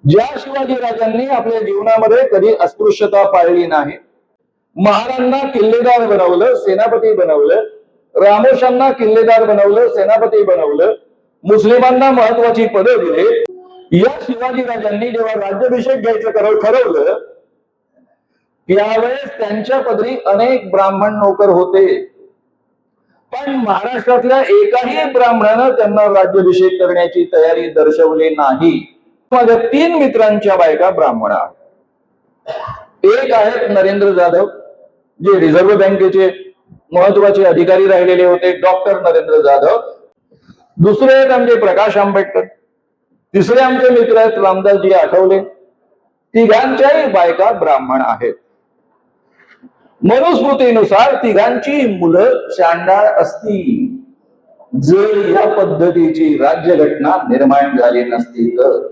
ज्या शिवाजी राजांनी आपल्या जीवनामध्ये कधी अस्पृश्यता पाळली नाही, महारांना किल्लेदार बनवलं, सेनापती बनवलं, रामोशांना किल्लेदार बनवलं, सेनापती बनवलं, मुस्लिमांना महत्वाची पदं दिले, या शिवाजी राजांनी जेव्हा राज्याभिषेक घ्यायचं ठरवलं, त्यावेळेस त्यांच्या पदरी अनेक ब्राह्मण नोकर होते, पण महाराष्ट्रातल्या एकाही ब्राह्मणानं त्यांना राज्याभिषेक करण्याची तयारी दर्शवली नाही. माझ्या 3 मित्रांच्या बायका ब्राह्मण आहेत. एक आहेत नरेंद्र जाधव, जे रिझर्व्ह बँकेचे महत्वाचे अधिकारी राहिलेले होते, डॉक्टर नरेंद्र जाधव. दुसरे आहेत आमचे प्रकाश आंबेडकर. तिसरे आमचे मित्र आहेत रामदासजी आठवले. तिघांच्याही बायका ब्राह्मण आहेत. मनुस्मृतीनुसार तिघांची मुलं शांडाळ असती, जर या पद्धतीची राज्यघटना निर्माण झाली नसती तर.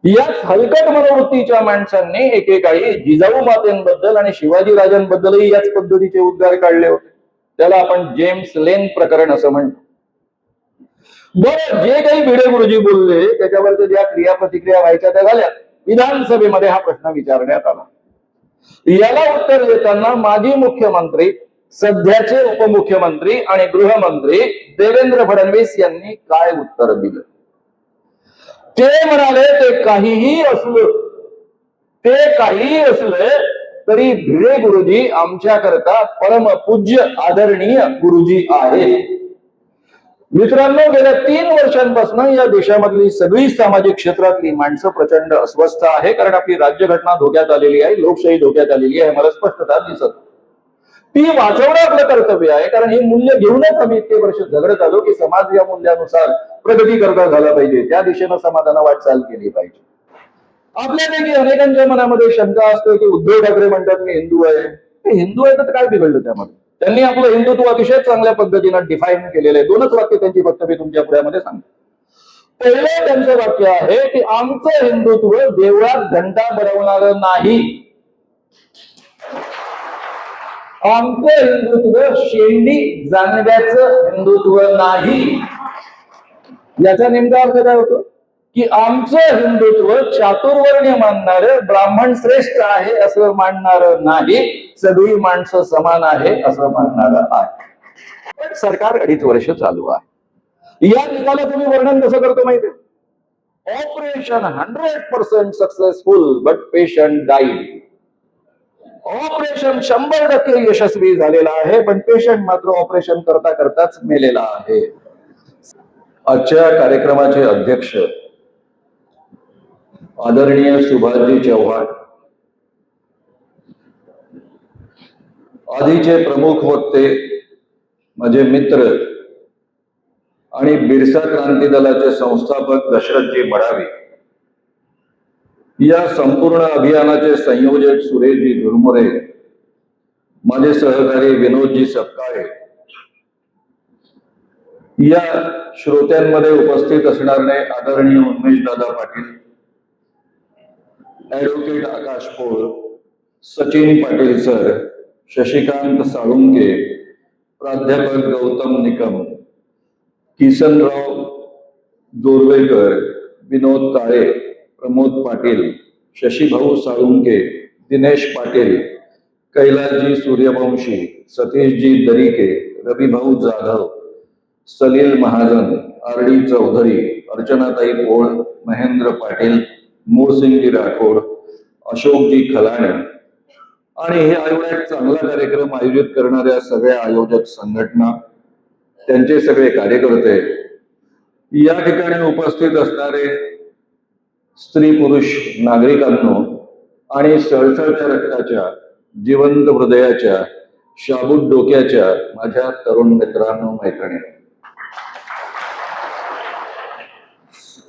याच हलकट मनोवृत्तीच्या माणसांनी एकेकाळी जिजाऊ मातेंबद्दल आणि शिवाजी राजांबद्दलही याच पद्धतीचे उद्गार काढले होते. त्याला आपण जेम्स लेन प्रकरण असं म्हणतो. बरं, जे काही भिडे गुरुजी बोलले त्याच्यावर ज्या क्रिया प्रतिक्रिया व्हायच्या त्या झाल्या. विधानसभेमध्ये हा प्रश्न विचारण्यात आला. याला उत्तर देताना माजी मुख्यमंत्री, सध्याचे उपमुख्यमंत्री आणि गृहमंत्री देवेंद्र फडणवीस यांनी काय उत्तर दिलं? ते म्हणाले, ते काहीही असलं तरी भिडे गुरुजी आमच्याकरता परमपूज्य आदरणीय गुरुजी आहे. मित्रांनो, गेल्या 3 वर्षांपासून या देशामधली सगळी सामाजिक क्षेत्रातली माणसं प्रचंड अस्वस्थ आहे, कारण आपली राज्यघटना धोक्यात आलेली आहे, लोकशाही धोक्यात आलेली आहे. मला स्पष्टता दिसत. ती वाचवणं आपलं कर्तव्य आहे, कारण ही मूल्य घेऊनच आम्ही इतके वर्ष झगडत आलो की समाज या मूल्यानुसार प्रगती करता झाला पाहिजे, त्या दिशेनं समाजानं वाटचाल केली पाहिजे. आपल्यापैकी अनेकांच्या मनामध्ये शंका असते की उद्धव ठाकरे म्हणतात मी हिंदू आहे. हिंदू आहे तर काय बिघडलं त्यामध्ये? त्यांनी आपलं हिंदुत्व अतिशय चांगल्या पद्धतीनं डिफाईन केलेलं आहे. 2च वाक्य त्यांची फक्त मी तुमच्या पुढ्यामध्ये सांगतो. पहिलं त्यांचं वाक्य आहे की आमचं हिंदुत्व देवळात घंटा बरवणार नाही, आमचं हिंदुत्व शेंडी जाणव्याचं हिंदुत्व नाही. याचा नेमका अर्थ काय होतो की आमचं हिंदुत्व चातुर्वर्ण्य मानणार, ब्राह्मण श्रेष्ठ आहे असं मानणार नाही, सगळी माणसं समान आहे असं मानणार आहे. पण सरकार 2.5 वर्ष चालू आहे. या निकालाचं मी वर्णन कसं करतो माहितीये? Operation 100% successful but patient died. Operation 100% यशस्वी झालेला आहे, पण पेशंट मात्र ऑपरेशन करता करताच मेलेला आहे. आजच्या कार्यक्रमाचे अध्यक्ष आदरणीय सुभाषजी चव्हाण, आधीचे प्रमुख वक्ते माझे मित्र आणि बिरसा क्रांती दलाचे संस्थापक दशरथजी मडावी, या संपूर्ण अभियानाचे संयोजक सुरेशजी धुरमुरे, माझे सहकारी विनोदजी सपकाळे, या श्रोत्यांमध्ये उपस्थित असणारे आदरणीय उन्मेष दादा पाटील, ऍडव्होकेट आकाश पोळ, सचिन पाटील सर, शशिकांत साळुंके, प्राध्यापक गौतम निकम, किसनराव जोरवेकर, विनोद काळे, प्रमोद पाटील, शशीभाऊ साळुंके, दिनेश पाटील, कैलासजी सूर्यवंशी, सतीशजी दरिके, रविभाऊ जाधव, सलील महाजन, आर.डी. चौधरी, अर्चनाताई पोळ, महेंद्र पाटील, मूळसिंगजी राठोड, अशोकजी खलाणे आणि हे एवढा एक चांगला कार्यक्रम आयोजित करणाऱ्या सगळ्या आयोजक संघटना, त्यांचे सगळे कार्यकर्ते, या ठिकाणी उपस्थित असणारे स्त्री पुरुष नागरिकांनो आणि सळसळत्या रक्ताच्या, जिवंत हृदयाच्या, शाबूत डोक्याच्या माझ्या तरुण मित्रांनो, मैत्रिणी,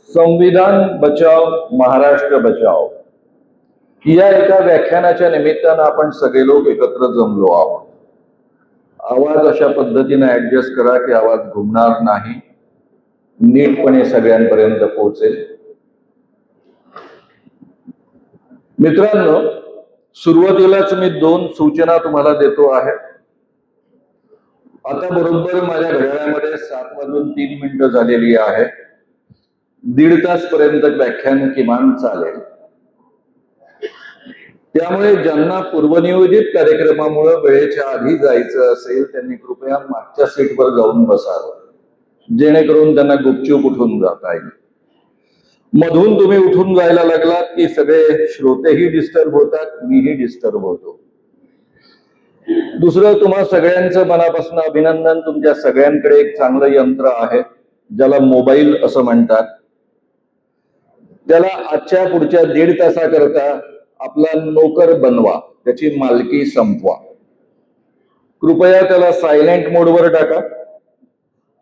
संविधान बचाव महाराष्ट्र बचाव या एका व्याख्यानाच्या निमित्तानं आपण सगळे लोक एकत्र जमलो आहोत. आवाज अशा पद्धतीने ऍडजस्ट करा की आवाज घुमणार नाही, नीटपणे सगळ्यांपर्यंत पोहोचेल. मित्रांनो, सुरुवातीलाच मी 2 सूचना तुम्हाला देतो आहे. आता बरोबर माझ्या घड्याळामध्ये 7:03 झालेली आहे. 1.5 तास पर्यंत व्याख्यान किमान चालेल. त्यामुळे ज्यांना पूर्वनियोजित कार्यक्रमामुळे वेळेच्या आधी जायचं असेल त्यांनी कृपया मागच्या सीटवर जाऊन बसावं, जेणेकरून त्यांना गुपचूप उठून जाता येईल. मधून तुम्ही उठून जायला लागलात की सगळे श्रोतेही डिस्टर्ब होतात, मीही डिस्टर्ब होतो. दुसरं, तुम्हा सगळ्यांचं मनापासून अभिनंदन. तुमच्या सगळ्यांकडे एक चांगलं यंत्र आहे ज्याला मोबाईल असं म्हणतात. त्याला आजच्या पुढच्या 1.5 तासाकरता आपला नोकर बनवा, त्याची मालकी संपवा. कृपया त्याला सायलेंट मोडवर टाका.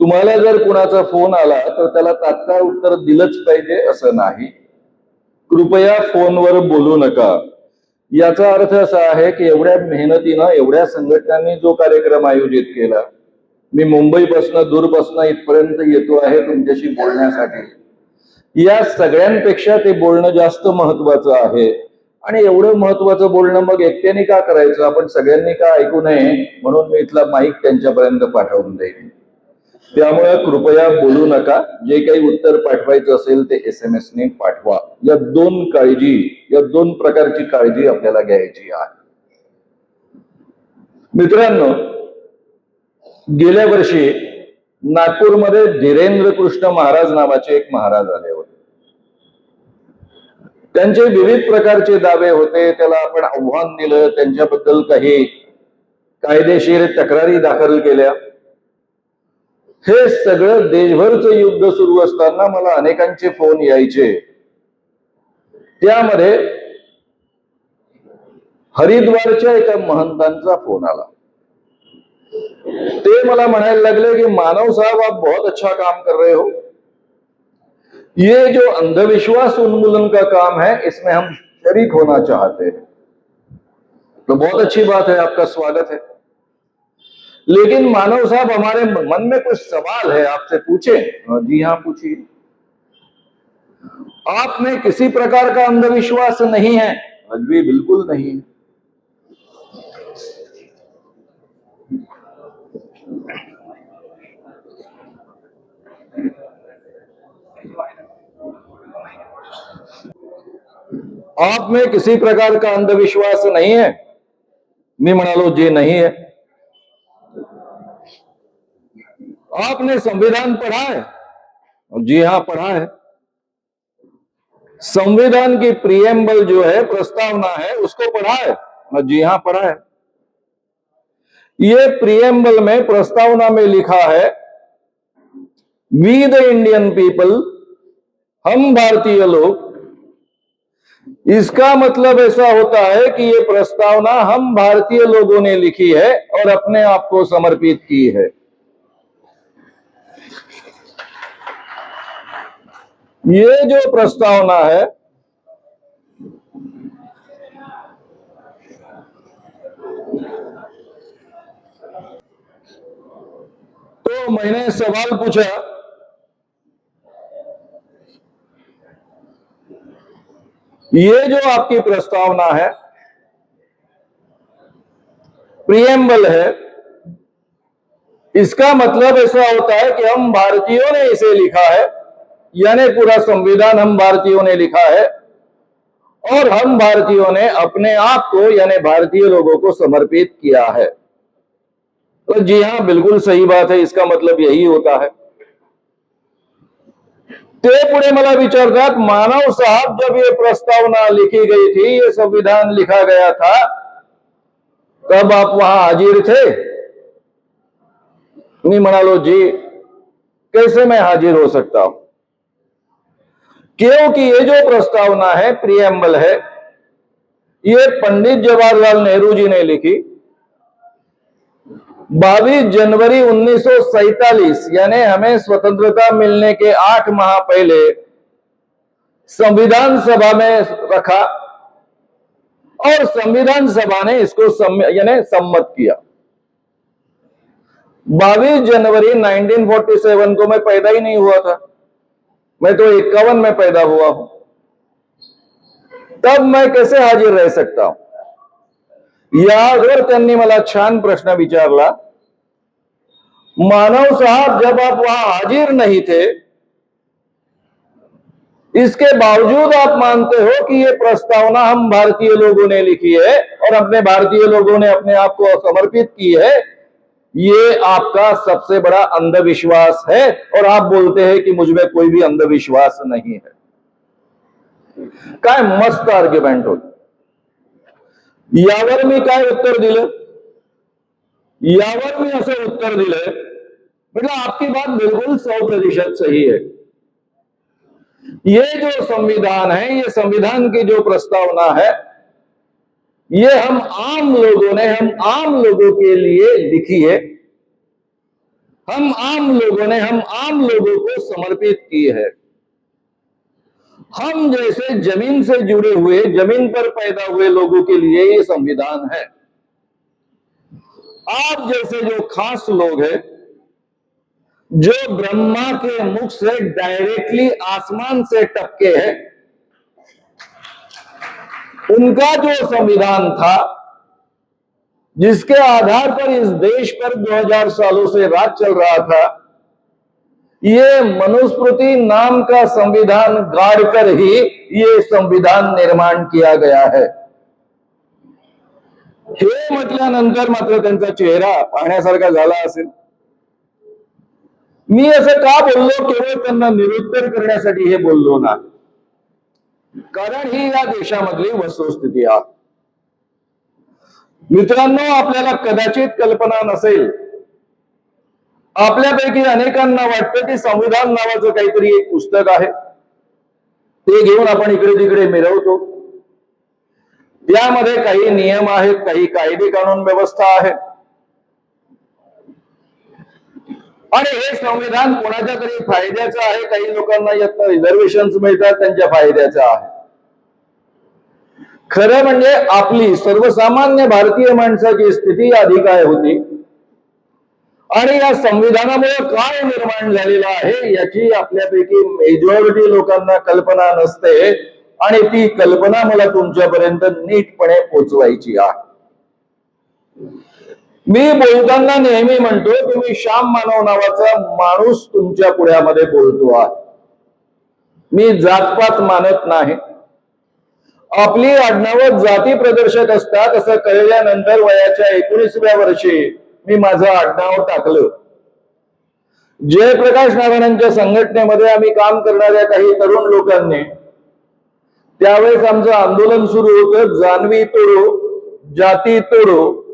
तुम्हाला जर कुणाचा फोन आला तर त्याला तात्काळ उत्तर दिलंच पाहिजे असं नाही. कृपया फोनवर बोलू नका. याचा अर्थ असा आहे की एवढ्या मेहनतीनं एवढ्या संघटनांनी जो कार्यक्रम आयोजित केला, मी मुंबईपासून दूरपासून इथपर्यंत येतो आहे तुमच्याशी बोलण्यासाठी. या सगळ्यांपेक्षा ते बोलणं जास्त महत्वाचं आहे. आणि एवढं महत्वाचं बोलणं मग एकट्याने का करायचं, आपण सगळ्यांनी का ऐकू नये, म्हणून मी इथला माईक त्यांच्यापर्यंत पाठवून देईन. त्यामुळे कृपया बोलू नका. जे काही उत्तर पाठवायचं असेल ते SMS ने पाठवा. या दोन प्रकारची काळजी आपल्याला घ्यायची आहे. मित्रांनो, गेल्या वर्षी नागपूरमध्ये धीरेंद्र कृष्ण महाराज नावाचे एक महाराज आले होते. त्यांचे विविध प्रकारचे दावे होते. त्याला आपण आव्हान दिलं, त्यांच्याबद्दल काही कायदेशीर तक्रारी दाखल केल्या. हे सगळं देशभरचं युद्ध सुरू असताना मला अनेकांचे फोन यायचे. त्यामध्ये हरिद्वारच्या एका महंतांचा फोन आला. ते मला म्हणायला लागले की मानव साहब, आप बहुत अच्छा काम कर रहे हो. ये जो अंधविश्वास उन्मूलन का काम है इसमें हम शरीक होना चाहते हैं. तो बहुत अच्छी बात है, आपका स्वागत है. लेकिन मानव साहब, हमारे मन में कुछ सवाल है, आपसे पूछे. जी हाँ, पूछिए. आप में किसी प्रकार का अंधविश्वास नहीं है? जी बिल्कुल नहीं है. आप में किसी प्रकार का अंधविश्वास नहीं है? मी म्हणालो जी नहीं है. आपने संविधान पढ़ा है? जी हाँ, पढ़ा है. संविधान की प्रिएम्बल जो है, प्रस्तावना है, उसको पढ़ा है? जी हाँ, पढ़ा है. ये प्रिएम्बल में, प्रस्तावना में लिखा है, वी द इंडियन पीपल, हम भारतीय लोग. इसका मतलब ऐसा होता है कि ये प्रस्तावना हम भारतीय लोगों ने लिखी है और अपने आप को समर्पित की है. ये जो प्रस्तावना है, तो मैंने सवाल पूछा, ये जो आपकी प्रस्तावना है, प्रिएम्बल है, इसका मतलब ऐसा होता है कि हम भारतीयों ने इसे लिखा है, यानी पूरा संविधान हम भारतीयों ने लिखा है और हम भारतीयों ने अपने आप को, यानी भारतीय लोगों को समर्पित किया है. तो जी हाँ, बिल्कुल सही बात है, इसका मतलब यही होता है. ते पुढे मला विचारतात, मानव साहब, जब ये प्रस्तावना लिखी गई थी, ये संविधान लिखा गया था, तब आप वहां हाजिर थे? मैं म्हणालो जी, कैसे मैं हाजिर हो सकता हूं, क्योंकि ये जो प्रस्तावना है, प्रिएम्बल है, ये पंडित जवाहरलाल नेहरू जी ने लिखी 22 जनवरी 1947, यानी हमें स्वतंत्रता मिलने के 8 माह पहले संविधान सभा में रखा और संविधान सभा ने इसको यानी सम्मत किया. 22 जनवरी 1947 को मैं पैदा ही नहीं हुआ था. मैं तो 51 में पैदा हुआ हूं. तब मैं कैसे हाजिर रह सकता हूं? यावर त्यांनी मला छान प्रश्न विचारला. मानव साहब, जब आप वहां हाजिर नहीं थे इसके बावजूद आप मानते हो कि ये प्रस्तावना हम भारतीय लोगों ने लिखी है और अपने भारतीय लोगों ने अपने आप को समर्पित की है। ये आपका सबसे बड़ा अंधविश्वास है और आप बोलते हैं कि मुझ में कोई भी अंधविश्वास नहीं है। काय मस्त आर्ग्युमेंट होत। यावर मी काय उत्तर दिलं? यावर मी असं उत्तर दिलं, मतलब आपकी बात बिल्कुल 100% सही है। ये जो संविधान है, ये संविधान की जो प्रस्तावना है, ये हम आम लोगों के लिए लिखी है। हम आम लोगों को समर्पित की है। हम जैसे जमीन से जुड़े हुए, जमीन पर पैदा हुए लोगों के लिए ये संविधान है। आप जैसे जो खास लोग हैं, जो ब्रह्मा के मुख से डायरेक्टली आसमान से टपके हैं, उनका जो संविधान था, जिसके आधार पर इस देश पर 2000 सालों से राज चल रहा था, ये मनुस्मृति नाम का संविधान गाड़कर ही ये संविधान निर्माण किया गया है। हे म्हटल्यानंतर मात्र त्यांचा चेहरा पाहण्यासारखा झाला असेल। मी असं का बोललो? केवळ त्यांना निरुत्तर करण्यासाठी हे बोललो ना, कारण ही या देशामधली वस्तुस्थिती आहे। मित्रांनो, आपल्याला कदाचित कल्पना नसेल, आपल्यापैकी अनेकांना वाटतं की संविधान नावाचं काहीतरी एक पुस्तक आहे, ते घेऊन आपण इकडे तिकडे मिरवतो। यामध्ये काही नियम आहेत, काही कायदे कानून व्यवस्था आहे, आणि हे संविधान कोणाच्या तरी फायद्याचं आहे। काही लोकांना यात रिझर्वेशन्स मिळतात, त्यांच्या फायद्याचं आहे। खरं म्हणजे आपली सर्वसामान्य भारतीय माणसाची स्थिती आधी काय होती आणि या संविधानामुळे काय निर्माण झालेलं आहे याची आपल्यापैकी मेजॉरिटी लोकांना कल्पना नसते, आणि ती कल्पना मला तुमच्यापर्यंत नीटपणे पोचवायची आहे। मी बोलताना नेहमी म्हणतो की मी श्याम मानव नावाचा माणूस तुमच्या पुढ्यामध्ये बोलतो आहे। मी जातपात मानत नाही। आपली आडनावं जाती प्रदर्शक असतात असं कळल्यानंतर वयाच्या 19व्या वर्षी मी माझं आडनाव टाकलं। जयप्रकाश नारायणांच्या संघटनेमध्ये आम्ही काम करणाऱ्या काही तरुण लोकांनी त्यावेळेस आमचं आंदोलन सुरू होतं, जानवी तोडो जाती तोडो।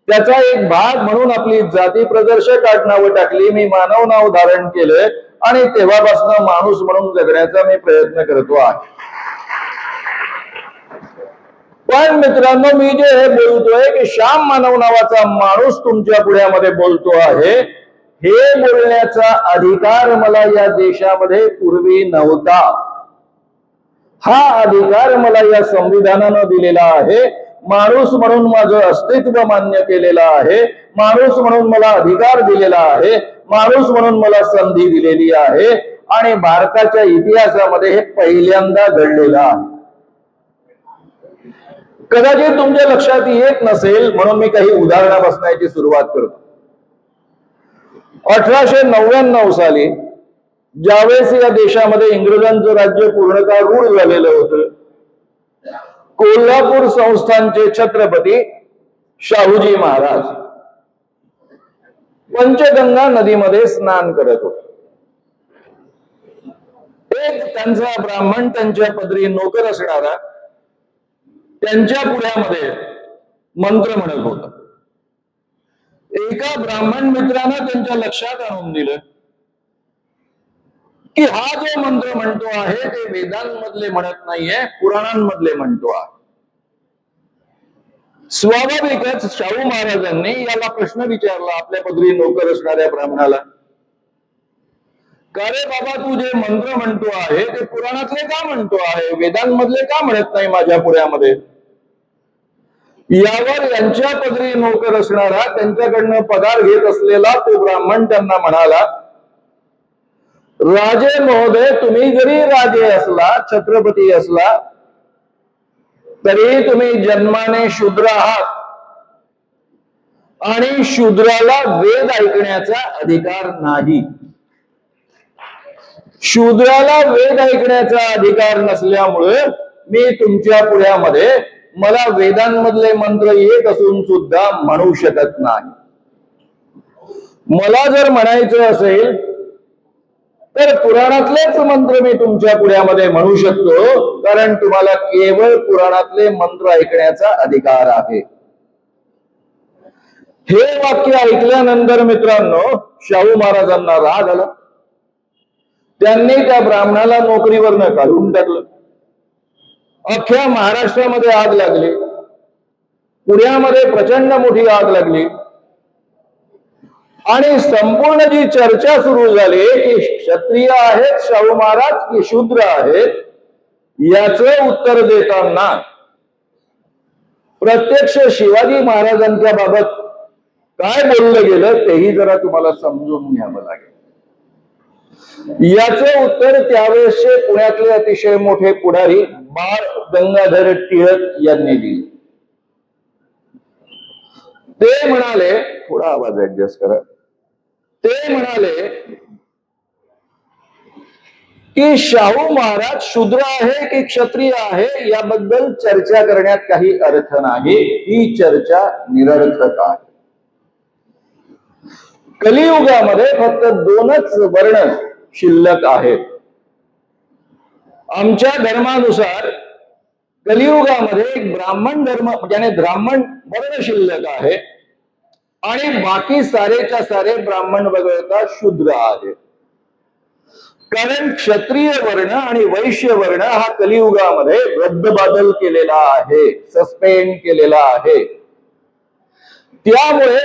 त्याचा एक भाग म्हणून आपली जाती प्रदर्शक आडनावं टाकली, मी मानव नाव धारण केलंय आणि तेव्हापासून माणूस म्हणून जगण्याचा मी प्रयत्न करतो आहे। पण मित्रांनो, मी जे हे बोलतोय की श्याम मानव नावाचा माणूस तुमच्या पुढ्यामध्ये बोलतो आहे, हे बोलण्याचा अधिकार मला या देशामध्ये पूर्वी नव्हता। हा अधिकार मला या संविधानानं दिलेला आहे। माणूस म्हणून माझं अस्तित्व मान्य केलेलं आहे, माणूस म्हणून मला अधिकार दिलेला आहे, माणूस म्हणून मला संधी दिलेली आहे, आणि भारताच्या इतिहासामध्ये हे पहिल्यांदा घडलेलं आहे। कदाचित तुमच्या लक्षात येत नसेल म्हणून मी काही उदाहरणापासून सुरुवात करतो। 1899 साली ज्यावेळेस या देशामध्ये इंग्रजांचं राज्य पूर्णतः रूढ झालेलं होतं, कोल्हापूर संस्थानचे छत्रपती शाहूजी महाराज पंचगंगा नदीमध्ये स्नान करत होते। एक त्यांचा ब्राह्मण, त्यांच्या पदरी नोकर असणारा, त्यांच्या पुढ्यामध्ये मंत्र म्हणत होता। एका ब्राह्मण मित्रानं त्यांच्या लक्षात आणून दिलं की हा जो मंत्र म्हणतो आहे ते वेदांमधले म्हणत नाहीये, पुराणांमधले म्हणतो आहे। स्वाभाविकच शाहू महाराजांनी याला प्रश्न विचारला आपल्या पदरी नोकर असणाऱ्या ब्राह्मणाला, का रे बाबा, तू जे मंत्र म्हणतो आहे ते पुराणातले का म्हणतो आहे, वेदांमधले का म्हणत नाही माझ्या पुढ्यामध्ये? यावर यांच्या पदरी नोकर असणारा, त्यांच्याकडनं पगार घेत असलेला तो ब्राह्मण त्यांना म्हणाला, राजे महोदय, तुम्ही जरी राजे असला, छत्रपती असला, तरी तुम्ही जन्माने शूद्र आहात आणि शूद्राला वेद ऐकण्याचा अधिकार नाही। शूद्राला वेद ऐकण्याचा अधिकार नसल्यामुळे मी तुमच्या पुढ्यामध्ये मला वेदांमधले मंत्र येत असून सुद्धा म्हणू शकत नाही. मला जर म्हणायचं असेल तर पुराणातलेच मंत्र मी तुमच्या पुढ्यामध्ये म्हणू शकतो, कारण तुम्हाला केवळ पुराणातले मंत्र ऐकण्याचा अधिकार आहे. हे वाक्य ऐकल्यानंतर मित्रांनो शाहू महाराजांना राग आला. त्यांनी त्या ब्राह्मणाला नोकरीवरनं काढून टाकलं. अख्ख्या महाराष्ट्रामध्ये आग लागली, पुण्यामध्ये प्रचंड मोठी आग लागली आणि संपूर्ण जी चर्चा सुरू झाली की क्षत्रिय आहेत शाहू महाराज की शूद्र आहेत, याचं उत्तर देताना प्रत्यक्ष शिवाजी महाराजांच्या बाबत काय बोललं गेलं तेही जरा तुम्हाला समजून घ्यावं लागेल. याचं उत्तर त्यावेळेसचे पुण्यातले अतिशय मोठे पुढारी बाळ गंगाधर टिळक यांनी दिले. ते म्हणाले, थोडा आवाज ऍडजस्ट करा, ते म्हणाले की शाहू महाराज शूद्र आहे की क्षत्रिय आहे याबद्दल चर्चा करण्यात काही अर्थ नाही, ही चर्चा निरर्थक आहे. कलियुगामध्ये फक्त दोनच वर्ण शिल्लक आहेत. आमच्या धर्मानुसार कलियुगामध्ये एक ब्राह्मण धर्म ज्याने ब्राह्मण वर्ण शिल्लक आहे आणि बाकी सारेच्या सारे ब्राह्मण वगळता शूद्र आहे. कारण क्षत्रिय वर्ण आणि वैश्य वर्ण हा कलियुगामध्ये रद्दबादल केलेला आहे, सस्पेंड केलेला आहे. त्यामुळे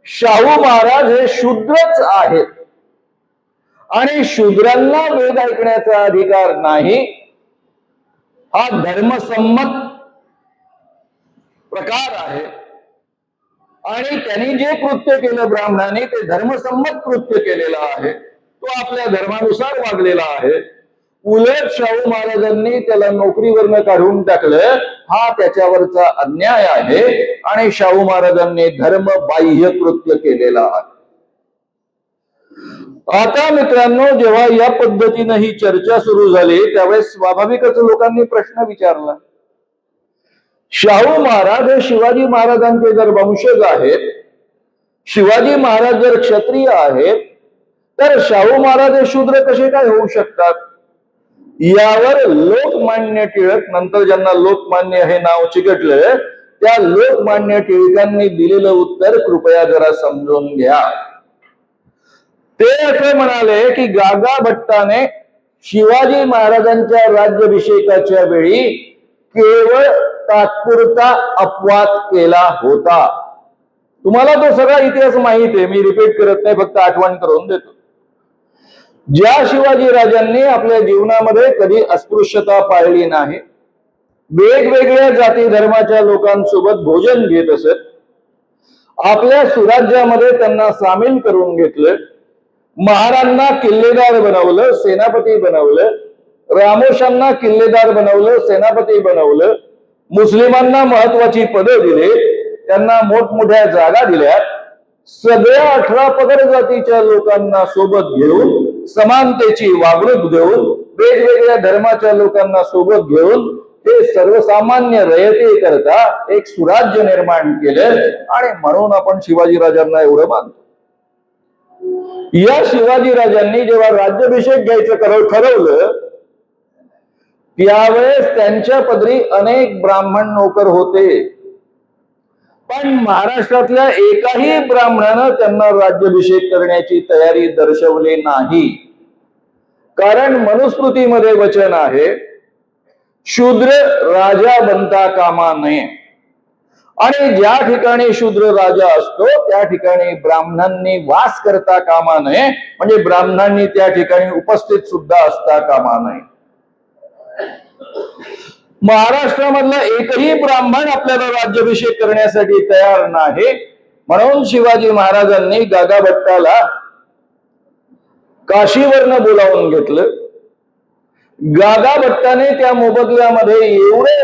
शाहू महाराज हे शूद्रच आहेत आणि शूद्रांना वेद ऐकण्याचा अधिकार नाही, हा धर्मसंमत प्रकार आहे. आणि त्यांनी जे कृत्य केलं ब्राह्मणाने ते धर्मसंमत कृत्य केलेलं आहे, तो आपल्या धर्मानुसार वागलेला आहे. उलट शाहू महाराजांनी त्याला नोकरीवरनं काढून टाकलं, हा त्याच्यावरचा अन्याय आहे आणि शाहू महाराजांनी धर्मबाह्य कृत्य केलेला आहे. आता मित्रांनो जेव्हा या पद्धतीनं ही चर्चा सुरू झाली त्यावेळेस स्वाभाविकच लोकांनी प्रश्न विचारला, शाहू महाराज हे शिवाजी महाराजांचे जर वंशज आहेत, शिवाजी महाराज जर क्षत्रिय आहेत, तर शाहू महाराज हे शूद्र कसे काय होऊ शकतात? यावर लोकमान्य टिळक, नंतर ज्यांना लोकमान्य हे नाव चिकटलं, त्या लोकमान्य टिळकांनी दिलेलं उत्तर कृपया जरा समजून घ्या. ते असे म्हणाले की गागा भट्टाने शिवाजी महाराजांच्या राज्याभिषेकाच्या वेळी केवळ तात्पुरता अपवाद केला होता. तुम्हाला तो सगळा इतिहास माहिती आहे, मी रिपीट करत नाही, फक्त आठवण करून देतो. ज्या शिवाजी राजांनी आपल्या जीवनामध्ये कधी अस्पृश्यता पाळली नाही, वेगवेगळ्या जाती धर्माच्या लोकांसोबत भोजन घेत असत, आपल्या सुराज्यामध्ये त्यांना सामील करून घेतलं, महारांना किल्लेदार बनवलं, सेनापती बनवलं, रामोशांना किल्लेदार बनवलं, सेनापती बनवलं, मुस्लिमांना महत्वाची पदं दिली, त्यांना मोठमोठ्या जागा दिल्या, सगळ्या 18 पगड जातीच्या लोकांना सोबत घेऊन समानतेची वागणूक देऊन, वेगवेगळ्या धर्माच्या लोकांना सोबत घेऊन हे सर्वसामान्य रयते करता एक सुराज्य निर्माण केलं आणि म्हणून आपण शिवाजी राजांना एवढं मानतो. या शिवाजी राजांनी जेव्हा राज्याभिषेक घ्यायचं ठरवलं त्यावेळेस त्यांच्या पदरी अनेक ब्राह्मण नोकर होते, पण महाराष्ट्रातल्या एकाही ब्राह्मणानं त्यांना राज्याभिषेक करण्याची तयारी दर्शवली नाही. कारण मनुस्मृतीमध्ये वचन आहे, शूद्र राजा बनता कामा नये, आणि ज्या ठिकाणी शूद्र राजा असतो त्या ठिकाणी ब्राह्मणांनी वास करता कामा नये, म्हणजे ब्राह्मणांनी त्या ठिकाणी उपस्थित सुद्धा असता कामा नये. महाराष्ट्रामधला एकही ब्राह्मण आपल्याला राज्याभिषेक करण्यासाठी तयार नाही, म्हणून शिवाजी महाराजांनी गागा भट्टाला काशीवरनं बोलावून घेतलं. गागा भट्टाने त्या मोबदल्यामध्ये एवढी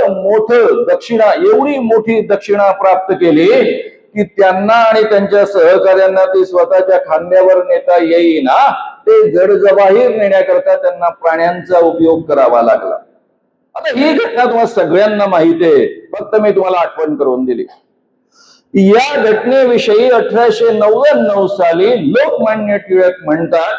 मोठी दक्षिणा प्राप्त केली की त्यांना आणि त्यांच्या सहकार्यांना ते स्वतःच्या खांद्यावर नेता येईना, ते जडजबाहीर नेण्याकरता त्यांना प्राण्यांचा उपयोग करावा लागला. आता ही घटना तुम्हाला सगळ्यांना माहिती आहे, फक्त मी तुम्हाला आठवण करून दिली. या घटनेविषयी 1899 साली लोकमान्य टिळक म्हणतात,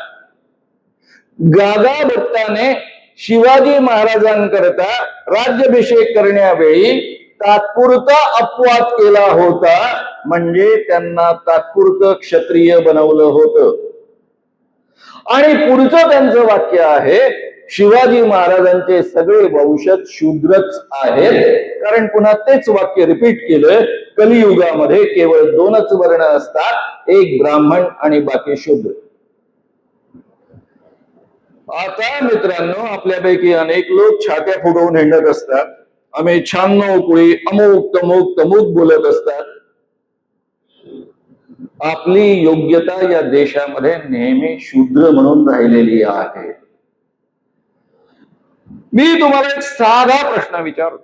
गागा भट्टाने शिवाजी महाराजांकरता राज्याभिषेक करण्यावेळी तात्पुरता अपवाद केला होता, म्हणजे त्यांना तात्पुरतं क्षत्रिय बनवलं होतं. आणि पुढचं त्यांचं वाक्य आहे, शिवाजी महाराजांचे सगळे वंशज शूद्रच आहेत. कारण पुन्हा तेच वाक्य रिपीट केलं, कलियुगामध्ये केवळ 2च वर्ण असतात, एक ब्राह्मण आणि बाकी शूद्र. आता मित्रांनो, आपल्यापैकी अनेक लोक छात्या फुगवून हिंडत असतात, आम्ही 96 कुळी अमुक तमुक तमुक बोलत असतात. आपली योग्यता या देशामध्ये नेहमी शूद्र म्हणून राहिलेली आहे. मी तुम्हाला एक साधा प्रश्न विचारतो.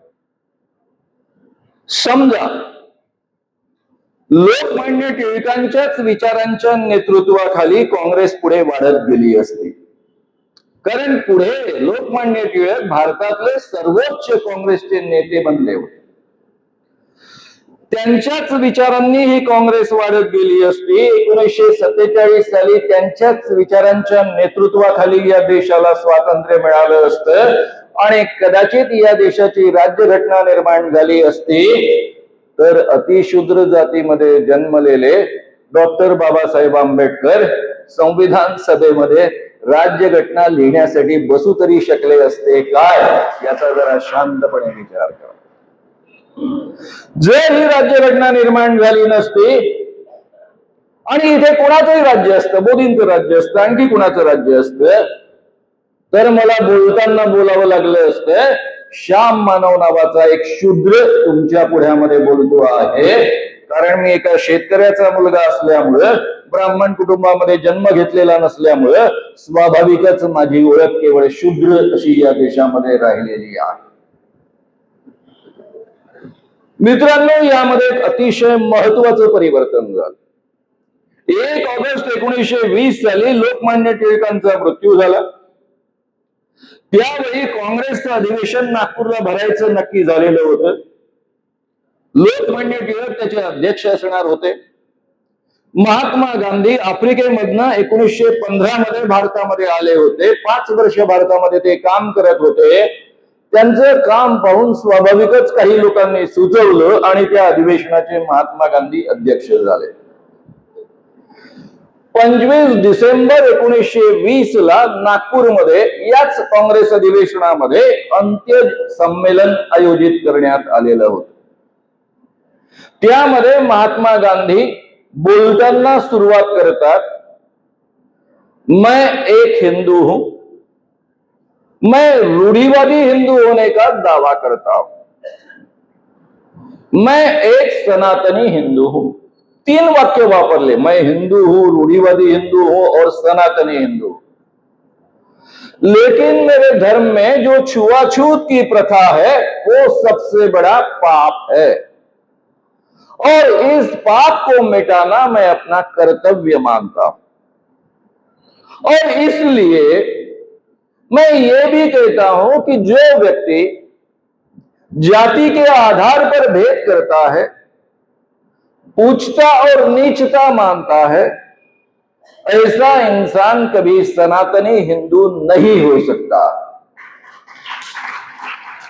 समजा लोकमान्य टिळकांच्याच विचारांच्या नेतृत्वाखाली काँग्रेस पुढे वाढत गेली असती. कारण पुढे लोकमान्य टिळक भारतातले सर्वोच्च काँग्रेसचे नेते बनले होते. त्यांच्याच विचारांनी ही काँग्रेस वाढत गेली असती. 1947 साली त्यांच्याच विचारांच्या नेतृत्वाखाली या देशाला स्वातंत्र्य मिळालं असतं आणि कदाचित या देशाची राज्यघटना निर्माण झाली असती, तर अतिशूद्र जातीमध्ये जन्मलेले डॉक्टर बाबासाहेब आंबेडकर संविधान सभेमध्ये राज्यघटना लिहिण्यासाठी बसू तरी शकले असते काय, याचा जरा शांतपणे विचार करा. जर ही राज्यघटना निर्माण झाली नसती आणि इथे कोणाचंही राज्य असतं, मोदींचं राज्य असतं, आणखी कुणाचं राज्य असतं, तर मला बोलताना बोलावं लागलं असतं, श्याम मानव नावाचा एक शूद्र तुमच्या पुढ्यामध्ये बोलतो आहे. कारण मी एका शेतकऱ्याचा मुलगा असल्यामुळं, ब्राह्मण कुटुंबामध्ये जन्म घेतलेला नसल्यामुळं स्वाभाविकच माझी ओळख केवळ शूद्र अशी या देशामध्ये राहिलेली आहे. मित्रांनो, यामध्ये एक अतिशय महत्वाचं परिवर्तन झालं. 1 ऑगस्ट 1920 साली लोकमान्य टिळकांचा मृत्यू झाला. त्यावेळी काँग्रेसचं अधिवेशन नागपूरला भरायचं नक्की झालेलं होतं. लोकमान्य टिळक त्याचे अध्यक्ष असणार होते. महात्मा गांधी आफ्रिकेमधनं 1915 मध्ये भारतामध्ये आले होते. 5 वर्ष भारतामध्ये ते काम करत होते. त्यांचं काम पाहून स्वाभाविकच काही लोकांनी सुचवलं आणि त्या अधिवेशनाचे महात्मा गांधी अध्यक्ष झाले. 25 डिसेंबर 1920 ला नागपूरमध्ये याच काँग्रेस अधिवेशनामध्ये अंत्य संमेलन आयोजित करण्यात आलेलं होतं. त्यामध्ये महात्मा गांधी बोलताना सुरुवात करतात, मैं एक हिंदू हूं, मैं रूढ़िवादी हिंदू होने का दावा करता हूं, मैं एक सनातनी हिंदू हूं. 3 वाक्य वापरले, मैं हिंदू हूं, रूढ़िवादी हिंदू हूं और सनातनी हिंदू. लेकिन मेरे धर्म में जो छुआछूत की प्रथा है वो सबसे बड़ा पाप है और इस पाप को मिटाना मैं अपना कर्तव्य मानता हूं. और इसलिए मैं ये भी कहता हूं कि जो व्यक्ति जाति के आधार पर भेद करता है, उच्चता और नीचता मानता है, ऐसा इंसान कभी सनातनी हिंदू नहीं हो सकता.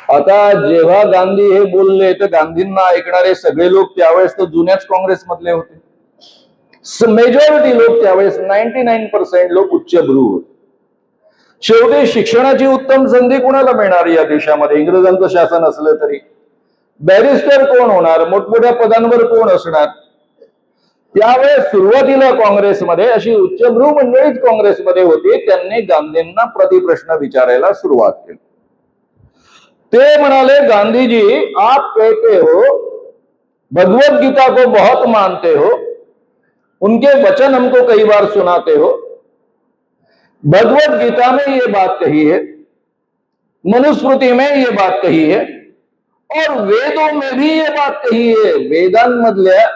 आता जेव्हा गांधी हे बोलले तर गांधींना ऐकणारे सगळे लोक त्यावेळेस तर जुन्याच काँग्रेसमधले होते. मेजॉरिटी लोक त्यावेळेस 99% लोक उच्चभ्रू होते. शेवटी शिक्षणाची उत्तम संधी कोणाला मिळणार या देशामध्ये? इंग्रजांचं शासन असलं तरी बॅरिस्टर कोण होणार, मोठमोठ्या पदांवर कोण असणार? त्यावेळेस सुरुवातीला काँग्रेसमध्ये अशी उच्चभ्रू मंडळीच काँग्रेसमध्ये होती. त्यांनी गांधींना प्रतिप्रश्न विचारायला सुरुवात केली. ते म्हणाले, गांधी जी आप कहते हो भगवत गीता को बहुत मानते हो, उनके वचन हमको कई बार सुनाते हो, भगवत गीता में ये बात कही है, मनुस्मृति में ये बात कही है और वेदों में भी ये बात कही है. वेदांमधल्या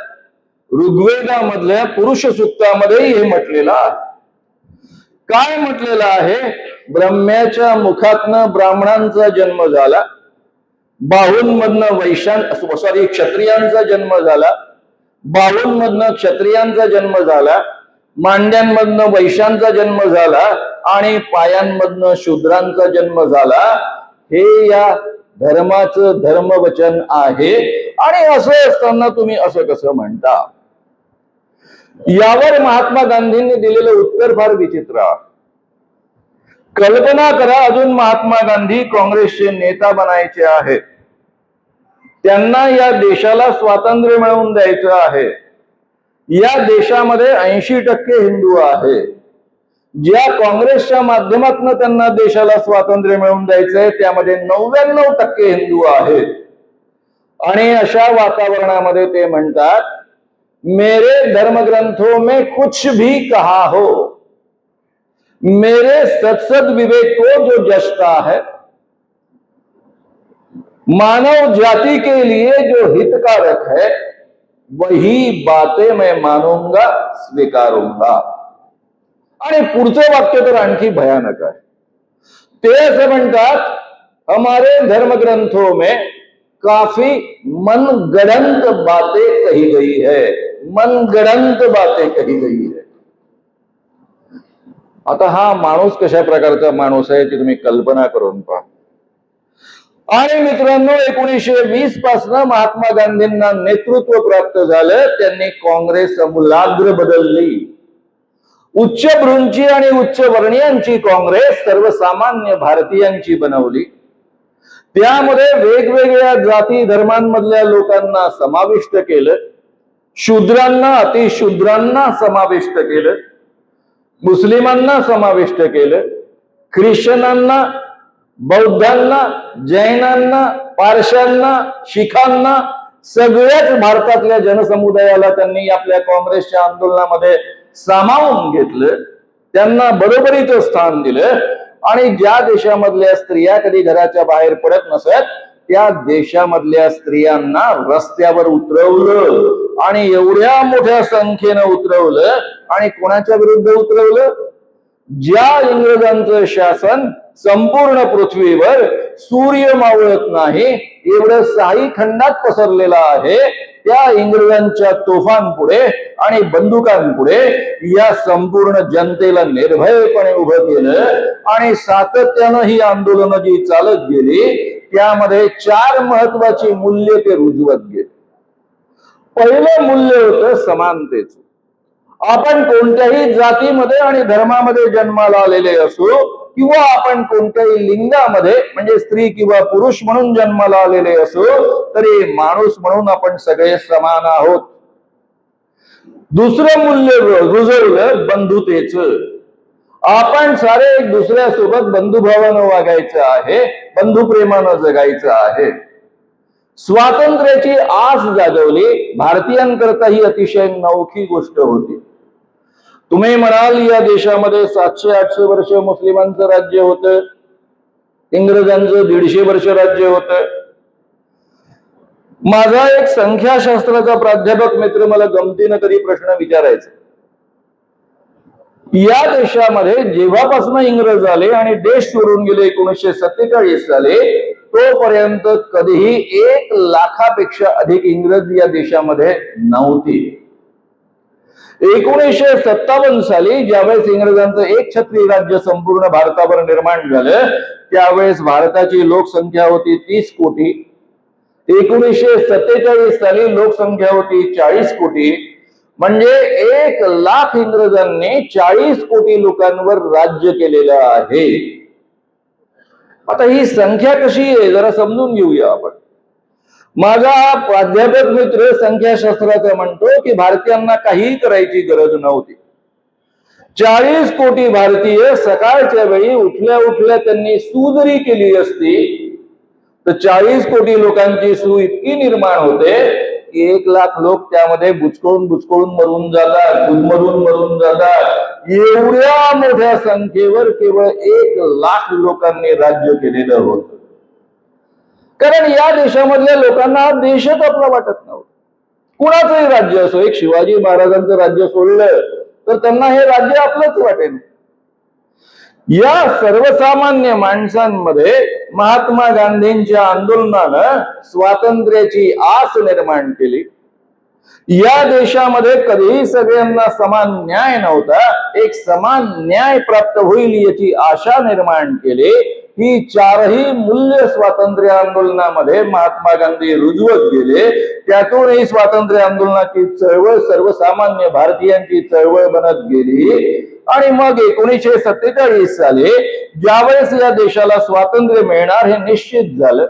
ऋग्वेदामधल्या पुरुष सूक्तामध्येही हे म्हटलेलं आहे. काय म्हटलेलं आहे? ब्रह्म्याच्या मुखातनं ब्राह्मणांचा जन्म झाला, बाहूंमधनं क्षत्रियांचा जन्म झाला, बाहूंमधनं क्षत्रियांचा जन्म झाला, मांड्यांमधनं वैश्यांचा जन्म झाला आणि पायांमधनं शूद्रांचा जन्म झाला. हे या धर्माचं धर्मवचन आहे. आणि असं असताना तुम्ही असं कसं म्हणता? यावर महात्मा गांधींनी दिलेलं उत्तर फार विचित्र आहे. कल्पना करा, अजून महात्मा गांधी काँग्रेसचे नेता बनायचे आहेत, त्यांना या देशाला स्वातंत्र्य मिळवून द्यायचं आहे. या देशामध्ये 80% हिंदू आहे. ज्या काँग्रेसच्या माध्यमातून त्यांना देशाला स्वातंत्र्य मिळवून द्यायचंय त्यामध्ये 99% हिंदू आहेत. आणि अशा वातावरणामध्ये ते म्हणतात, मेरे धर्मग्रंथों में कुछ भी कहा हो, मेरे सत्सद विवेक को जो जचता है, मानव जाति के लिए जो हितकारक है, वही बातें मैं मानूंगा, स्वीकारूंगा. आणि पुढचं वाक्य तर आणखी भयानक आहे. ते असं म्हणतात, हमारे धर्मग्रंथों में काफी मनगढ़ंत बातें कही गई है, मनगढ़ंत बातें कही गई है. आता हा माणूस कशा प्रकारचा माणूस आहे ती तुम्ही कल्पना करून पहा. आणि मित्रांनो, 1920 पासून महात्मा गांधींना नेतृत्व प्राप्त झालं. त्यांनी काँग्रेस आमूलाग्र बदलली. उच्चभ्रूंची आणि उच्च वर्णीयांची काँग्रेस सर्वसामान्य भारतीयांची बनवली. त्यामध्ये वेगवेगळ्या जाती धर्मांमधल्या लोकांना समाविष्ट केलं, शूद्रांना अतिशूद्रांना समाविष्ट केलं, मुस्लिमांना समाविष्ट केलं, ख्रिश्चनांना, बौद्धांना, जैनांना, पारशांना, शिखांना, सगळ्याच भारतातल्या जनसमुदायाला त्यांनी आपल्या काँग्रेसच्या आंदोलनामध्ये सामावून घेतलं. त्यांना बरोबरीचं स्थान दिलं. आणि ज्या देशामधल्या स्त्रिया कधी घराच्या बाहेर पडत नसत त्या देशामधल्या स्त्रियांना रस्त्यावर उतरवलं. आणि एवढ्या मोठ्या संख्येनं उतरवलं. आणि कोणाच्या विरुद्ध उतरवलं? ज्या इंग्रजांचं शासन संपूर्ण पृथ्वीवर सूर्य मावळत नाही एवढं 6 खंडात पसरलेलं आहे, त्या इंग्रजांच्या तोफांपुढे आणि बंदुकांपुढे या संपूर्ण जनतेला निर्भयपणे उभं केलं. आणि सातत्यानं ही आंदोलनं जी चालत गेली त्यामध्ये 4 महत्वाची मूल्य ते रुजवत गेले. पहिलं मूल्य होतं समानतेचं. आपण कोणत्याही जातीमध्ये आणि धर्मामध्ये जन्माला आलेले असो किंवा आपण कोणत्याही लिंगामध्ये म्हणजे स्त्री किंवा पुरुष म्हणून जन्माला आलेले असो तरी माणूस म्हणून आपण सगळे समान आहोत. दुसरं मूल्य रुजवलं बंधुतेचं. आपण सारे एक दुसऱ्यासोबत बंधुभावानं वागायचं आहे, बंधुप्रेमानं जगायचं आहे. स्वातंत्र्याची आस जागवली. भारतीयांकरता ही अतिशय नवखी गोष्ट होती. तुम्ही म्हणाल या देशामध्ये 700-800 वर्ष मुस्लिमांचं राज्य होतं, इंग्रजांचं 150 वर्ष राज्य होतं. माझा एक संख्याशास्त्राचा प्राध्यापक मित्र मला गमतीनं कधी प्रश्न विचारायचा, या देशामध्ये जेव्हापासून इंग्रज आले आणि देश सोडून गेले 1947 साली तोपर्यंत कधीही 1 लाखापेक्षा अधिक इंग्रज या देशामध्ये नव्हती. 1957 साली ज्यावेळेस इंग्रजांचं एक छत्री राज्य संपूर्ण भारतावर निर्माण झालं त्यावेळेस भारताची लोकसंख्या होती 30 कोटी. 1947 साली लोकसंख्या होती 40 कोटी. म्हणजे 1 लाख इंग्रजांनी 40 कोटी लोकांवर राज्य केलेलं आहे. आता ही संख्या कशी आहे जरा समजून घेऊया आपण. माझा प्राध्यापक मित्र संख्याशास्त्राचा म्हणतो की भारतीयांना काही करायची गरज नव्हती. 40 कोटी भारतीय सकाळच्या वेळी उठल्या उठल्या त्यांनी सू जरी केली असती तर 40 कोटी लोकांची सू इतकी निर्माण होते की 1 लाख लोक त्यामध्ये बुचकळून मरून जातात, गुदमरून मरून जातात. एवढ्या मोठ्या संख्येवर केवळ 1 लाख लोकांनी राज्य केलेलं होतं. कारण या देशामधल्या लोकांना हा देशच आपला वाटत नव्हता. कुणाचंही राज्य असो, एक शिवाजी महाराजांचं राज्य सोडलं तर त्यांना हे राज्य आपलंच वाटेल. या सर्वसामान्य माणसांमध्ये महात्मा गांधींच्या आंदोलनानं स्वातंत्र्याची आस निर्माण केली. या देशामध्ये कधीही सगळ्यांना समान न्याय नव्हता, एक समान न्याय प्राप्त होईल याची आशा निर्माण केली. ही चारही मूल्य स्वातंत्र्य आंदोलनामध्ये महात्मा गांधी रुजवत गेले. त्यातूनही स्वातंत्र्य आंदोलनाची चळवळ सर्वसामान्य भारतीयांची चळवळ बनत गेली. आणि मग 1947 साली ज्यावेळेस या देशाला स्वातंत्र्य मिळणार हे निश्चित झालं,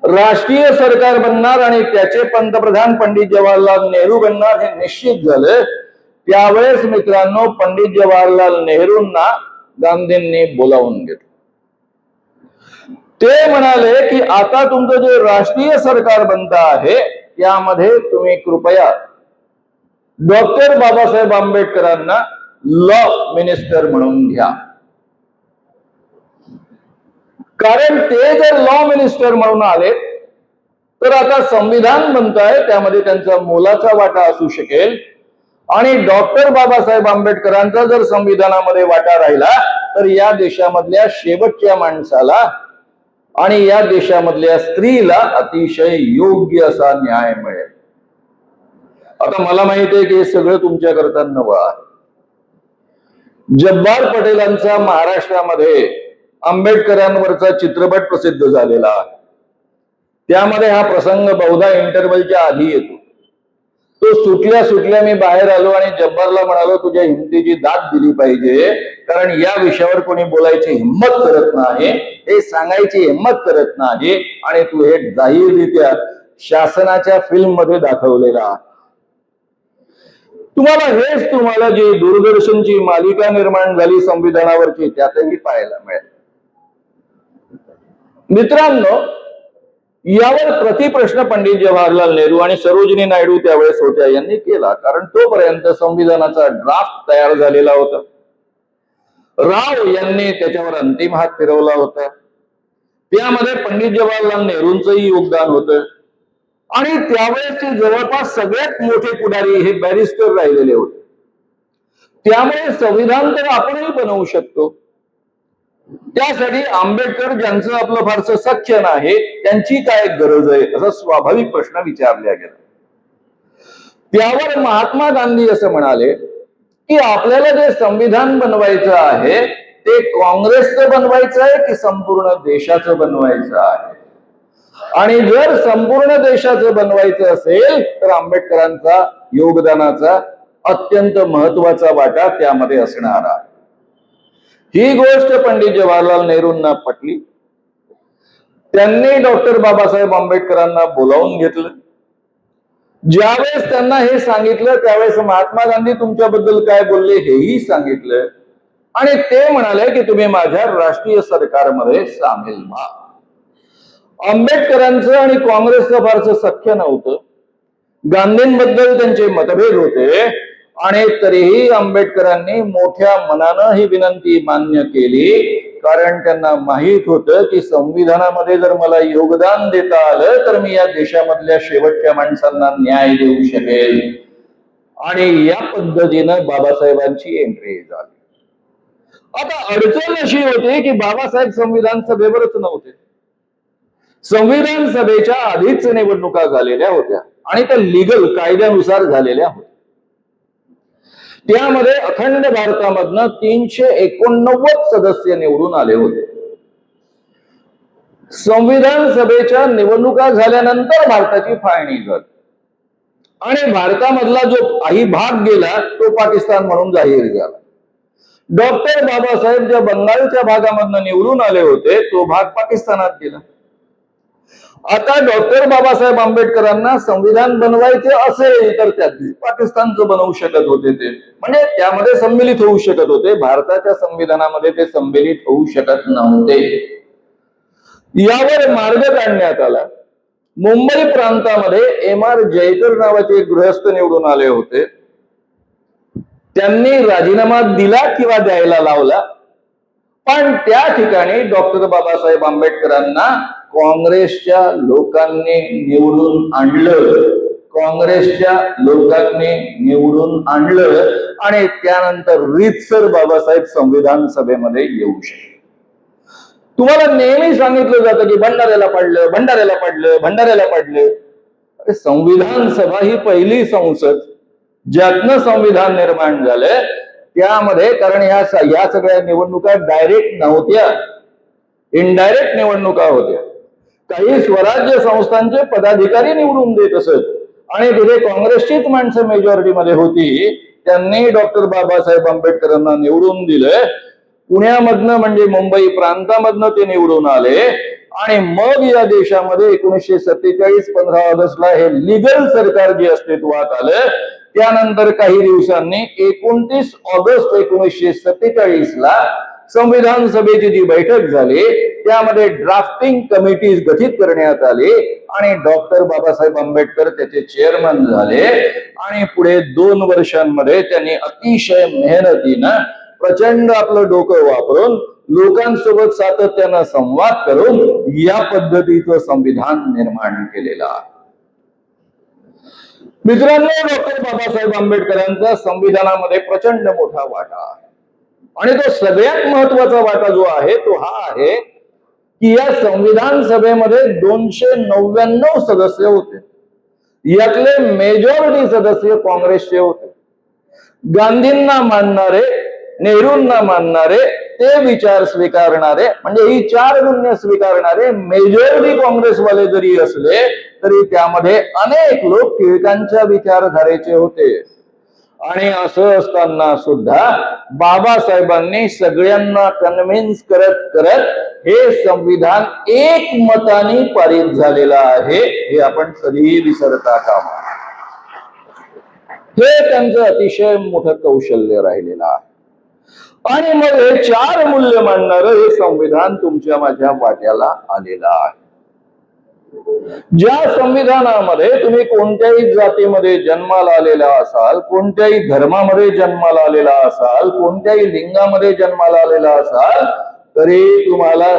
राष्ट्रीय सरकार बनणार आणि त्याचे पंतप्रधान पंडित जवाहरलाल नेहरू बनणार हे निश्चित झालं, त्यावेळेस मित्रांनो पंडित जवाहरलाल नेहरूंना गांधींनी बोलावून घेतलं. ते म्हणाले की आता तुमचं जे राष्ट्रीय सरकार बनत आहे त्यामध्ये तुम्ही कृपया डॉक्टर बाबासाहेब आंबेडकरांना लॉ मिनिस्टर म्हणून घ्या. कारण ते जर लॉ मिनिस्टर म्हणून आले तर आता संविधान बनत आहे, त्यामध्ये त्यांचा मोलाचा वाटा असू शकेल. आणि डॉक्टर बाबासाहेब आंबेडकरांचा जर संविधानामध्ये वाटा राहिला तर या देशामधल्या शेवटच्या माणसाला आणि या देशामधल्या स्त्रीला अतिशय योग्य असा न्याय मिळेल. आता मला माहिती आहे की हे सगळं तुमच्याकरता नवं आहे. जब्बार पटेलांचा महाराष्ट्रामध्ये आंबेडकरांवरचा चित्रपट प्रसिद्ध झालेला आहे. त्यामध्ये हा प्रसंग बहुधा इंटरव्हलच्या आधी येतो. तो सुटल्या सुटल्या मी बाहेर आलो आणि जब्बारला म्हणालो तुझ्या हिमतीची दाद दिली पाहिजे, कारण या विषयावर कोणी बोलायची हिंमत करत नाही, हे सांगायची हिंमत करत नाही आणि तू हे जाहीररित्या शासनाच्या फिल्म मध्ये दाखवलेला आहे. तुम्हाला जी दूरदर्शनची मालिका निर्माण झाली संविधानावरची त्यातही पाहायला मिळेल. मित्रांनो, यावर प्रतिप्रश्न पंडित जवाहरलाल नेहरू आणि सरोजिनी नायडू त्यावेळेस होत्या यांनी केला, कारण तोपर्यंत संविधानाचा ड्राफ्ट तयार झालेला होता. राव यांनी त्याच्यावर अंतिम हात फिरवला होता. त्यामध्ये पंडित जवाहरलाल नेहरूंचंही योगदान होतं आणि त्यावेळेसचे जवळपास सगळ्यात मोठे पुढारी हे बॅरिस्टर राहिलेले होते. त्यामुळे संविधान तर आपणही बनवू शकतो. त्यासाठी आंबेडकर ज्यांचं आपलं फारसं सख्य नाही त्यांची काय गरज आहे असा स्वाभाविक प्रश्न विचारला गेला. त्यावर महात्मा गांधी असं म्हणाले की आपल्याला जे संविधान बनवायचं आहे ते काँग्रेसचं बनवायचं आहे की संपूर्ण देशाचं बनवायचं आहे. आणि जर संपूर्ण देशाचं बनवायचं असेल तर आंबेडकरांचा योगदानाचा अत्यंत महत्वाचा वाटा त्यामध्ये असणार आहे. ही गोष्ट पंडित जवाहरलाल नेहरूंना पटली. त्यांनी डॉक्टर बाबासाहेब आंबेडकरांना बोलावून घेतलं. ज्यावेळेस त्यांना हे सांगितलं त्यावेळेस महात्मा गांधी तुमच्याबद्दल काय बोलले हेही सांगितलं आणि ते म्हणाले की तुम्ही माझ्या राष्ट्रीय सरकारमध्ये सामील व्हा. आंबेडकरांचं आणि काँग्रेसचं फारसं सख्य नव्हतं. गांधींबद्दल त्यांचे मतभेद होते आणि तरीही आंबेडकरांनी मोठ्या मनानं ही विनंती मान्य केली, कारण त्यांना माहित होतं की संविधानामध्ये जर मला योगदान देता आलं तर मी या देशामधल्या शेवटच्या माणसांना न्याय देऊ शकेल. आणि या पद्धतीनं बाबासाहेबांची एंट्री झाली. आता अडचण अशी होती की बाबासाहेब संविधान सभेवरच नव्हते. संविधान सभेच्या आधीच निवडणुका झालेल्या होत्या आणि त्या लीगल कायद्यानुसार झालेल्या होत्या. त्यामध्ये अखंड भारतामधनं 389 सदस्य निवडून आले होते. संविधान सभेच्या निवडणुका झाल्यानंतर भारताची फाळणी झाली आणि भारतामधला जो काही भाग गेला तो पाकिस्तान म्हणून जाहीर झाला. डॉक्टर बाबासाहेब ज्या बंगालच्या भागामधनं निवडून आले होते तो भाग पाकिस्तानात गेला. आता डॉक्टर बाबासाहेब आंबेडकरांना संविधान बनवायचे असेल तर त्यात पाकिस्तानचं बनवू शकत होते, ते म्हणजे त्यामध्ये सम्मिलित होऊ शकत होते. भारताच्या संविधानामध्ये ते सम्मिलित होऊ शकत नव्हते. यावर मार्ग काढण्यात आला. मुंबई प्रांतामध्ये एम.आर. जयकर नावाचे एक गृहस्थ निवडून आले होते. त्यांनी राजीनामा दिला किंवा द्यायला लावला, पण त्या ठिकाणी डॉक्टर बाबासाहेब आंबेडकरांना काँग्रेसच्या लोकांनी निवडून आणलं. काँग्रेसच्या लोकांनी निवडून आणलं आणि त्यानंतर रीतसर बाबासाहेब संविधान सभेमध्ये येऊ शकले. तुम्हाला नेहमी सांगितलं जातं की भंडाऱ्याला पाडलं, भंडाऱ्याला पाडलं, भंडाऱ्याला पाडलं. अरे संविधान सभा ही पहिली संसद ज्यातनं संविधान निर्माण झालं त्यामध्ये, कारण या सगळ्या निवडणुका डायरेक्ट नव्हत्या, इनडायरेक्ट निवडणुका होत्या. काही स्वराज्य संस्थांचे पदाधिकारी निवडून देत असत आणि तिथे काँग्रेसचीच माणसं मेजॉरिटीमध्ये होती. त्यांनी डॉक्टर बाबासाहेब आंबेडकरांना निवडून दिलं. पुण्यामधनं म्हणजे मुंबई प्रांतामधनं ते निवडून आले आणि मग या देशामध्ये 1947 15 ऑगस्टला हे लिगल सरकार जे अस्तित्वात आलं. त्यानंतर काही दिवसांनी 29 ऑगस्ट 1947 ला संविधान सभेची जी बैठक झाली त्यामध्ये ड्राफ्टिंग कमिटी गठीत करण्यात आली आणि डॉक्टर बाबासाहेब आंबेडकर त्याचे चेअरमन झाले आणि पुढे 2 वर्षांमध्ये त्यांनी अतिशय मेहनतीनं प्रचंड आपलं डोकं वापरून लोकांसोबत सातत्यानं संवाद करून या पद्धतीचं संविधान निर्माण केलेलं आहे. मित्रांनो, डॉक्टर बाबासाहेब आंबेडकरांचा संविधानामध्ये प्रचंड मोठा वाटा आहे आणि तो सगळ्यात महत्वाचा वाटा जो आहे तो हा आहे की या संविधान सभेमध्ये 299 सदस्य होते. यातले मेजॉरिटी सदस्य काँग्रेसचे होते. गांधींना मानणारे, नेहरूंना मानणारे, ते विचार स्वीकारणारे म्हणजे ही 4 गुण्य स्वीकारणारे मेजॉरिटी काँग्रेसवाले जरी असले तरी त्यामध्ये अनेक लोक टिळकांच्या विचारधारेचे होते. आणि असं असताना सुद्धा बाबासाहेबांनी सगळ्यांना कन्व्हिन्स करत करत हे संविधान एकमताने पारित झालेलं आहे. हे आपण कधीही विसरता कामा नये. हे त्यांचं अतिशय मोठं कौशल्य राहिलेलं आहे. आणि मग हे 4 मूल्य मानणारं हे संविधान तुमच्या माझ्या वाट्याला आलेलं आहे. ज्या संविधानामध्ये तुम्ही कोणत्याही जातीमध्ये जन्माला आलेला असाल, कोणत्याही धर्मामध्ये जन्माला आलेला असाल, कोणत्याही लिंगामध्ये जन्माला आलेला असाल तरी तुम्हाला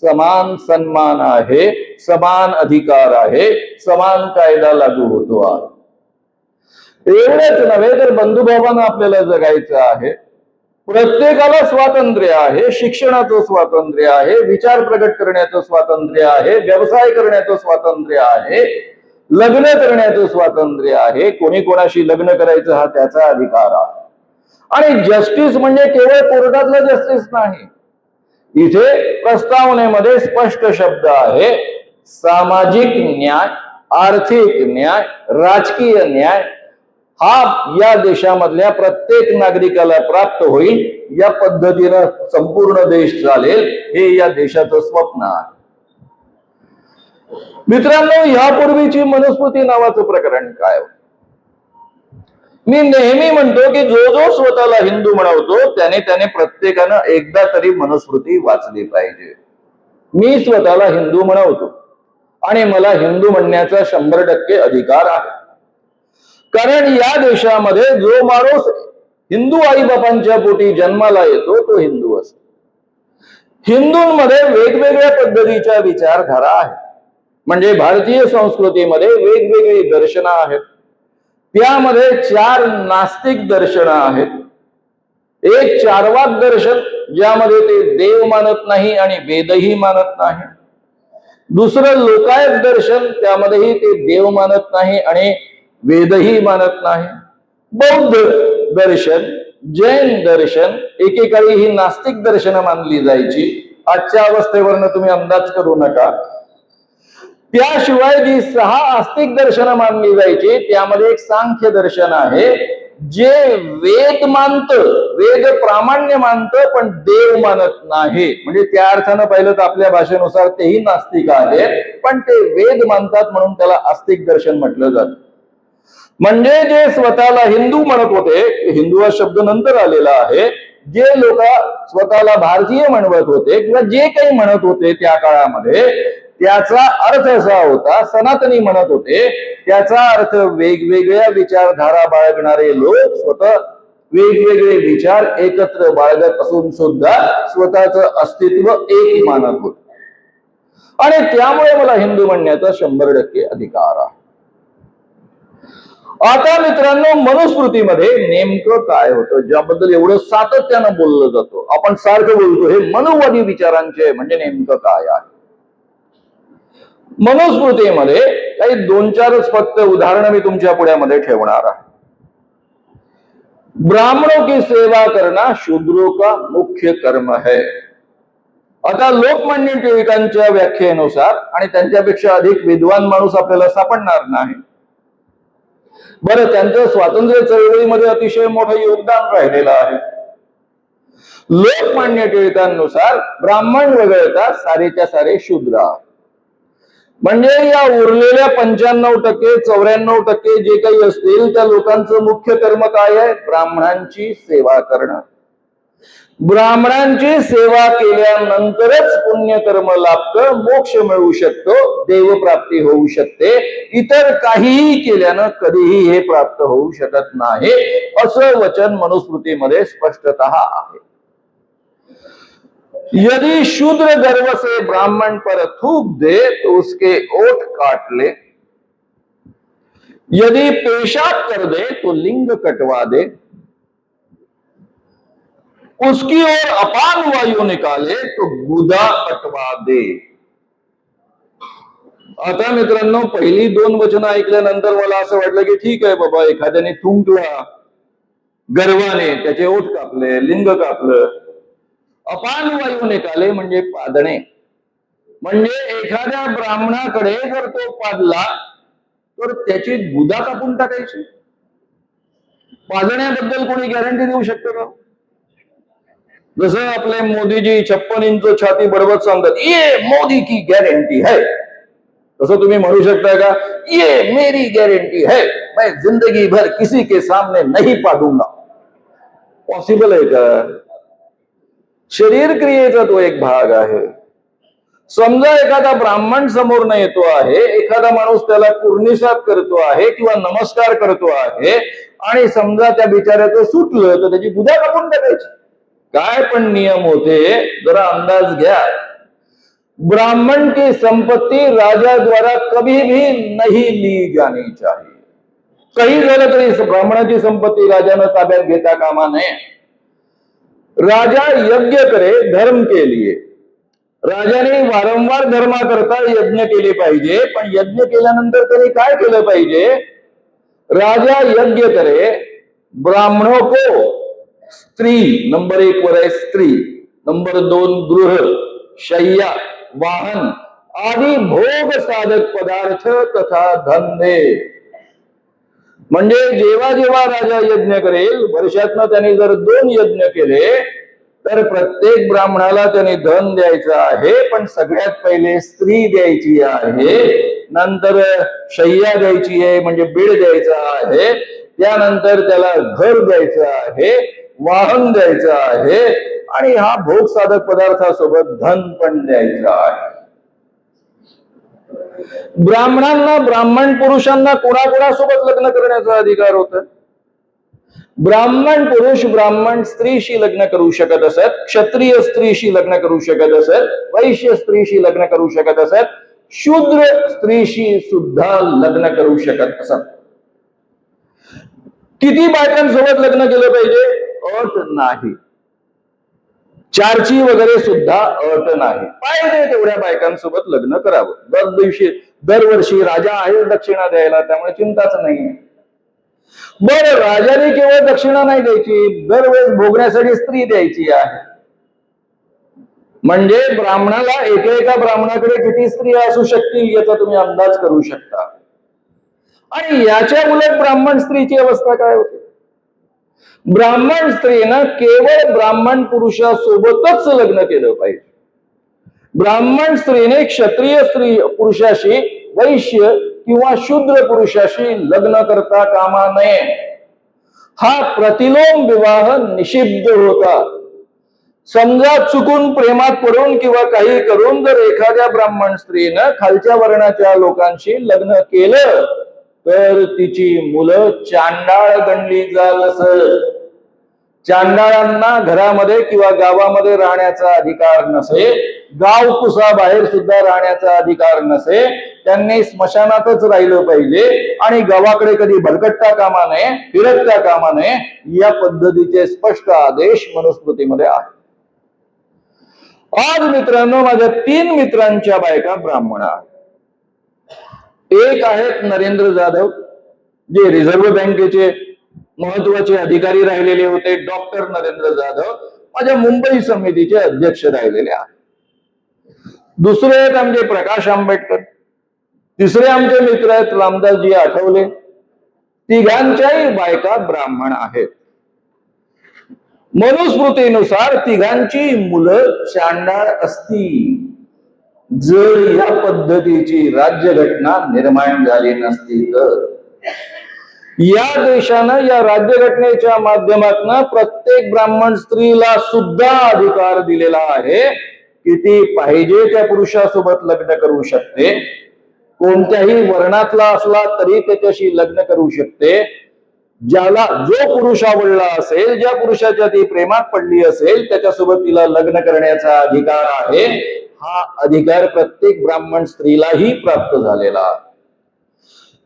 समान सन्मान आहे, समान अधिकार आहे, समान कायदा लागू होतो आहे. एवढेच नव्हे तर बंधुभावानं आपल्याला जगायचं आहे. प्रत्येकाला स्वातंत्र्य आहे, शिक्षणाचं स्वातंत्र्य आहे, विचार प्रकट करण्याचं स्वातंत्र्य आहे, व्यवसाय करण्याचं स्वातंत्र्य आहे, लग्न करण्याचं स्वातंत्र्य आहे, कोणी कोणाशी लग्न करायचं हा त्याचा अधिकार आहे. आणि जस्टिस म्हणजे केवळ कोर्टातलं जस्टिस नाही. इथे प्रस्तावनेमध्ये स्पष्ट शब्द आहे सामाजिक न्याय, आर्थिक न्याय, राजकीय न्याय हा या देशामधल्या प्रत्येक नागरिकाला प्राप्त होईल. या पद्धतीनं संपूर्ण देश चालेल हे या देशाचं स्वप्न आहे. मित्रांनो, यापूर्वीची मनुस्मृती नावाचं प्रकरण काय? मी नेहमी म्हणतो की जो जो स्वतःला हिंदू म्हणवतो त्याने प्रत्येकानं एकदा तरी मनुस्मृती वाचली पाहिजे. मी स्वतःला हिंदू म्हणवतो आणि मला हिंदू म्हणण्याचा 100% अधिकार आहे. कारण या देशामध्ये जो माणूस हिंदू आई बापांच्या पोटी जन्माला येतो तो हिंदू असतो. हिंदूंमध्ये वेगवेगळ्या पद्धतीच्या विचारधारा आहेत. म्हणजे भारतीय संस्कृतीमध्ये वेगवेगळी दर्शनं आहेत. त्यामध्ये 4 नास्तिक दर्शनं आहेत. एक चार्वाक दर्शन ज्यामध्ये ते देव मानत नाही आणि वेदही मानत नाही. दुसरं लोकायत दर्शन, त्यामध्येही ते देव मानत नाही आणि वेदही मानत नाही. बौद्ध दर्शन, जैन दर्शन, एकेकाळी ही नास्तिक दर्शनं मानली जायची. आजच्या अवस्थेवरनं तुम्ही अंदाज करू नका. त्याशिवाय जी 6 आस्तिक दर्शनं मानली जायची त्यामध्ये एक सांख्य दर्शन आहे जे वेद मानत, वेद प्रामाण्य मानत पण देव मानत नाही. म्हणजे त्या अर्थानं पाहिलं तर आपल्या भाषेनुसार तेही नास्तिक आहेत पण ते वेद मानतात म्हणून त्याला आस्तिक दर्शन म्हटलं जातं. म्हणजे जे स्वतःला हिंदू म्हणत होते, हिंदू हा शब्द नंतर आलेला आहे, जे लोक स्वतःला भारतीय म्हणत होते किंवा जे काही म्हणत होते त्या काळामध्ये त्याचा अर्थ असा होता, सनातनी म्हणत होते, त्याचा अर्थ वेगवेगळ्या विचारधारा बाळगणारे लोक स्वतः वेगवेगळे विचार एकत्र बाळगत असून सुद्धा स्वतःचं अस्तित्व एक मानत होत. आणि त्यामुळे मला हिंदू म्हणण्याचा 100% अधिकार आहे. आता मित्रांनो, मनुस्मृतीमध्ये नेमकं काय होतं, ज्याबद्दल एवढं सातत्यानं बोललं जातं, आपण सारखं बोलतो, हे मनुवादी विचारांचे म्हणजे नेमकं काय आहे. मनुस्मृतीमध्ये काही 2-4च फक्त उदाहरणं मी तुमच्या पुढ्यामध्ये ठेवणार आहे. ब्राह्मणों की सेवा करना शूद्रों का मुख्य कर्म है. आता लोकमान्य टिळकांच्या व्याख्येनुसार, आणि त्यांच्यापेक्षा अधिक विद्वान माणूस आपल्याला सापडणार नाही. बरं, त्यांचं स्वातंत्र्य चळवळीमध्ये अतिशय मोठं योगदान राहिलेलं आहे. लोकमान्य टिळकांनुसार ब्राह्मण वगळता सारेच्या सारे शूद्र आहे. म्हणजे या उरलेल्या 95% 94% जे काही असतील त्या लोकांचं मुख्य कर्म काय आहे? ब्राह्मणांची सेवा करणं. ब्राह्मणांची सेवा केल्यानंतरच पुण्यकर्म लाभतं, मोक्ष मिळू शकतो, देवप्राप्ती होऊ शकते. इतर काहीही केल्यानं कधीही हे प्राप्त होऊ शकत नाही, असं वचन मनुस्मृतीमध्ये स्पष्टतः आहे. यदि शूद्र गर्व से ब्राह्मण पर थूक दे तो उसके ओठ काट ले, यदि पेशाब कर दे तो लिंग कटवा दे, उसकी ओर अपान वायु निकाले तो गुदा कटवा दे. आता मित्रांनो, पहिली 2 वचनं ऐकल्यानंतर मला असं वाटलं की ठीक आहे बाबा, एखाद्याने थुंकला गर्वाने, त्याचे ओठ कापले, लिंग कापलं. अपान वायू निकाले म्हणजे पादणे, म्हणजे एखाद्या ब्राह्मणाकडे जर तो पादला तर त्याची गुदा कापून टाकायची. पादण्याबद्दल कोणी गॅरंटी देऊ शकतो का? जसं आपले मोदीजी 56 इंच छाती बडबड सांगतात, ये मोदी की गॅरंटी है, तसं तुम्ही म्हणू शकता का, ये मेरी गॅरंटी है, मैं जिंदगी भर किसी के सामने नहीं पादूंगा? पॉसिबल आहे का? शरीर क्रियेचा तो एक भाग आहे. समजा एखादा ब्राह्मण समोर न येतो आहे, एखादा माणूस त्याला कुर्निसात करतो आहे किंवा नमस्कार करतो आहे, आणि समजा त्या बिचाऱ्याचं सुटलं तर त्याची गुदा कापून टाकायची. काय पण नियम होते, जरा अंदाज घ्या. ब्राह्मण की संपत्ती राजा द्वारा कभी भी नहीं ली जानी चाहिए. काही झालं तरी ब्राह्मणाची संपत्ती राजानं ताब्यात घेता कामा नये. राजा यज्ञ करे धर्म के लिए, राजाने वारंवार धर्माकरता यज्ञ केले पाहिजे. पण यज्ञ केल्यानंतर त्यांनी काय केलं पाहिजे? राजा यज्ञ करे, ब्राह्मणों को स्त्री, नंबर 1 वर आहे स्त्री, नंबर 2 गृह, शय्या, वाहन आदि भोग साधक पदार्थ तथा धंदे. म्हणजे जेव्हा जेव्हा राजा यज्ञ करेल, वर्षातनं त्याने जर 2 यज्ञ केले तर प्रत्येक ब्राह्मणाला त्याने धन द्यायचं आहे, पण सगळ्यात पहिले स्त्री द्यायची आहे, नंतर शय्या द्यायची आहे म्हणजे बीड द्यायचा आहे, त्यानंतर त्याला घर द्यायचं आहे, वाहन द्यायचं आहे, आणि हा भोग साधक पदार्थासोबत धन पण द्यायचं आहे. ब्राह्मणांना, ब्राह्मण पुरुषांना कोणाकोणासोबत लग्न करण्याचा अधिकार होता? ब्राह्मण पुरुष ब्राह्मण स्त्रीशी लग्न करू शकत असत, क्षत्रिय स्त्रीशी लग्न करू शकत असत, वैश्य स्त्रीशी लग्न करू शकत असत, शूद्र स्त्रीशी सुद्धा लग्न करू शकत असत. किती बायकांसोबत लग्न केलं पाहिजे? अट नाही. 4ची वगैरे सुद्धा अट नाही. पाहिजे तेवढ्या बायकांसोबत लग्न करावं. दरवर्षी राजा आहे दक्षिणा द्यायला, त्यामुळे चिंताच नाही. बरं, राजाने केवळ दक्षिणा नाही द्यायची, दरवेळेस भोगण्यासाठी स्त्री द्यायची आहे. म्हणजे ब्राह्मणाला, एका ब्राह्मणाकडे किती स्त्रिया असू शकतील याचा तुम्ही अंदाज करू शकता. आणि याच्या उलट ब्राह्मण स्त्रीची अवस्था काय होते? ब्राह्मण स्त्रीनं केवळ ब्राह्मण पुरुषासोबतच लग्न केलं पाहिजे. ब्राह्मण स्त्रीने क्षत्रिय स्त्री पुरुषाशी, वैश्य किंवा शूद्र पुरुषाशी लग्न करता कामा नये. हा प्रतिलोम विवाह निषिद्ध होता. समजा चुकून प्रेमात पडून किंवा काही करून जर एखाद्या ब्राह्मण स्त्रीनं खालच्या वर्णाच्या लोकांशी लग्न केलं तर तिची मुलं चांडाळ गणली जाल. चांडाळांना घरामध्ये किंवा गावामध्ये राहण्याचा अधिकार नसे, गाव कुसाबाहेर सुद्धा राहण्याचा अधिकार नसे, त्यांनी स्मशानातच राहिलं पाहिजे आणि गावाकडे कधी भरकटता कामा नये, फिरकता कामा नये, या पद्धतीचे स्पष्ट आदेश मनुस्मृतीमध्ये आहेत. आज मित्रांनो, माझ्या 3 मित्रांच्या बायका ब्राह्मण आहेत. एक आहेत नरेंद्र जाधव, जे रिझर्व्ह बँकेचे महत्वाचे अधिकारी राहिलेले होते. डॉक्टर नरेंद्र जाधव माझ्या मुंबई समितीचे अध्यक्ष राहिलेले आहेत. दुसरे आहेत आमचे प्रकाश आंबेडकर. तिसरे आमचे मित्र आहेत रामदासजी आठवले. तिघांच्याही बायका ब्राह्मण आहेत. मनुस्मृतीनुसार तिघांची मुलं चांडाळ असतील जर या पद्धतीची राज्यघटना निर्माण झाली नसती तर. या देशानं या राज्यघटनेच्या माध्यमातून प्रत्येक ब्राह्मण स्त्रीला सुद्धा अधिकार दिलेला आहे की ती पाहिजे त्या पुरुषासोबत लग्न करू शकते, कोणत्याही वर्णातला असला तरी त्याच्याशी लग्न करू शकते. ज्याला जो पुरुष आवडला असेल, ज्या पुरुषाच्या ती प्रेमात पडली असेल, त्याच्यासोबत तिला लग्न करण्याचा अधिकार आहे. हा अधिकार प्रत्येक ब्राह्मण स्त्रीलाही प्राप्त झालेला आहे.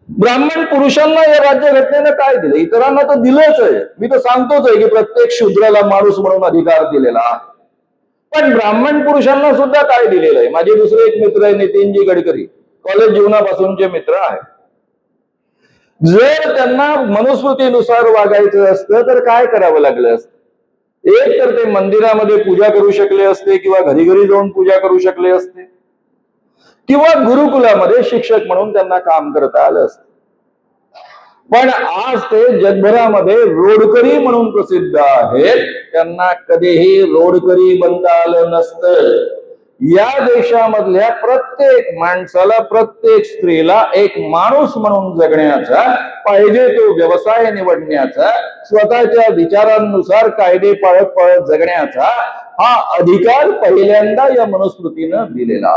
ब्राह्मण पुरुषांना या राज्यघटनेनं काय दिलं? इतरांना तर दिलंच आहे. मी तर सांगतोच आहे की प्रत्येक शूद्राला माणूस म्हणून अधिकार दिलेला आहे. पण ब्राह्मण पुरुषांना सुद्धा काय दिलेलं आहे? माझे दुसरे एक मित्र आहे नितीनजी गडकरी, कॉलेज जीवनापासूनचे मित्र आहेत. जर त्यांना मनुस्मृतीनुसार वागायचं असतं तर काय करावं लागलं असतं? एक तर ते मंदिरामध्ये पूजा करू शकले असते किंवा घरी घरी जाऊन पूजा करू शकले असते, किंवा गुरुकुलामध्ये शिक्षक म्हणून त्यांना काम करता आलं असतं. पण आज ते जगभरामध्ये रोडकरी म्हणून प्रसिद्ध आहेत. त्यांना कधीही रोडकरी बनता आलं नसतं. या देशामधल्या प्रत्येक माणसाला, प्रत्येक स्त्रीला एक माणूस म्हणून जगण्याचा, पाहिजे तो व्यवसाय निवडण्याचा, स्वतःच्या विचारांनुसार कायदे पाळत पाळत जगण्याचा हा अधिकार पहिल्यांदा या मनुस्मृतीनं दिलेला.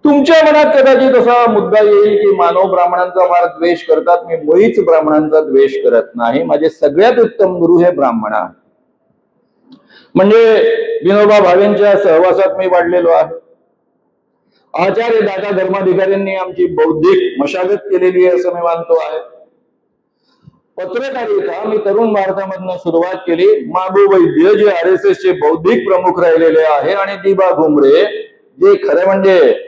तुमच्या मनात कदाचित असा मुद्दा येईल की मानव ब्राह्मणांचा फार द्वेष करतात. मी मुळीच ब्राह्मणांचा द्वेष करत नाही. माझे सगळ्यात उत्तम गुरु हे ब्राह्मण आहेत. म्हणजे विनोबा भावेंच्या सहवासात मी वाढलेलो आहे. आचार्य दादा धर्माधिकाऱ्यांनी आमची बौद्धिक मशागत केलेली आहे असं मी मानतो आहे. पत्रकारिता मी तरुण भारतामधनं सुरुवात केली. माबू वैद्य जे RSS चे बौद्धिक प्रमुख राहिलेले आहे आणि दिबा घुमरे जे खरं म्हणजे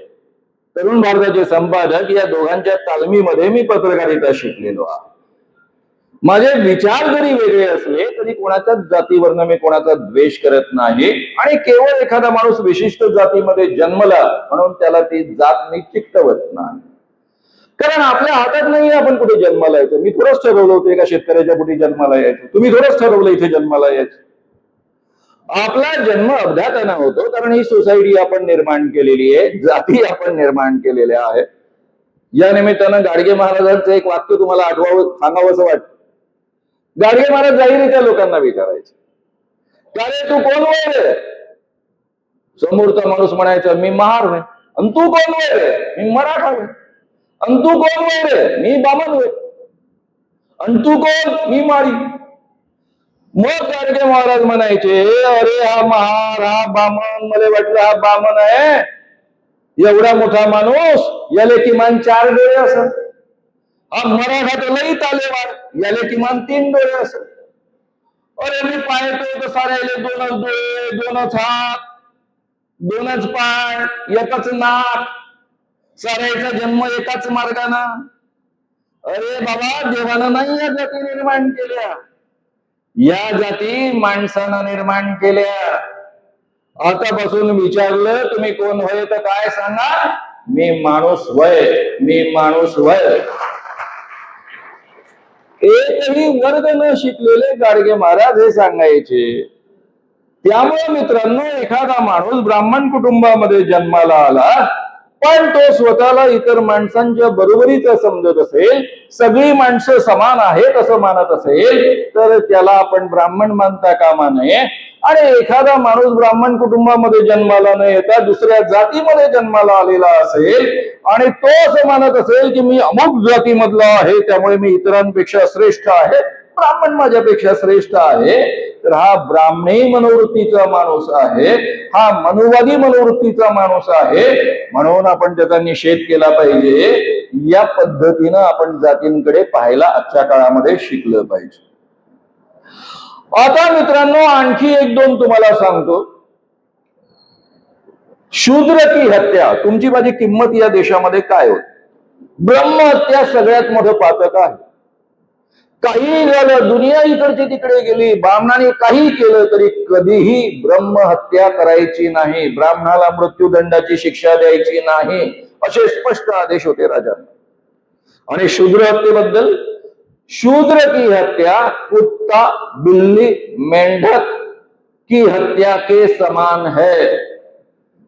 तरुण भारताचे संपादक, या दोघांच्या तालमीमध्ये मी पत्रकारिता शिकलेलो आहे. माझे विचार जरी वेगळे असले तरी कोणाच्याच जातीवरनं मी कोणाचा द्वेष करत नाही. आणि केवळ एखादा माणूस विशिष्ट जातीमध्ये जन्मला म्हणून त्याला ती जात मी चिकटवत नाही. कारण आपल्या हातात नाही आपण कुठे जन्माला यायचं. मी थोडंच ठरवलं होतं एका शेतकऱ्याच्या कुठे जन्माला यायचं. तुम्ही थोडंच ठरवलं इथे जन्माला यायचं. आपला जन्म अपघातानं होतो कारण ही सोसायटी आपण निर्माण केलेली आहे, जाती आपण निर्माण केलेल्या आहेत. या निमित्तानं गाडगे महाराजांचं एक वाक्य तुम्हाला आठवावं, सांगावं असं वाटतं. गाडगे महाराज जाहीर लोकांना विचारायचे, का रे तू कोण वय रे? समोरचा माणूस म्हणायचा मी महार रे. आणि तू कोण वय रे? मी मराठा रे. आणि तू कोण वय रे? मी बामण रे. आणि तू कोण? मी माळी. मग गाडगे महाराज म्हणायचे, अरे हा महार, हा बामण, मला वाटलं हा बामण आहे. एवढा मोठा माणूस, याले किमान 4 डोळे असत. हा मराठा तर लई तालेवार, याले किमान 3 डोळे असत. अरे मी पाहतो तर साऱ्याले 2च डोळे, 2च हात, 2च पाय, एकच नाक, साऱ्याचा जन्म एकाच मार्गानं. अरे बाबा, देवानं नाही या जाती निर्माण केल्या, या जाती माणसानं निर्माण केल्या. आतापासून विचारलं तुम्ही कोण होय तर काय सांगा? मी माणूस वय, मी माणूस वय. एकही वर्ग न शिकलेले गाडगे महाराज हे सांगायचे. त्यामुळे मित्रांनो, एखादा माणूस ब्राह्मण कुटुंबामध्ये जन्माला आला पण तो स्वतःला इतर माणसांच्या बरोबरीचा समजत असेल, सगळी माणसं समान आहेत असं मानत असेल, तर त्याला आपण ब्राह्मण मानता कामा नये. आणि एखादा माणूस ब्राह्मण कुटुंबामध्ये जन्माला न येता दुसऱ्या जातीमध्ये जन्माला आलेला असेल आणि तो असं मानत असेल की मी अमुक जातीमधला आहे त्यामुळे मी इतरांपेक्षा श्रेष्ठ आहे, ब्राह्मण माझ्यापेक्षा श्रेष्ठ आहे, तर हा ब्राह्मणी मनोवृत्तीचा माणूस आहे, हा मनुवादी मनोवृत्तीचा माणूस आहे, म्हणून आपण त्याचा निषेध केला पाहिजे. या पद्धतीनं आपण जातींकडे पाहायला आजच्या काळामध्ये शिकलं पाहिजे. आता मित्रांनो, आणखी एक दोन तुम्हाला सांगतो. शूद्र की हत्या, तुमची माझी किंमत या देशामध्ये काय होती? ब्रह्महत्या सगळ्यात मोठं पातक आहे. काही झालं, दुनिया इकडची तिकडे गेली, ब्राह्मणाने काही केलं तरी कधीही ब्रह्महत्या करायची नाही, ब्राह्मणाला मृत्यूदंडाची शिक्षा द्यायची नाही, असे स्पष्ट आदेश होते राजांना. आणि शूद्र हत्येबद्दल, शूद्र की हत्या कुत्ता बिल्ली मेंढक की हत्या के समान है.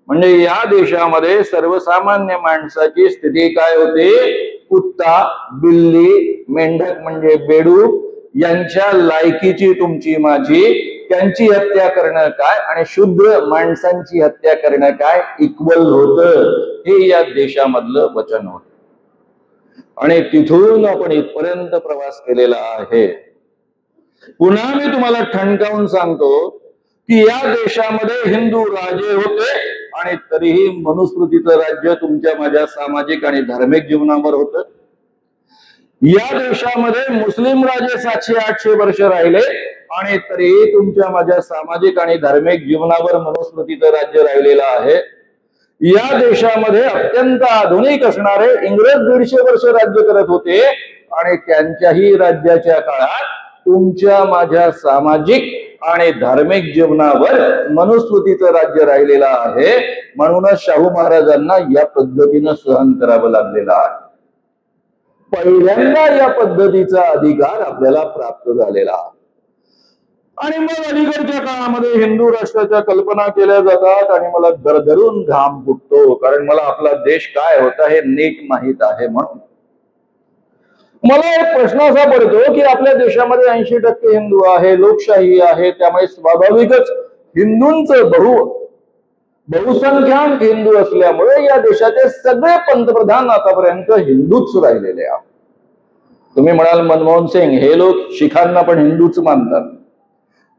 म्हणजे या देशामध्ये सर्वसामान्य माणसाची स्थिती काय होते? कुत्ता बिल्ली मेंढक म्हणजे बेडूक यांच्या लायकीची तुमची माझी, त्यांची हत्या करणं काय आणि शूद्र माणसांची हत्या करणं काय इक्वल होतं, हे या देशामधलं वचन होत. आणि तिथून आपण इथपर्यंत प्रवास केलेला आहे. पुन्हा मी तुम्हाला ठणकावून सांगतो की या देशामध्ये हिंदू राजे होते आणि तरीही मनुस्मृतीचं राज्य तुमच्या माझ्या सामाजिक आणि धार्मिक जीवनावर होतं. या देशामध्ये मुस्लिम राजे 700-800 वर्ष राहिले आणि तरीही तुमच्या माझ्या सामाजिक आणि धार्मिक जीवनावर मनुस्मृतीचं राज्य राहिलेलं आहे. या देशामध्ये अत्यंत आधुनिक असणारे इंग्रज 150 वर्ष राज्य करत होते आणि त्यांच्याही राज्याच्या काळात तुमच्या माझ्या सामाजिक आणि धार्मिक जीवनावर मनुस्मृतीचं राज्य राहिलेलं आहे. म्हणूनच शाहू महाराजांना या पद्धतीनं सहन करावं लागलेलं आहे. पहिल्यांदा या पद्धतीचा अधिकार आपल्याला प्राप्त झालेला आहे. आणि मग अलीकडच्या काळामध्ये हिंदू राष्ट्राच्या कल्पना केल्या जातात आणि मला दरदरून घाम फुटतो, कारण मला आपला देश काय होता हे नीट माहित आहे. म्हणून मला एक प्रश्न असा पडतो की आपल्या देशामध्ये 80% हिंदू आहे, लोकशाही आहे, त्यामुळे स्वाभाविकच हिंदूंचं बहुसंख्याक हिंदू असल्यामुळे या देशाचे सगळे पंतप्रधान आतापर्यंत हिंदूच राहिलेले आहेत. तुम्ही म्हणाल मनमोहन सिंग, हे लोक शिखांना पण हिंदूच मानतात,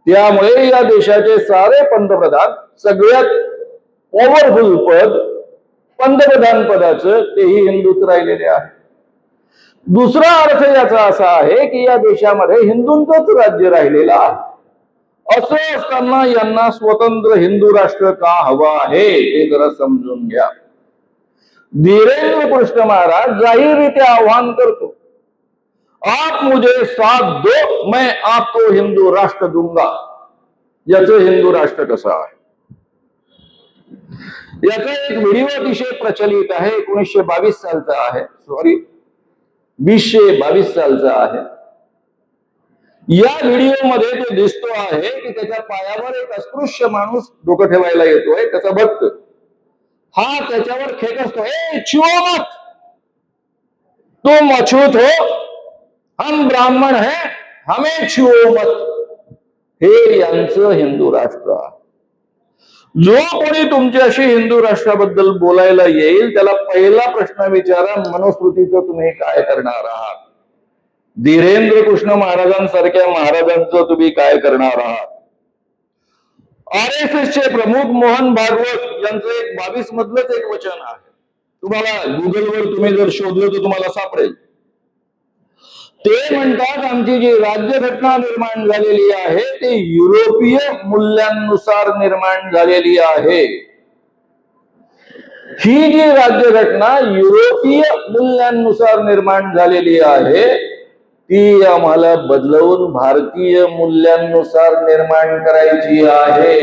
त्यामुळे या देशाचे सारे पंतप्रधान सगळ्यात पॉवरफुल पद पंतप्रधान पदाचं तेही हिंदूच राहिलेले आहे. दुसरा अर्थ याचा असा आहे की या देशामध्ये हिंदूंचंच राज्य राहिलेलं आहे. असं असताना यांना स्वतंत्र हिंदू राष्ट्र का हवं आहे हे जरा समजून घ्या. धीरेंद्र कृष्ण महाराज जाहीररित्या आव्हान करतो, आप मुझे साथ दो, मैं आपको हिंदू राष्ट्र दूंगा. याचं हिंदू राष्ट्र कसं आहे? याचा एक व्हिडिओ अतिशय प्रचलित आहे, 1922 सालचा आहे, 2022 सालचा आहे. या व्हिडिओमध्ये तो दिसतो आहे की त्याच्या पायावर एक अस्पृश्य माणूस डोकं ठेवायला येतोय, त्याचा भक्त हा त्याच्यावर खेकसतो, ए छुओ मत, तुम अछूत हो, हम ब्राह्मण हैं, हमें छुओ मत. हे यांचं हिंदू राष्ट्र आहे. जो कोणी तुमच्याशी हिंदू राष्ट्राबद्दल बोलायला येईल त्याला पहिला प्रश्न विचारा, मनुस्मृतीचं तुम्ही काय करणार आहात? धीरेंद्र कृष्ण महाराजांसारख्या महाराजांचं तुम्ही काय करणार आहात? RSSचे प्रमुख मोहन भागवत यांचं एक 22 मधलंच एक वचन आहे, तुम्हाला गुगलवर तुम्ही जर शोधलं तर तुम्हाला सापडेल. ते म्हणतात, आमची जी राज्यघटना निर्माण झालेली आहे ते युरोपीय मूल्यांनुसार निर्माण झालेली आहे. ही जी राज्यघटना युरोपीय मूल्यांनुसार निर्माण झालेली आहे ती आम्हाला बदलवून भारतीय मूल्यांनुसार निर्माण करायची आहे.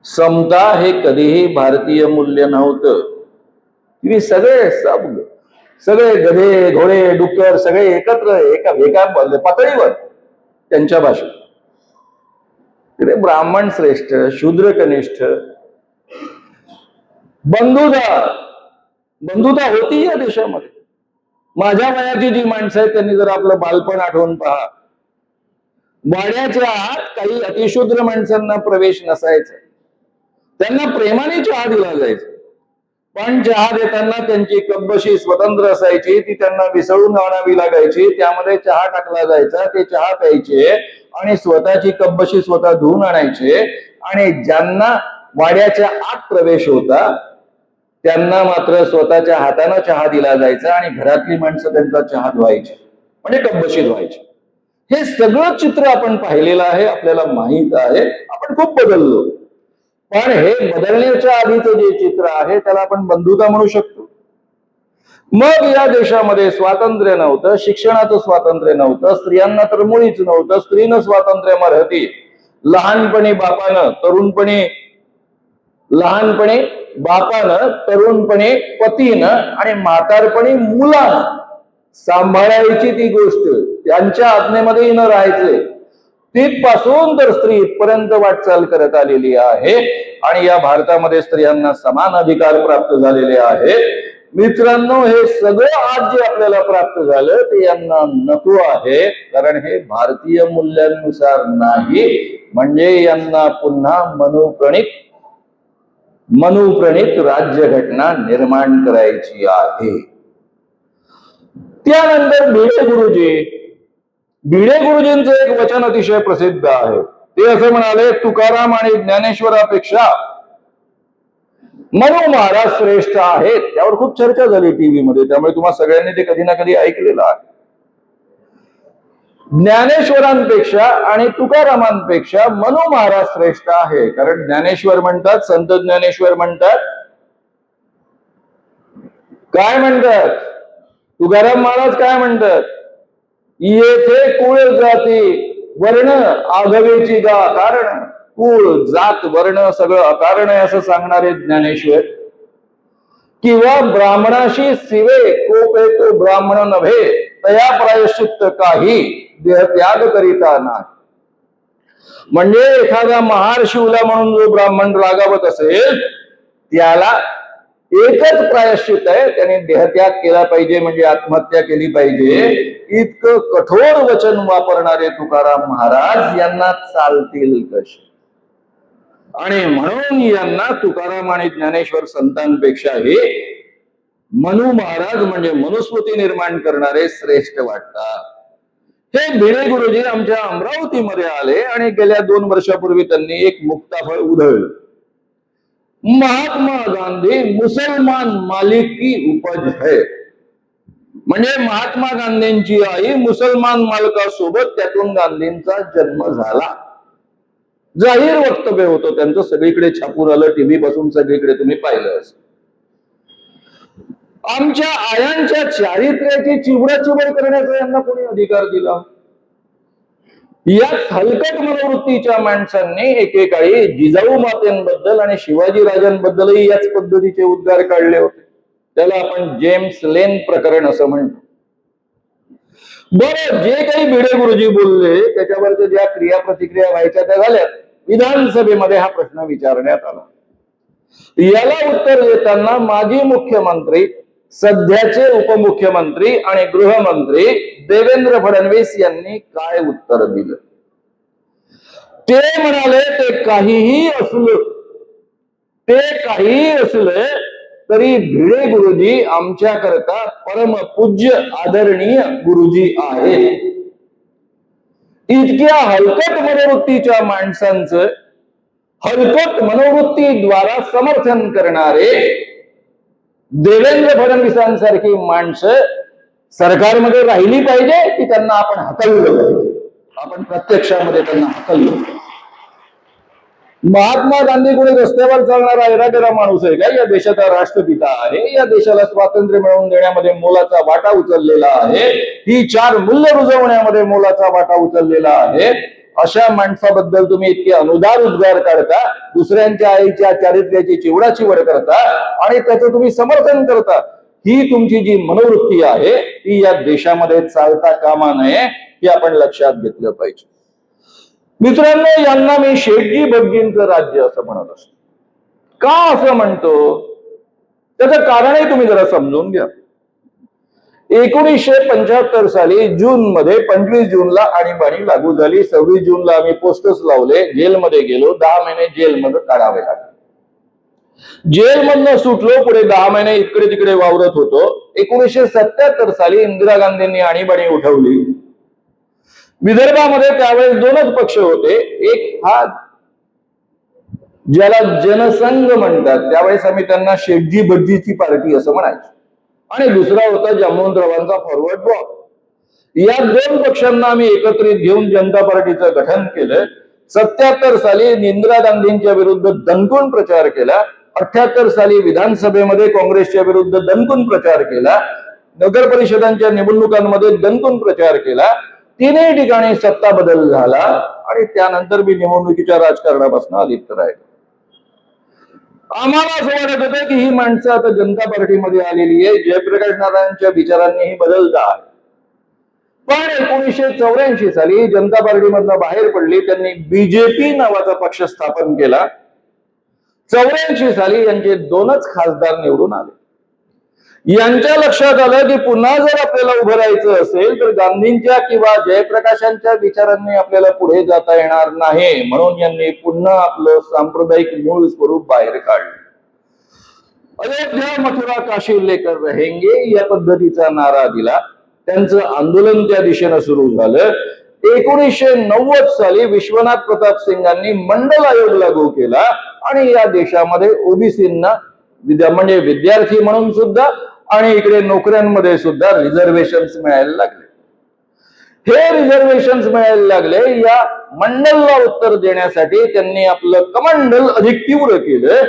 समता हे कधीही भारतीय मूल्य नव्हतं. तुम्ही सगळे गधे घोडे डुक्कर सगळे एकत्र एका पातळीवर त्यांच्या भाषेत. तिथे ब्राह्मण श्रेष्ठ, शूद्र कनिष्ठ, बंधुता होती या देशामध्ये. माझ्या वयाची जी माणसं आहेत त्यांनी जर आपलं बालपण आठवून पहा. वाड्याच्या आत काही अतिशूद्र माणसांना प्रवेश नसायचा, त्यांना प्रेमाने चहा दिला जायचा, पण चहा देताना त्यांची कपबशी स्वतंत्र असायची, ती त्यांना विसळून आणावी लागायची, त्यामध्ये चहा टाकला जायचा, ते चहा प्यायचे आणि स्वतःची कपबशी स्वतः धुवून आणायचे. आणि ज्यांना वाड्याच्या आत प्रवेश होता त्यांना मात्र स्वतःच्या हाताने चहा दिला जायचा आणि घरातली माणसं त्यांचा चहा धुवायची, म्हणजे कपबशी धुवायची. हे सगळं चित्र आपण पाहिलेलं आहे, आपल्याला माहित आहे. आपण खूप बदललो, पण हे बदलण्याच्या आधीचं जे चित्र आहे त्याला आपण बंधुता म्हणू शकतो. मग या देशामध्ये स्वातंत्र्य नव्हतं, शिक्षणाचं स्वातंत्र्य नव्हतं, स्त्रियांना तर मुळीच नव्हतं. स्त्रीनं स्वातंत्र्य मराठी लहानपणी बापानं, लहानपणी बापानं, तरुणपणी पतीनं आणि म्हातारपणी मुलानं सांभाळायची ती गोष्ट, त्यांच्या आज्ञेमध्ये न राहायचंय. तिथपासून तर स्त्री इथपर्यंत वाटचाल करत आलेली आहे आणि या भारतामध्ये स्त्रियांना समान अधिकार प्राप्त झालेले आहेत. मित्रांनो, हे सगळं आज जे आपल्याला प्राप्त झालं ते यांना नको आहे, कारण हे भारतीय मूल्यांनुसार नाही. म्हणजे यांना पुन्हा मनुप्रणित राज्यघटना निर्माण करायची आहे. त्यानंतर भिडे गुरुजींचं एक वचन अतिशय प्रसिद्ध आहे. ते असं म्हणाले, तुकाराम आणि ज्ञानेश्वरापेक्षा मनु महाराज श्रेष्ठ आहेत. त्यावर खूप चर्चा झाली टीव्ही मध्ये, त्यामुळे तुम्हा सगळ्यांनी ते कधी ना कधी ऐकलेलं आहे. ज्ञानेश्वरांपेक्षा आणि तुकारामांपेक्षा मनु महाराज श्रेष्ठ आहे. कारण ज्ञानेश्वर म्हणतात, संत ज्ञानेश्वर म्हणतात, काय म्हणतात, तुकाराम महाराज काय म्हणतात, येथे कुळ जाती वर्ण आघवेची गा कारण. कुळ जात वर्ण सगळं अकारण आहे असं सांगणारे ज्ञानेश्वर. किंवा ब्राह्मणाशी शिवे कोप तो ब्राह्मण नव्हे, तया प्रायश्चित्त काही देहत्याग करिता नाही. म्हणजे एखादा महार शिवला म्हणून जो ब्राह्मण रागावत असेल त्याला एकच प्रायश्चित आहे, त्याने देहत्याग केला पाहिजे, म्हणजे आत्महत्या केली पाहिजे. इतकं कठोर वचन वापरणारे तुकाराम महाराज यांना चालतील कसे? आणि म्हणून यांना तुकाराम आणि ज्ञानेश्वर संतांपेक्षाही मनु महाराज म्हणजे मनुस्मृती निर्माण करणारे श्रेष्ठ वाटतात. हे भिडे गुरुजी आमच्या अमरावतीमध्ये आले आणि गेल्या 2 वर्षापूर्वी त्यांनी एक मुक्ताफळ उधळलं. महात्मा गांधी मुसलमान मालिक की उपज है. म्हणजे महात्मा गांधींची आई मुसलमान मालकासोबत, त्यातून गांधींचा जन्म झाला. जाहीर वक्तव्य होतं त्यांचं, सगळीकडे छापून आलं, टीव्ही पासून सगळीकडे तुम्ही पाहिलं असेल. आमच्या आयांच्या चारित्र्याची चिवडाचिवड करण्याचा यांना कोणी अधिकार दिला? याच हलकट मनोवृत्तीच्या माणसांनी एकेकाळी जिजाऊ मातेंबद्दल आणि शिवाजी राजांबद्दलही याच पद्धतीचे उद्गार काढले होते. त्याला आपण जेम्स लेन प्रकरण असं म्हणतो. बरं, जे काही भिडे गुरुजी बोलले त्याच्यावरच्या ज्या क्रिया प्रतिक्रिया व्हायच्या त्या झाल्या. विधानसभेमध्ये हा प्रश्न विचारण्यात आला. याला उत्तर देताना माजी मुख्यमंत्री, सध्याचे उपमुख्यमंत्री आणि गृहमंत्री देवेंद्र फडणवीस यांनी काय उत्तर दिलं? ते म्हणाले, ते काहीही असलं तरी भिडे गुरुजी आमच्याकरता परमपूज्य आदरणीय गुरुजी आहेत. इतक्या हलकट मनोवृत्तीच्या माणसांचं हलकट मनोवृत्तीद्वारा समर्थन करणारे देवेंद्र फडणवीसांसारखी माणसं सरकारमध्ये राहिली पाहिजे की त्यांना आपण हकललं पाहिजे? आपण प्रत्यक्षामध्ये त्यांना हकललं. महात्मा गांधी कोणी रस्त्यावर चालणारा ऐरागेरा माणूस आहे का? या देशाचा राष्ट्रपिता आहे. या देशाला स्वातंत्र्य मिळवून देण्यामध्ये मोलाचा वाटा उचललेला आहे. ही 4 मूल्य रुजवण्यामध्ये मोलाचा वाटा उचललेला आहे. अशा माणसाबद्दल तुम्ही इतके अनुदार उद्गार काढता, दुसऱ्यांच्या आईच्या चारित्र्याची चिवडाचिवड करता आणि त्याचं तुम्ही समर्थन करता. ही तुमची जी मनोवृत्ती आहे ती या देशामध्ये चालता कामा नये, हे आपण लक्षात घेतलं पाहिजे. मित्रांनो, यांना मी शेठजी भटजींचं राज्य असं म्हणत असतो. का असं म्हणतो त्याचं कारणही तुम्ही जरा समजून घ्या. 1975 साली जून मध्ये 25 जूनला आणीबाणी लागू झाली. 26 जूनला आम्ही पोस्टर्स लावले, जेलमध्ये गेलो, 10 महिने जेलमध्ये काढावे लागले. जेलमधनं सुटलो, पुढे 10 महिने इकडे तिकडे वावरत होतो. 1977 साली इंदिरा गांधींनी आणीबाणी उठवली. विदर्भामध्ये त्यावेळेस दोनच पक्ष होते. एक हा ज्याला जनसंघ म्हणतात, त्यावेळेस आम्ही त्यांना शेटजी भटजीची पार्टी असं म्हणायचो, आणि दुसरा होता जामवंतरावांचा फॉरवर्ड ब्लॉक. या दोन पक्षांना आम्ही एकत्रित घेऊन जनता पार्टीचं गठन केलं. 77 साली इंदिरा गांधींच्या विरुद्ध दणकून प्रचार केला. 78 साली विधानसभेमध्ये काँग्रेसच्या विरुद्ध दणकून प्रचार केला. नगर परिषदांच्या निवडणुकांमध्ये दणकून प्रचार केला. तिन्ही ठिकाणी सत्ता बदल झाला आणि त्यानंतर मी निवडणुकीच्या राजकारणापासून अलिप्त राहिलो. आम्हाला असं वाटत होतं की ही माणसं आता जनता पार्टीमध्ये आलेली आहे, जयप्रकाश नारायणच्या विचारांनीही बदलता आहे. पण 1984 साली जनता पार्टीमधनं बाहेर पडली. त्यांनी बीजेपी नावाचा पक्ष स्थापन केला. 84 साली यांचे दोनच खासदार निवडून आले. यांच्या लक्षात आलं की पुन्हा जर आपल्याला उभं राहायचं असेल तर गांधींच्या किंवा जयप्रकाशांच्या विचारांनी आपल्याला पुढे जाता येणार नाही. म्हणून यांनी पुन्हा आपलं सांप्रदायिक मूळ स्वरूप बाहेर काढलं. अयोध्या मथुरा काशी लेकर रहेंगे या पद्धतीचा नारा दिला. त्यांचं आंदोलन त्या दिशेनं सुरू झालं. 1990 साली विश्वनाथ प्रताप सिंगांनी मंडल आयोग लागू केला आणि या देशामध्ये ओबीसींना म्हणजे विद्यार्थी म्हणून सुद्धा आणि इकडे नोकऱ्यांमध्ये सुद्धा रिझर्वेशन्स मिळायला लागले. हे रिझर्वेशन्स मिळायला लागले. या मंडलला उत्तर देण्यासाठी त्यांनी आपलं कमंडल अधिक तीव्र केलं.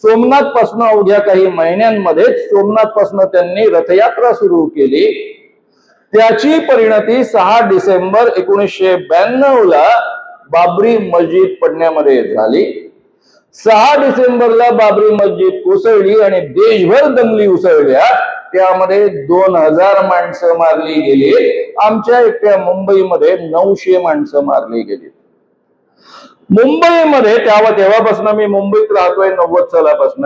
सोमनाथ पासून अवघ्या काही महिन्यांमध्येच सोमनाथ पासून त्यांनी रथयात्रा सुरू केली. त्याची परिणती 6 डिसेंबर 1992 ला बाबरी मस्जिद पडण्यामध्ये झाली. 6 डिसेंबरला बाबरी मस्जिद कोसळली आणि देशभर दंगली उसळल्या. त्यामध्ये 2000 माणसं मारली गेली. आमच्या एकट्या मुंबईमध्ये 900 माणसं मारली गेली. मुंबईमध्ये तेव्हापासून मी मुंबईत राहतोय 90 सालापासून.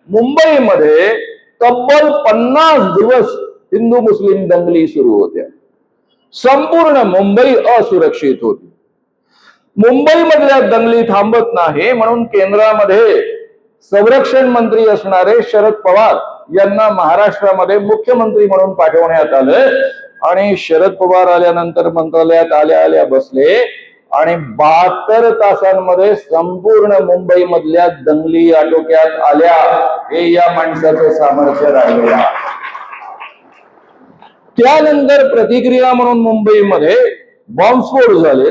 मुंबईमध्ये तब्बल 50 दिवस हिंदू मुस्लिम दंगली सुरू होत्या. संपूर्ण मुंबई असुरक्षित होती. मुंबईमधल्या दंगली थांबत नाही म्हणून केंद्रामध्ये संरक्षण मंत्री असणारे शरद पवार यांना महाराष्ट्रामध्ये मुख्यमंत्री म्हणून पाठवण्यात आलं. आणि शरद पवार आल्यानंतर मंत्रालयात आल्या बसले आणि 72 तासांमध्ये संपूर्ण मुंबई मधल्या दंगली आटोक्यात आल्या. हे या माणसाचं सामर्थ्य राहिलं. त्यानंतर प्रतिक्रिया म्हणून मुंबईमध्ये बॉम्बस्फोट झाले.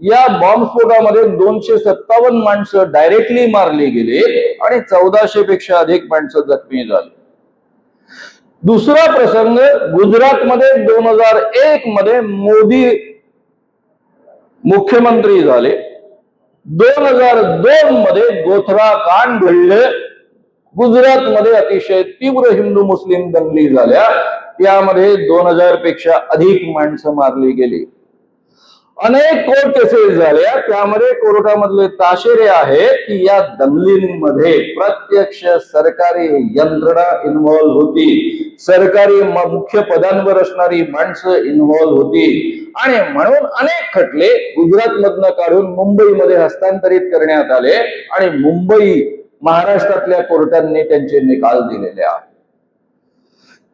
या बॉम्बस्फोटामध्ये 257 माणसं डायरेक्टली मारली गेली आणि 1400 पेक्षा अधिक माणसं जखमी झाली. दुसरा प्रसंग गुजरातमध्ये 2001 मध्ये मोदी मुख्यमंत्री झाले. 2002 मध्ये गोथरा कांड घडले. गुजरातमध्ये अतिशय तीव्र हिंदू मुस्लिम दंगली झाल्या. त्यामध्ये 2000 पेक्षा अधिक माणसं मारली गेली. अनेक कोर्ट केसेस झाल्या. त्यामध्ये कोर्टामधले ताशेरे आहे की या दंगलींमध्ये प्रत्यक्ष सरकारी यंत्रणा इन्व्हॉल्व होती. सरकारी मुख्य पदांवर असणारी माणसं इन्व्हॉल्व होती आणि म्हणून अनेक खटले गुजरात मधनं काढून मुंबईमध्ये हस्तांतरित करण्यात आले आणि मुंबई महाराष्ट्रातल्या कोर्टांनी त्यांचे निकाल दिलेले आहेत.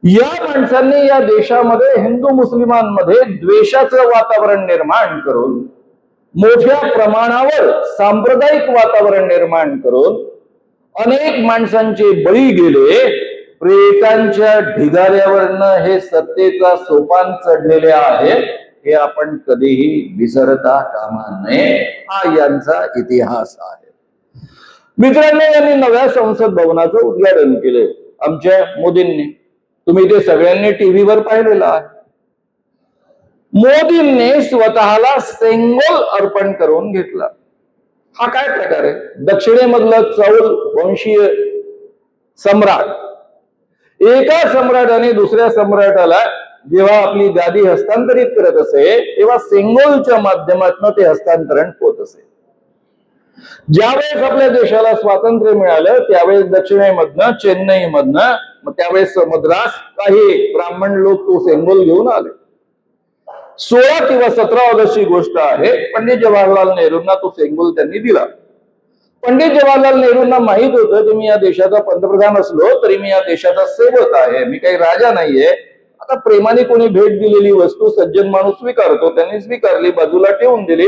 या माणसांनी या देशामध्ये हिंदू मुस्लिमांमध्ये द्वेषाचं वातावरण निर्माण करून मोठ्या प्रमाणावर सांप्रदायिक वातावरण निर्माण करून अनेक माणसांचे बळी गेले. प्रेतांच्या ढिगाऱ्यावरनं हे सत्तेचा सोपान चढलेले आहे. हे आपण कधीही विसरता कामा नये. हा यांचा इतिहास आहे. मित्रांनो, यांनी नव्या संसद भवनाचं उद्घाटन केले आमच्या मोदींनी. तुम्ही ते सगळ्यांनी टीव्हीवर पाहिलेलं आहे. मोदींनी स्वतःला सेंगोल अर्पण करून घेतला. हा काय प्रकार आहे? दक्षिणेमधला चौल वंशीय सम्राट एका सम्राटाने दुसऱ्या सम्राटाला जेव्हा आपली गादी हस्तांतरित करत असे तेव्हा सेंगोलच्या माध्यमातून ते हस्तांतरण होत असे. ज्यावेळेस आपल्या देशाला स्वातंत्र्य मिळालं त्यावेळेस दक्षिणेमधनं चेन्नईमधनं त्यावेळेस मद्रास काही ब्राह्मण लोक तो सेंगोल घेऊन आले. 16 किंवा 17 ऑगस्टची गोष्ट आहे. पंडित जवाहरलाल नेहरूंना तो सेंगोल त्यांनी दिला. पंडित जवाहरलाल नेहरूंना माहित होतं की मी या देशाचा पंतप्रधान असलो तरी मी या देशाचा सेवक आहे, मी काही राजा नाहीये. आता प्रेमाने कोणी भेट दिलेली वस्तू सज्जन माणूस स्वीकारतो, त्यांनी स्वीकारली, बाजूला ठेवून दिली.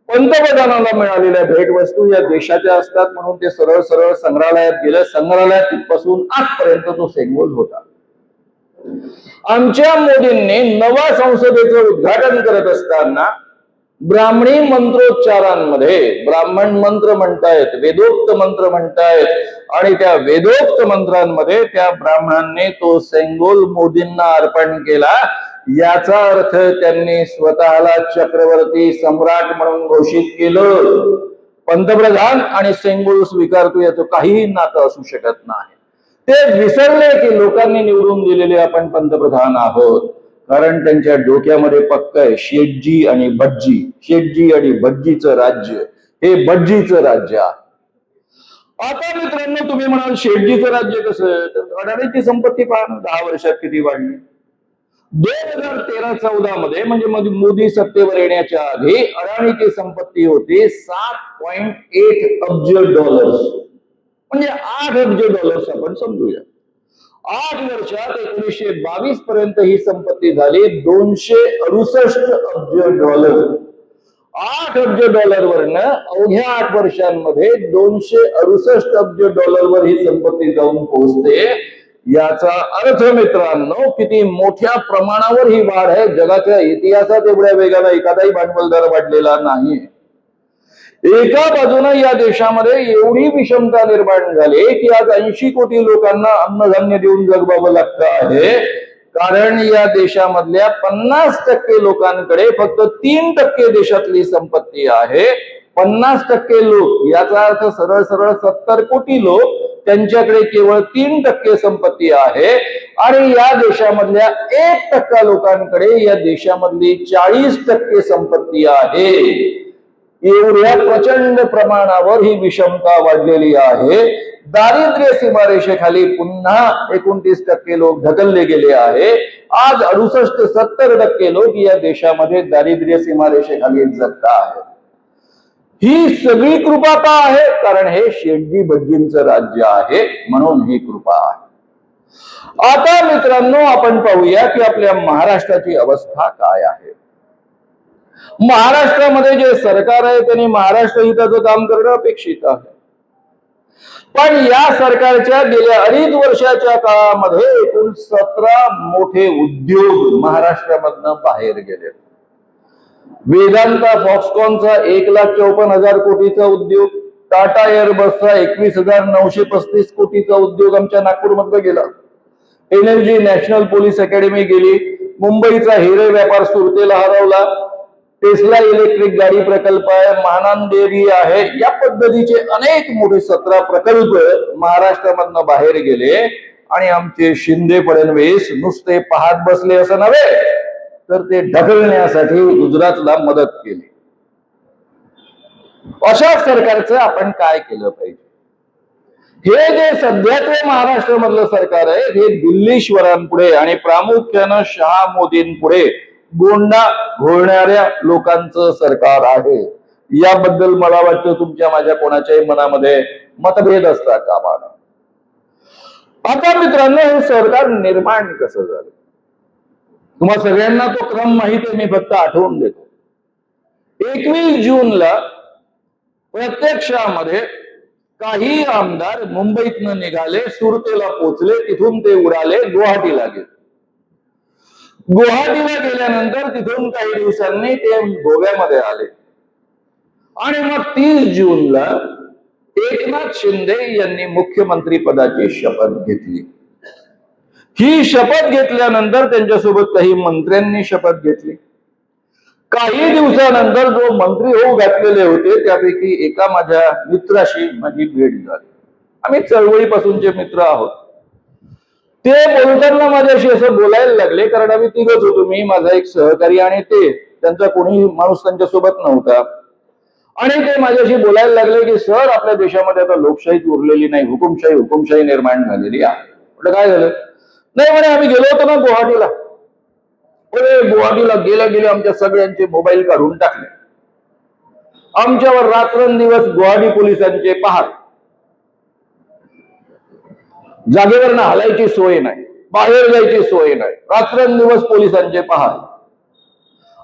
पंतप्रधानाला मिळालेल्या भेटवस्तू या देशाच्या असतात म्हणून ते सरळ सरळ संग्रहालयात गेलं. संग्रहालयात तिथपासून आजपर्यंत तो सेंगोल होता. आमच्या मोदींनी नव्या संसदेचं उद्घाटन करत असताना ब्राह्मणी मंत्रोच्चारांमध्ये ब्राह्मण मंत्र म्हणतायत, वेदोक्त मंत्र म्हणतायत आणि त्या वेदोक्त मंत्रांमध्ये त्या ब्राह्मणांनी तो सेंगोल मोदींना अर्पण केला. याचा अर्थ त्यांनी स्वतःला चक्रवर्ती सम्राट म्हणून घोषित केलं. पंतप्रधान आणि सेंगोल स्वीकारतो याचं काहीही नातं असू शकत नाही. ते विसरले की लोकांनी निवडून दिलेले आपण पंतप्रधान आहोत, कारण त्यांच्या डोक्यामध्ये पक्क आहे शेटजी आणि भटजी, शेटजी आणि भटजीचं राज्य, हे भटजीचं राज्य आहे. आता मित्रांनो तुम्ही म्हणाल शेटजीचं राज्य कसं, तर अडाणीची संपत्ती पहा 10 वर्षात किती वाढली. 2013-14 मध्ये म्हणजे मोदी सत्तेवर येण्याच्या आधी अडाणीची संपत्ती होती 7.8 अब्ज डॉलर्स, म्हणजे 8 अब्ज डॉलर्स आपण समजूया. 8 वर्षात 1922 पर्यंत ही संपत्ती झाली 268 अब्ज डॉलर. 8 अब्ज डॉलरवरनं अवघ्या 8 वर्षांमध्ये 268 अब्ज डॉलरवर ही संपत्ती जाऊन पोहोचते. याचा अर्थ मित्रांनो किती मोठ्या प्रमाणावर ही वाढ आहे. जगाच्या इतिहासात एवढ्या वेगाने एखादाही भांडवलदार वाढलेला नाही. एका बाजूने या देशामध्ये एवढी विषमता निर्माण झाली की आज 80 कोटी लोकांना अन्नधान्य देऊन जगवावं लागतं आहे, कारण या देशामधल्या 50% लोकांकडे फक्त 3% देशातली संपत्ती आहे. 50% लोक, याचा अर्थ सरळ सरळ 70 कोटी लोक, त्यांच्याकडे केवळ 3% संपत्ती आहे. आणि या देशामधल्या 1% लोकांकडे या देशामधली 40% संपत्ती आहे. एवढ्या प्रचंड प्रमाणावर ही विषमता वाढलेली आहे. दारिद्र्य सीमारेषेखाली पुन्हा 29% लोक ढकलले गेले आहे. आज 68-70% लोक या देशामध्ये दारिद्र्य सीमारेषेखाली जगत आहेत. ही सगळी कृपा का आहे, कारण हे शेटजी भटजींचं राज्य आहे म्हणून ही कृपा आहे. आता मित्रांनो आपण पाहूया की आपल्या महाराष्ट्राची अवस्था काय आहे. महाराष्ट्रामध्ये जे सरकार आहे त्यांनी महाराष्ट्र हिताचं काम करणं अपेक्षित आहे, पण या सरकारच्या गेल्या 2.5 वर्षाच्या काळामध्ये एकूण 17 मोठे उद्योग महाराष्ट्रामधनं बाहेर गेले. वेदांता फॉक्सकॉनचा 1,54,000 कोटीचा उद्योग, टाटा एअरबसचा 21,935 कोटीचा उद्योग आमच्या नागपूरमध्ये गेला. एनएलजी नॅशनल पोलीस अकॅडमी गेली. मुंबईचा हिरे व्यापार सुरतेला हरवला. टेस्ला इलेक्ट्रिक गाडी प्रकल्प आहे, महानंद डेअरी आहे. या पद्धतीचे अनेक मोठे 17 प्रकल्प महाराष्ट्रामधनं बाहेर गेले आणि आमचे शिंदे फडणवीस नुसते पाहत बसले असं नव्हे, तर ते ढकलण्यासाठी गुजरातला मदत केली. अशा सरकारचं आपण काय केलं पाहिजे. हे जे सध्याचे महाराष्ट्रामधलं सरकार आहे हे दिल्लीश्वरांपुढे आणि प्रामुख्यानं शहा मोदींपुढे गोंडा घोळणाऱ्या लोकांचं सरकार आहे. याबद्दल मला वाटतं तुमच्या माझ्या कोणाच्याही मनामध्ये मतभेद असता कामा नये. आता मित्रांनो हे सरकार निर्माण कसं झालं, तुम्हा सगळ्यांना तो क्रम माहिती आहे, मी फक्त आठवून देतो. 21 जूनला प्रत्यक्षामध्ये काही आमदार मुंबईतनं निघाले, सुरतेला पोहोचले, तिथून ते उडाले, गुवाहाटीला गेले. गुवाहाटीला गेल्यानंतर तिथून काही दिवसांनी ते गोव्यामध्ये आले आणि मग 30 जूनला एकनाथ शिंदे यांनी मुख्यमंत्री पदाची शपथ घेतली. ही शपथ घेतल्यानंतर त्यांच्यासोबत काही मंत्र्यांनी शपथ घेतली. काही दिवसानंतर जो मंत्री होऊ घातलेले होते त्यापैकी एका माझ्या मित्राशी माझी भेट झाली. आम्ही चळवळीपासूनचे मित्र आहोत. ते बोलताना माझ्याशी असं बोलायला लागले, कारण आम्ही तिघच होतो, मी, माझा एक सहकारी आणि ते, त्यांचा कोणी माणूस त्यांच्यासोबत नव्हता. आणि ते माझ्याशी बोलायला लागले की सर आपल्या देशामध्ये आता लोकशाहीच उरलेली नाही, हुकुमशाही निर्माण झालेली आहे. म्हटलं काय झालं. नाही म्हणे आम्ही गेलो होतो ना गुवाहाटीला. गुवाहाटीला गेल्या आमच्या सगळ्यांचे मोबाईल काढून टाकले. आमच्यावर रात्रंदिवस गुवाहाटी पोलिसांचे पहार, जागेवरनं हलायची सोय नाही, बाहेर जायची सोय नाही, रात्रंदिवस पोलिसांचे पहार.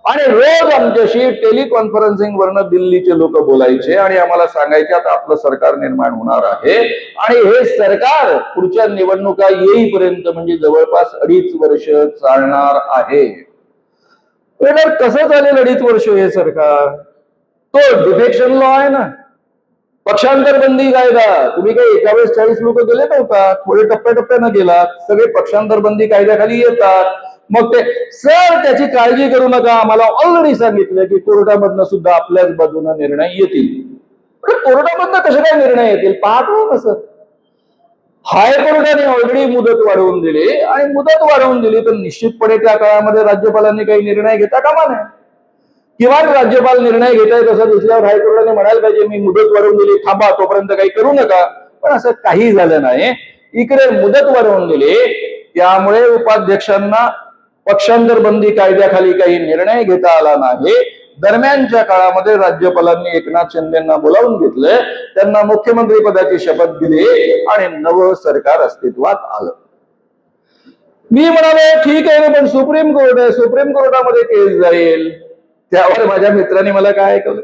आणि रोज आमच्याशी टेलिकॉन्फरन्सिंग वरनं दिल्लीचे लोक बोलायचे आणि आम्हाला सांगायचे आता आपलं सरकार निर्माण होणार आहे आणि हे सरकार पुढच्या निवडणुका येईपर्यंत म्हणजे जवळपास 2.5 वर्ष चालणार आहे. कसं चालेल 2.5 वर्ष हे सरकार? तो डिफेक्शन लॉ आहे ना, पक्षांतर बंदी कायदा. तुम्ही काही एका वेळेस 40 लोक गेले नव्हता, थोडे टप्प्याटप्प्यानं गेलात, सगळे पक्षांतर बंदी कायद्याखाली येतात. मग ते सर त्याची काळजी करू नका, आम्हाला ऑलरेडी सांगितलं की कोर्टामधनं सुद्धा आपल्याच बाजूने निर्णय येतील. कोर्टामधनं कसे काय निर्णय येतील पाहतो ना सर. हायकोर्टाने ऑलरेडी मुदत वाढवून दिली आणि मुदत वाढवून दिली तर निश्चितपणे त्या काळामध्ये राज्यपालांनी काही निर्णय घेता कामा नये. किंवा राज्यपाल निर्णय घेत आहेत असं दिसल्यावर हायकोर्टाने म्हणायला पाहिजे मी मुदत वाढवून दिली, थांबा तोपर्यंत काही करू नका. पण असं काही झालं नाही. इकडे मुदत वाढवून दिली, त्यामुळे उपाध्यक्षांना पक्षांतर बंदी कायद्याखाली काही निर्णय घेता आला नाही. दरम्यानच्या काळामध्ये राज्यपालांनी एकनाथ शिंदेना बोलावून घेतलं, त्यांना मुख्यमंत्री पदाची शपथ दिली आणि नवं सरकार अस्तित्वात आलं. मी म्हणाले ठीक आहे पण सुप्रीम कोर्ट आहे, सुप्रीम कोर्टामध्ये केस जाईल. त्यावर माझ्या मित्रांनी मला काय ऐकवलं,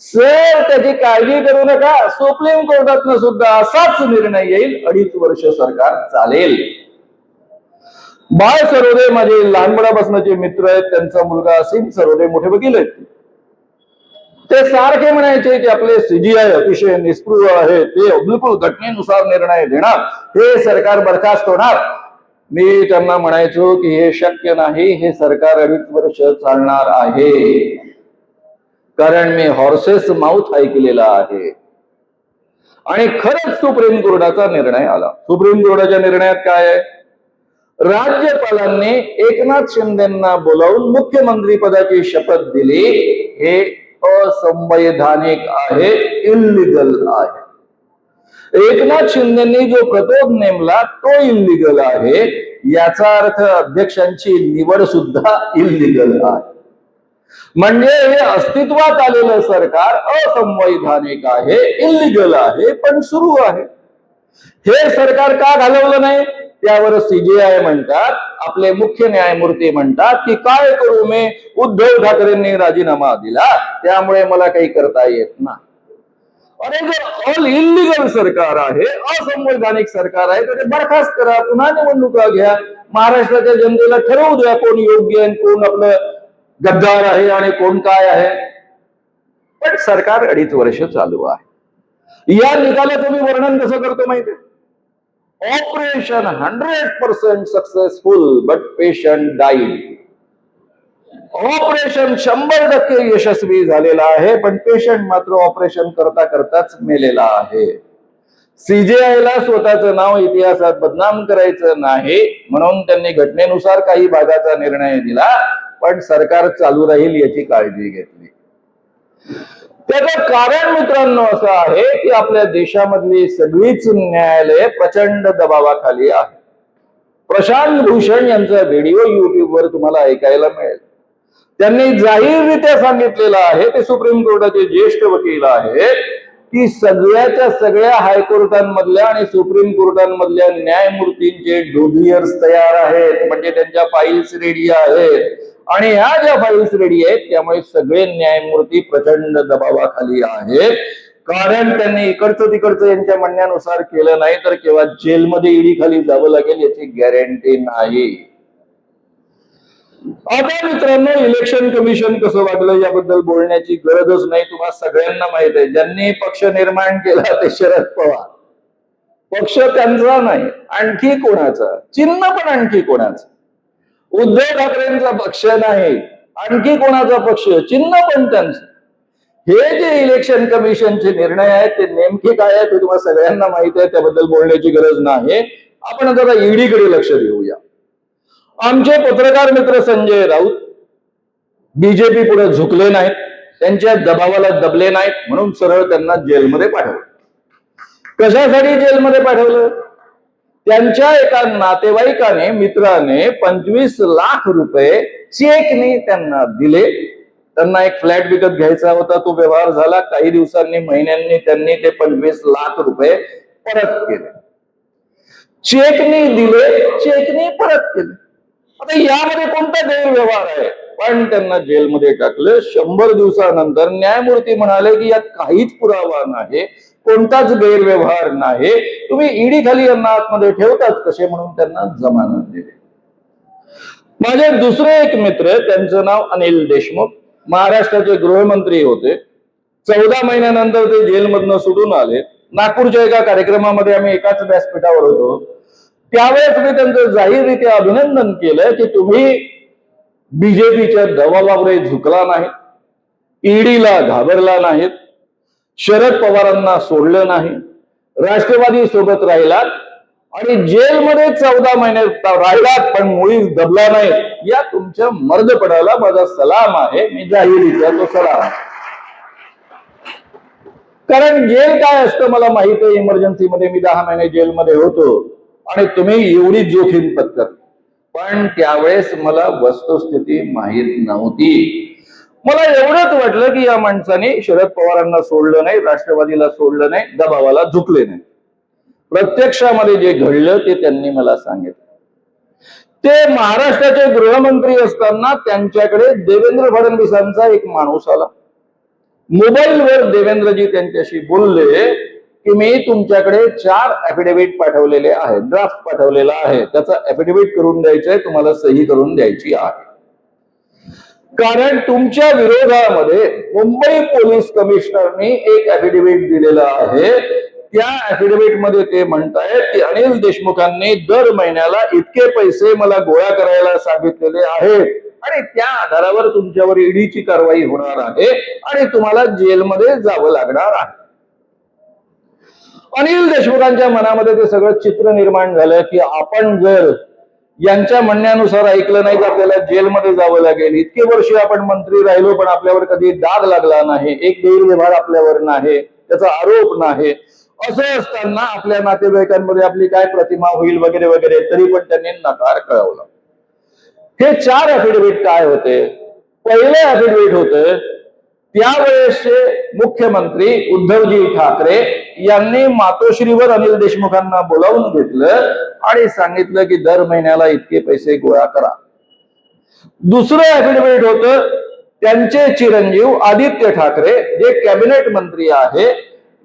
सर त्याची काळजी करू नका, सुप्रीम कोर्टातनं सुद्धा असाच निर्णय येईल, 2.5 वर्ष सरकार चालेल. बाळ सरोदे माझे लहानपणापासूनचे मित्र आहेत, त्यांचा मुलगा असीम सरोदे मोठे वकील आहेत. ते सारखे म्हणायचे की आपले सीजीआय अतिशय निष्पृह आहे, ते बिलकुल घटनेनुसार निर्णय देणार, हे सरकार बरखास्त होणार. मी त्यांना म्हणायचो की हे शक्य नाही, हे सरकार 2.5 वर्ष चालणार आहे, कारण मी हॉर्सेस माउथ ऐकलेला आहे. आणि खरंच सुप्रीम कोर्टाचा निर्णय आला. सुप्रीम कोर्टाच्या निर्णयात काय आहे, राज्यपालांनी एकनाथ शिंदेना बोलावून मुख्यमंत्री पदाची शपथ दिली, हे असंवैधानिक आहे, इल्लीगल आहे. एकनाथ शिंदेनी जो प्रतोद नेमला तो इल्लीगल आहे, याचा अर्थ अध्यक्षांची निवड सुद्धा इल्लीगल आहे. म्हणजे हे अस्तित्वात आलेलं सरकार असंवैधानिक आहे, इल्लीगल आहे, पण सुरू आहे. हे सरकार का घालवलं नाही, त्यावर सीजीआय म्हणतात, आपले मुख्य न्यायमूर्ती म्हणतात की काय करू मी, उद्धव ठाकरेंनी राजीनामा दिला त्यामुळे मला काही करता येत नाही. अरे जर ऑल इल्लीगल सरकार आहे, असंवैधानिक सरकार आहे, तर ते बरखास्त करा, पुन्हा निवडणुका घ्या, महाराष्ट्राच्या जनतेला ठरवू द्या कोण योग्य आहे, कोण आपलं गद्दार आहे आणि कोण काय आहे. पण सरकार 2.5 वर्ष चालू आहे. या निकालाचं मी वर्णन कसं करतो माहितीये, operation 100% successful but patient died. Operation 100% यशस्वी झालेला आहे, पण पेशंट मात्र ऑपरेशन करता करताच मेलेला आहे. सीजीआयला स्वतःचं नाव इतिहासात बदनाम करायचं नाही म्हणून त्यांनी घटनेनुसार काही भागाचा निर्णय दिला, पण सरकार चालू राहील याची काळजी घेतली. त्याचं कारण मित्रांनो असं आहे की आपल्या देशामधली सगळीच न्यायालये प्रचंड दबावाखाली आहे. प्रशांत भूषण यांचा व्हिडिओ युट्यूबवर तुम्हाला ऐकायला मिळेल. त्यांनी जाहीररित्या सांगितलेलं आहे, ते सुप्रीम कोर्टाचे ज्येष्ठ वकील आहेत, की सगळ्याच्या सगळ्या हायकोर्टांमधल्या आणि सुप्रीम कोर्टांमधल्या न्यायमूर्तींचे डोझियर्स तयार आहेत, म्हणजे त्यांच्या फाईल्स रेडी आहेत. आणि ह्या ज्या फाईल्स रेडी आहेत त्यामुळे सगळे न्यायमूर्ती प्रचंड दबावाखाली आहेत, कारण त्यांनी इकडचं तिकडचं यांच्या म्हणण्यानुसार केलं नाही तर केव्हा जेलमध्ये ईडी खाली जावं लागेल याची गॅरंटी नाही. आता मित्रांनो, इलेक्शन कमिशन कसं वागलं याबद्दल बोलण्याची गरजच नाही, तुम्हाला सगळ्यांना माहित आहे. ज्यांनी पक्ष निर्माण केला ते शरद पवार. पक्ष त्यांचा नाही, आणखी कोणाचा, चिन्ह पण आणखी कोणाचं. उद्धव ठाकरेंचा पक्ष नाही, आणखी कोणाचा पक्ष, चिन्ह पण त्यांचं. हे जे इलेक्शन कमिशनचे निर्णय आहेत ते नेमके काय आहेत ते तुम्हाला सगळ्यांना माहित आहे, त्याबद्दल बोलण्याची गरज नाही. आपण जरा ईडीकडे लक्ष देऊया. आमचे पत्रकार मित्र संजय राऊत बीजेपी पुढे झुकले नाहीत, त्यांच्या दबावाला दबले नाहीत म्हणून सरळ त्यांना जेलमध्ये पाठवलं. कशासाठी जेलमध्ये पाठवलं, त्यांच्या एका नातेवाईकाने मित्राने 25 लाख रुपये चेकने त्यांना दिले त्यांना एक फ्लॅट विकत घ्यायचा होता, तो व्यवहार झाला. काही दिवसांनी, महिन्यांनी त्यांनी ते 25 लाख रुपये परत केले. चेकनी दिले, चेकनी परत केले. आता यामध्ये कोणता गैरव्यवहार आहे? पण त्यांना जेलमध्ये टाकलं. 100 दिवसानंतर न्यायमूर्ती म्हणाले की यात काहीच पुरावा नाही, कोणताच गैरव्यवहार नाही, तुम्ही ईडी खाली यांना आतमध्ये ठेवतात कसे, म्हणून त्यांना जमानत दिली. माझे दुसरे एक मित्र, त्यांचं नाव अनिल देशमुख, महाराष्ट्राचे गृहमंत्री होते. 14 महिन्यानंतर ते जेलमधनं सुटून आले. नागपूरच्या एका कार्यक्रमामध्ये आम्ही एकाच व्यासपीठावर होतो. त्यावेळेस मी त्यांचं जाहीररित्या अभिनंदन केलं की तुम्ही बीजेपीच्या दबावावर झुकला नाही, ईडीला घाबरला नाहीत, शरद पवारांना सोडलं नाही, राष्ट्रवादी सोबत राहिलात आणि जेलमध्ये 14 महिने राहिलात पण मुळीच दबला नाही. या तुमच्या मर्दपणाला माझा सलाम आहे. मी जाहीररित्या तो सलाम आहे. कारण जेल काय असतं मला माहित आहे. इमर्जन्सीमध्ये मी 10 महिने जेलमध्ये होतो आणि तुम्ही एवढी जोखीम पत्करली. पण त्यावेळेस मला वस्तुस्थिती माहीत नव्हती. मला एवढंच वाटलं की या माणसाने शरद पवारांना सोडलं नाही, राष्ट्रवादीला सोडलं नाही, दबावाला झुकले नाही. प्रत्यक्षामध्ये जे घडलं ते त्यांनी मला सांगितलं. ते महाराष्ट्राचे गृहमंत्री असताना त्यांच्याकडे देवेंद्र फडणवीसांचा एक माणूस आला. मोबाईलवर देवेंद्रजी त्यांच्याशी बोलले की मी तुमच्याकडे 4 ऍफिडेव्हिट पाठवलेले आहेत, ड्राफ्ट पाठवलेला आहे, त्याचा ऍफिडेव्हिट करून द्यायचंय, तुम्हाला सही करून द्यायची आहे. कारण तुमच्या विरोधामध्ये मुंबई पोलीस कमिशनरनी एक ऍफिडेव्हिट दिलेला आहे. त्या ऍफिडेव्हिट मध्ये ते म्हणतायत की अनिल देशमुखांनी दर महिन्याला इतके पैसे मला गोळा करायला सांगितलेले आहेत आणि त्या आधारावर तुमच्यावर ईडीची कारवाई होणार आहे आणि तुम्हाला जेलमध्ये जावं लागणार आहे. अनिल देशमुखांच्या मनामध्ये ते सगळं चित्र निर्माण झालं की आपण जर यांच्या म्हणण्यानुसार ऐकलं नाही तर आपल्याला जेलमध्ये जावं लागेल. इतके वर्ष आपण मंत्री राहिलो पण आपल्यावर कधी दाग लागला नाही, एक गैरव्यवहार आपल्यावर नाही, त्याचा आरोप नाही. असं असताना आपल्या नातेवाईकांमध्ये आपली काय प्रतिमा होईल वगैरे वगैरे, तरी पण त्यांनी नकार कळवला. हे 4 ऍफिडेव्हिट काय होते? पहिले ऍफिडेव्हिट होते त्यावेळेसचे मुख्यमंत्री उद्धवजी ठाकरे यांनी मातोश्रीवर अनिल देशमुखांना बोलावून घेतलं आणि सांगितलं की दर महिन्याला इतके पैसे गोळा करा. दुसरं ऍफिडेव्हिट होतं त्यांचे चिरंजीव आदित्य ठाकरे, जे कॅबिनेट मंत्री आहे,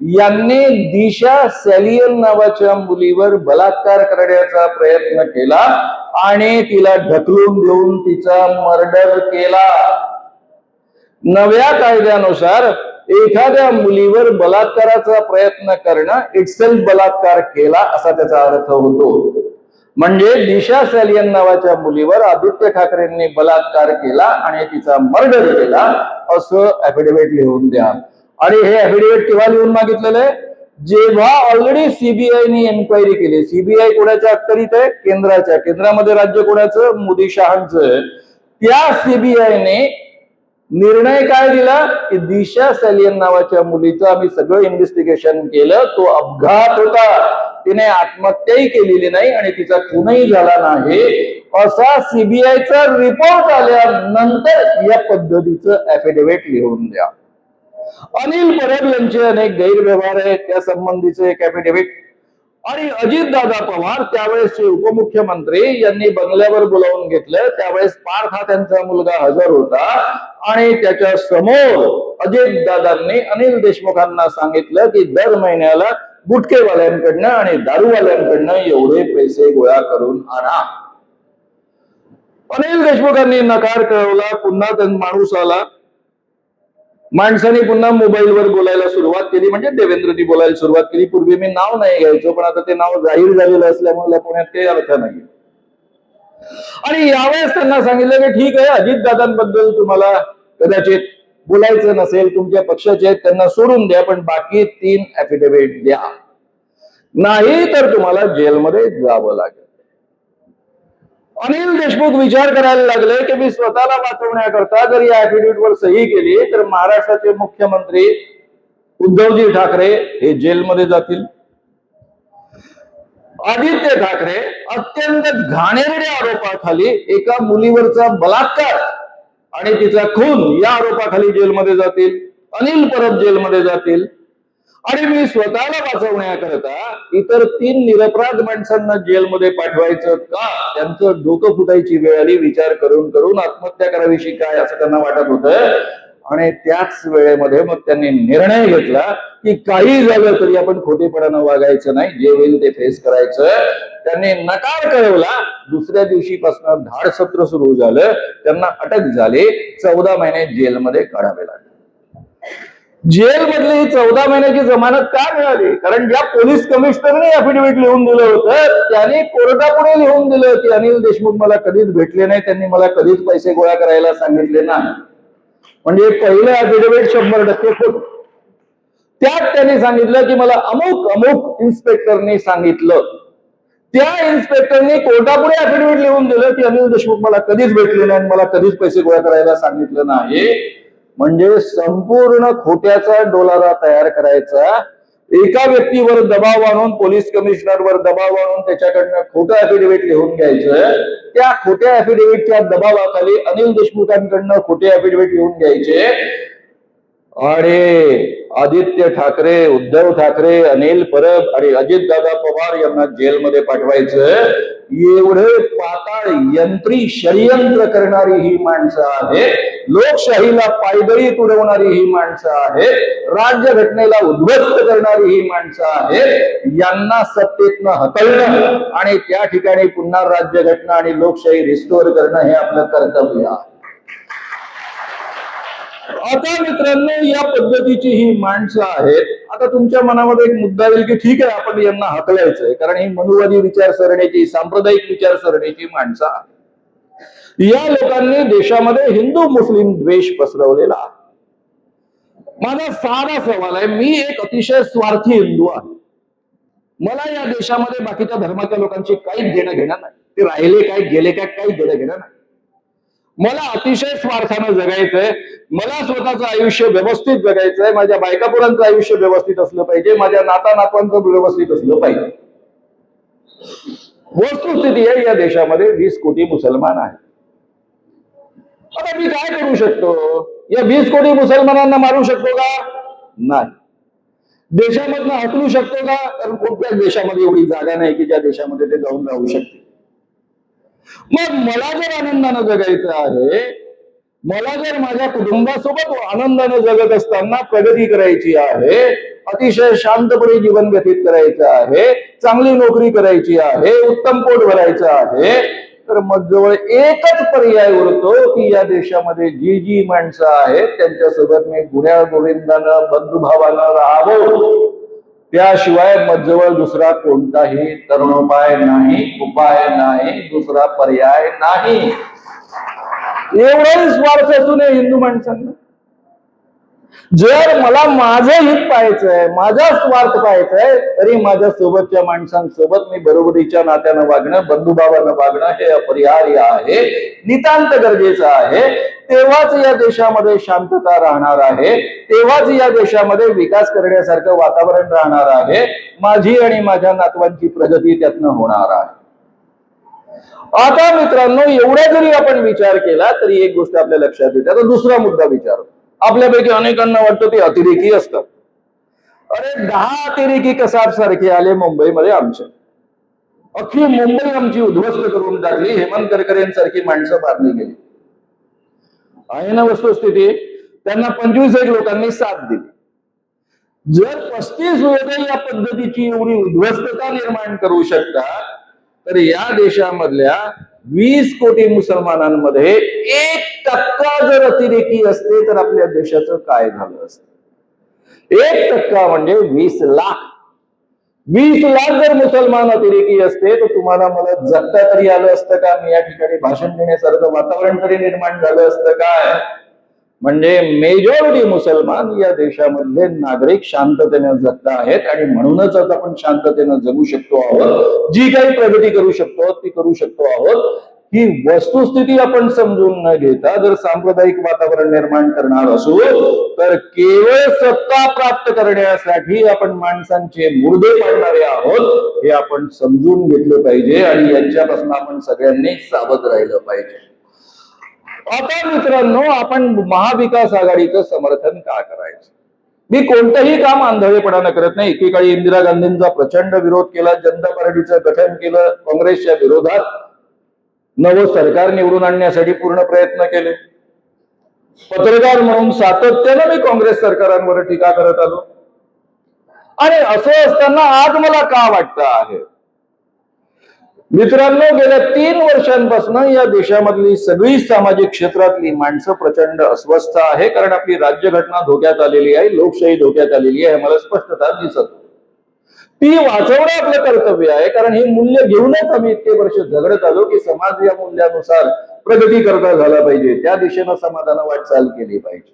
यांनी दिशा सॅलियन नावाच्या मुलीवर बलात्कार करण्याचा प्रयत्न केला आणि तिला ढकलून देऊन तिचा मर्डर केला. नव्या कायद्यानुसार एखाद्या मुलीवर बलात्काराचा प्रयत्न करणं इटसेल्फ बलात्कार केला असा त्याचा अर्थ होतो. म्हणजे दिशा सॅलियन नावाच्या मुलीवर आदित्य ठाकरेंनी बलात्कार केला आणि तिचा मर्डर केला असं ऍफिडेव्हिट लिहून द्या. आणि हे ऍफिडेव्हिट केव्हा लिहून मागितलेलं आहे? जेव्हा ऑलरेडी सीबीआयनी एन्क्वायरी केली. सीबीआय कोणाच्या अखत्यारीत आहे? केंद्राच्या. केंद्रामध्ये राज्य कोणाचं? मोदी शहांचं. त्या सीबीआयने निर्णय काय दिला की दिशा सॅलियन नावाच्या मुलीचं आम्ही सगळं इन्व्हेस्टिगेशन केलं, तो अपघात होता, तिने आत्महत्याही केलेली नाही आणि तिचा खूनही झाला नाही असा सीबीआयचा रिपोर्ट आल्यानंतर या पद्धतीचं ऍफिडेव्हिट लिहून द्या. अनिल परब यांचे अनेक गैरव्यवहार आहेत त्या संबंधीचे एक ऍफिडेव्हिट. आणि अजितदादा पवार त्यावेळेसचे उपमुख्यमंत्री यांनी बंगल्यावर बोलावून घेतलं. त्यावेळेस पार्थ हा त्यांचा मुलगा हजर होता आणि त्याच्या समोर अजितदादांनी अनिल देशमुखांना सांगितलं की दर महिन्याला गुटखेवाल्यांकडनं आणि दारूवाल्यांकडनं एवढे पैसे गोळा करून आणा. अनिल देशमुखांनी नकार कळवला. पुन्हा त्यांचा माणूस आला. माणसाने पुन्हा मोबाईलवर बोलायला सुरुवात केली, म्हणजे देवेंद्रजी बोलायला सुरुवात केली. पूर्वी मी नाव नाही घ्यायचो पण आता ते नाव जाहीर झालेलं असल्यामुळे पुण्यात काही अर्थ नाही. आणि यावेळेस त्यांना सांगितलं की ठीक आहे, अजितदादांबद्दल तुम्हाला कदाचित बोलायचं नसेल, तुमच्या पक्षाचे आहेत त्यांना सोडून द्या, पण बाकी 3 ऍफिडेव्हिट द्या, नाही तर तुम्हाला जेलमध्ये जावं लागेल. अनिल देशमुख विचार करायला लागले की मी स्वतःला वाचवण्याकरता जर या ऍफिडेव्हिटवर सही केली तर महाराष्ट्राचे मुख्यमंत्री उद्धवजी ठाकरे हे जेलमध्ये जातील. आदित्य ठाकरे अत्यंत घाणेरड्या आरोपाखाली एका मुलीवरचा बलात्कार आणि तिचा खून या आरोपाखाली जेलमध्ये जातील, अनिल परब जेलमध्ये जातील आणि मी स्वतःला वाचवण्याकरता इतर 3 निरपराध माणसांना जेलमध्ये पाठवायचं का? त्यांचं डोकं फुटायची वेळ आली. विचार करून करून आत्महत्या करावीशी काय असं त्यांना वाटत होतं. आणि त्याच वेळेमध्ये मग त्यांनी निर्णय घेतला की काही झालं तरी आपण खोटेपणानं वागायचं नाही, जे होईल ते फेस करायचं. त्यांनी नकार कळवला. दुसऱ्या दिवशीपासून धाड सत्र सुरू झालं. त्यांना अटक झाली. 14 महिने जेलमध्ये काढावे लागले. जेलमधली 14 महिन्याची जमानत का मिळाली? कारण ज्या पोलीस कमिशनरने अफिडेव्हिट लिहून दिलं होतं त्याने कोर्टापुढे लिहून दिलं की अनिल देशमुख मला कधीच भेटले नाही, त्यांनी मला कधीच पैसे गोळा करायला सांगितले नाही. म्हणजे पहिलं अफिडेव्हिट 100% खोटं. त्यात त्यांनी सांगितलं की मला अमुक अमुक इन्स्पेक्टरने सांगितलं. त्या इन्स्पेक्टरने कोर्टापुढे अफिडेव्हिट लिहून दिलं की अनिल देशमुख मला कधीच भेटले नाही, मला कधीच पैसे गोळा करायला सांगितलं नाही. म्हणजे संपूर्ण खोट्याचा डोलारा तयार करायचा, एका व्यक्तीवर दबाव आणून, पोलीस कमिशनरवर दबाव आणून त्याच्याकडनं खोटं अफिडेव्हिट लिहून घ्यायचं. त्या खोट्या अफिडेव्हिटच्या दबावाखाली अनिल देशमुखांकडनं खोटे अफिडेव्हिट लिहून घ्यायचे आणि आदित्य ठाकरे, उद्धव ठाकरे, अनिल परब आणि अजितदादा पवार यांना जेलमध्ये पाठवायचं. एवढे पाताळ यंत्री षडयंत्र करणारी ही माणसं आहेत. लोकशाहीला पायदळी तुडवणारी ही माणसं आहेत. राज्यघटनेला उद्ध्वस्त करणारी ही माणसं आहेत. यांना सत्तेतनं हटवणं आणि त्या ठिकाणी पुन्हा राज्यघटना आणि लोकशाही रिस्टोअर करणं हे आपलं कर्तव्य आहे. आता मित्रांनो, या पद्धतीची ही माणसं आहेत. आता तुमच्या मनामध्ये एक मुद्दा येईल की ठीक आहे, आपण यांना हाकलायचंय कारण ही मनुवादी विचारसरणीची, सांप्रदायिक विचारसरणीची माणसं आहेत. या लोकांनी देशामध्ये हिंदू मुस्लिम द्वेष पसरवलेला आहे. माझा साधा सवाल आहे, मी एक अतिशय स्वार्थी हिंदू आहे. मला या देशामध्ये बाकीच्या धर्माच्या लोकांची काहीच देणं घेणं नाही. ते राहिले काय गेले काय काही देणं घेणं नाही. मला अतिशय स्वार्थानं जगायचंय. मला स्वतःचं आयुष्य व्यवस्थित जगायचंय. माझ्या बायकापुरांचं आयुष्य व्यवस्थित असलं पाहिजे. माझ्या नातानातवांचं व्यवस्थित असलं पाहिजे. वस्तुस्थिती आहे, या देशामध्ये 20 कोटी मुसलमान आहेत. आता मी काय करू शकतो? या 20 कोटी मुसलमानांना मारू शकतो का? नाही. देशामधनं हटवू शकतो का? कारण कोणत्याच देशामध्ये एवढी जागा नाही की ज्या देशामध्ये ते जाऊन राहू शकते. मग मला जर आनंदानं जगायचं आहे, मला जर माझ्या कुटुंबासोबत आनंदानं जगत असताना प्रगती करायची आहे, अतिशय शांतपणे जीवन व्यतीत करायचं आहे, चांगली नोकरी करायची आहे, उत्तम पोट भरायचं आहे, तर मग जवळ एकच पर्याय उरतो की या देशामध्ये जी जी माणसं आहेत त्यांच्यासोबत मी गुण्या गोविंदानं बंधुभावानं राहावं. त्याशिवाय मजजवळ दुसरा कोणताही तरुणोपाय नाही, उपाय नाही, दुसरा पर्याय नाही. एवढंही स्वार्थ असून हिंदू माणसांना, जर मला माझं हित पाहायचंय, माझा स्वार्थ पाहायचंय, तरी माझ्या सोबतच्या माणसांसोबत मी बरोबरीच्या नात्यानं वागणं, बंधुभावानं वागणं हे अपरिहार्य आहे, नितांत गरजेचं आहे. तेव्हाच या देशामध्ये शांतता राहणार आहे, तेव्हाच या देशामध्ये विकास करण्यासारखं वातावरण राहणार आहे, माझी आणि माझ्या नातवांची प्रगती त्यातनं होणार आहे. आता मित्रांनो, एवढा जरी आपण विचार केला तरी एक गोष्ट आपल्या लक्षात येते. आता दुसरा मुद्दा विचारू. आपल्यापैकी अनेकांना वाटतं ते अतिरेकी असतात. अरे 10 अतिरेकी कसाब सारखे आले मुंबईमध्ये आमच्या, अख्खी मुंबई आमची उद्ध्वस्त करून टाकली. हेमंत करकरेंसारखी माणसं मारली गेली आहे ना वस्तुस्थिती. त्यांना 25 लोकांनी साथ दिली. जर 35 लोक या पद्धतीची एवढी उद्ध्वस्तता निर्माण करू शकतात, तर या देशामधल्या 20 कोटी मुसलमानांमध्ये 1% जर अतिरेकी असते तर आपल्या देशाचं काय झालं असतं? 1% म्हणजे 20 लाख. 20 लाख जर मुसलमान अतिरेकी असते तर तुम्हाला मला जगता तरी आलं असतं का? मी या ठिकाणी भाषण देण्यासारखं वातावरण तरी निर्माण झालं असतं काय? म्हणजे मेजॉरिटी मुसलमान या देशामधले नागरिक शांततेने जगत आहेत आणि म्हणूनच आपण शांततेने जगू शकतो आहोत. जी काही प्रगती करू शकतो ती करू शकतो आहोत. ही वस्तुस्थिती आपण समजून न घेता जर सांप्रदायिक वातावरण निर्माण करणार असू तर केवळ सत्ता प्राप्त करण्यासाठी आपण माणसांचे मुर्दे पाडणारे आहोत हे आपण समजून घेतलं पाहिजे आणि यांच्यापासून आपण सगळ्यांनी सावध राहिलं पाहिजे. आता मित्रांनो, आपण महाविकास आघाडीचं समर्थन का करायचं? मी कोणतंही काम आंधळेपणानं करत नाही. एकेकाळी इंदिरा गांधींचा प्रचंड विरोध केला, जनता पार्टीचं गठन केलं, काँग्रेसच्या विरोधात नवं सरकार निवडून आणण्यासाठी पूर्ण प्रयत्न केले. पत्रकार म्हणून सातत्यानं मी काँग्रेस सरकारांवर टीका करत आलो. आणि असं असताना आज मला का वाटतं आहे, मित्रांनो, गेल्या 3 वर्षांपासून या देशामधली सगळी सामाजिक क्षेत्रातली माणसं प्रचंड अस्वस्थ आहे. कारण आपली राज्यघटना धोक्यात आलेली आहे, लोकशाही धोक्यात आलेली आहे, मला स्पष्टता दिसत. ती वाचवणं आपलं कर्तव्य आहे. कारण ही मूल्य घेऊनच आम्ही इतके वर्ष झगडत आलो की समाज या मूल्यानुसार प्रगती करता झाला पाहिजे, त्या दिशेनं समाजानं वाटचाल केली पाहिजे.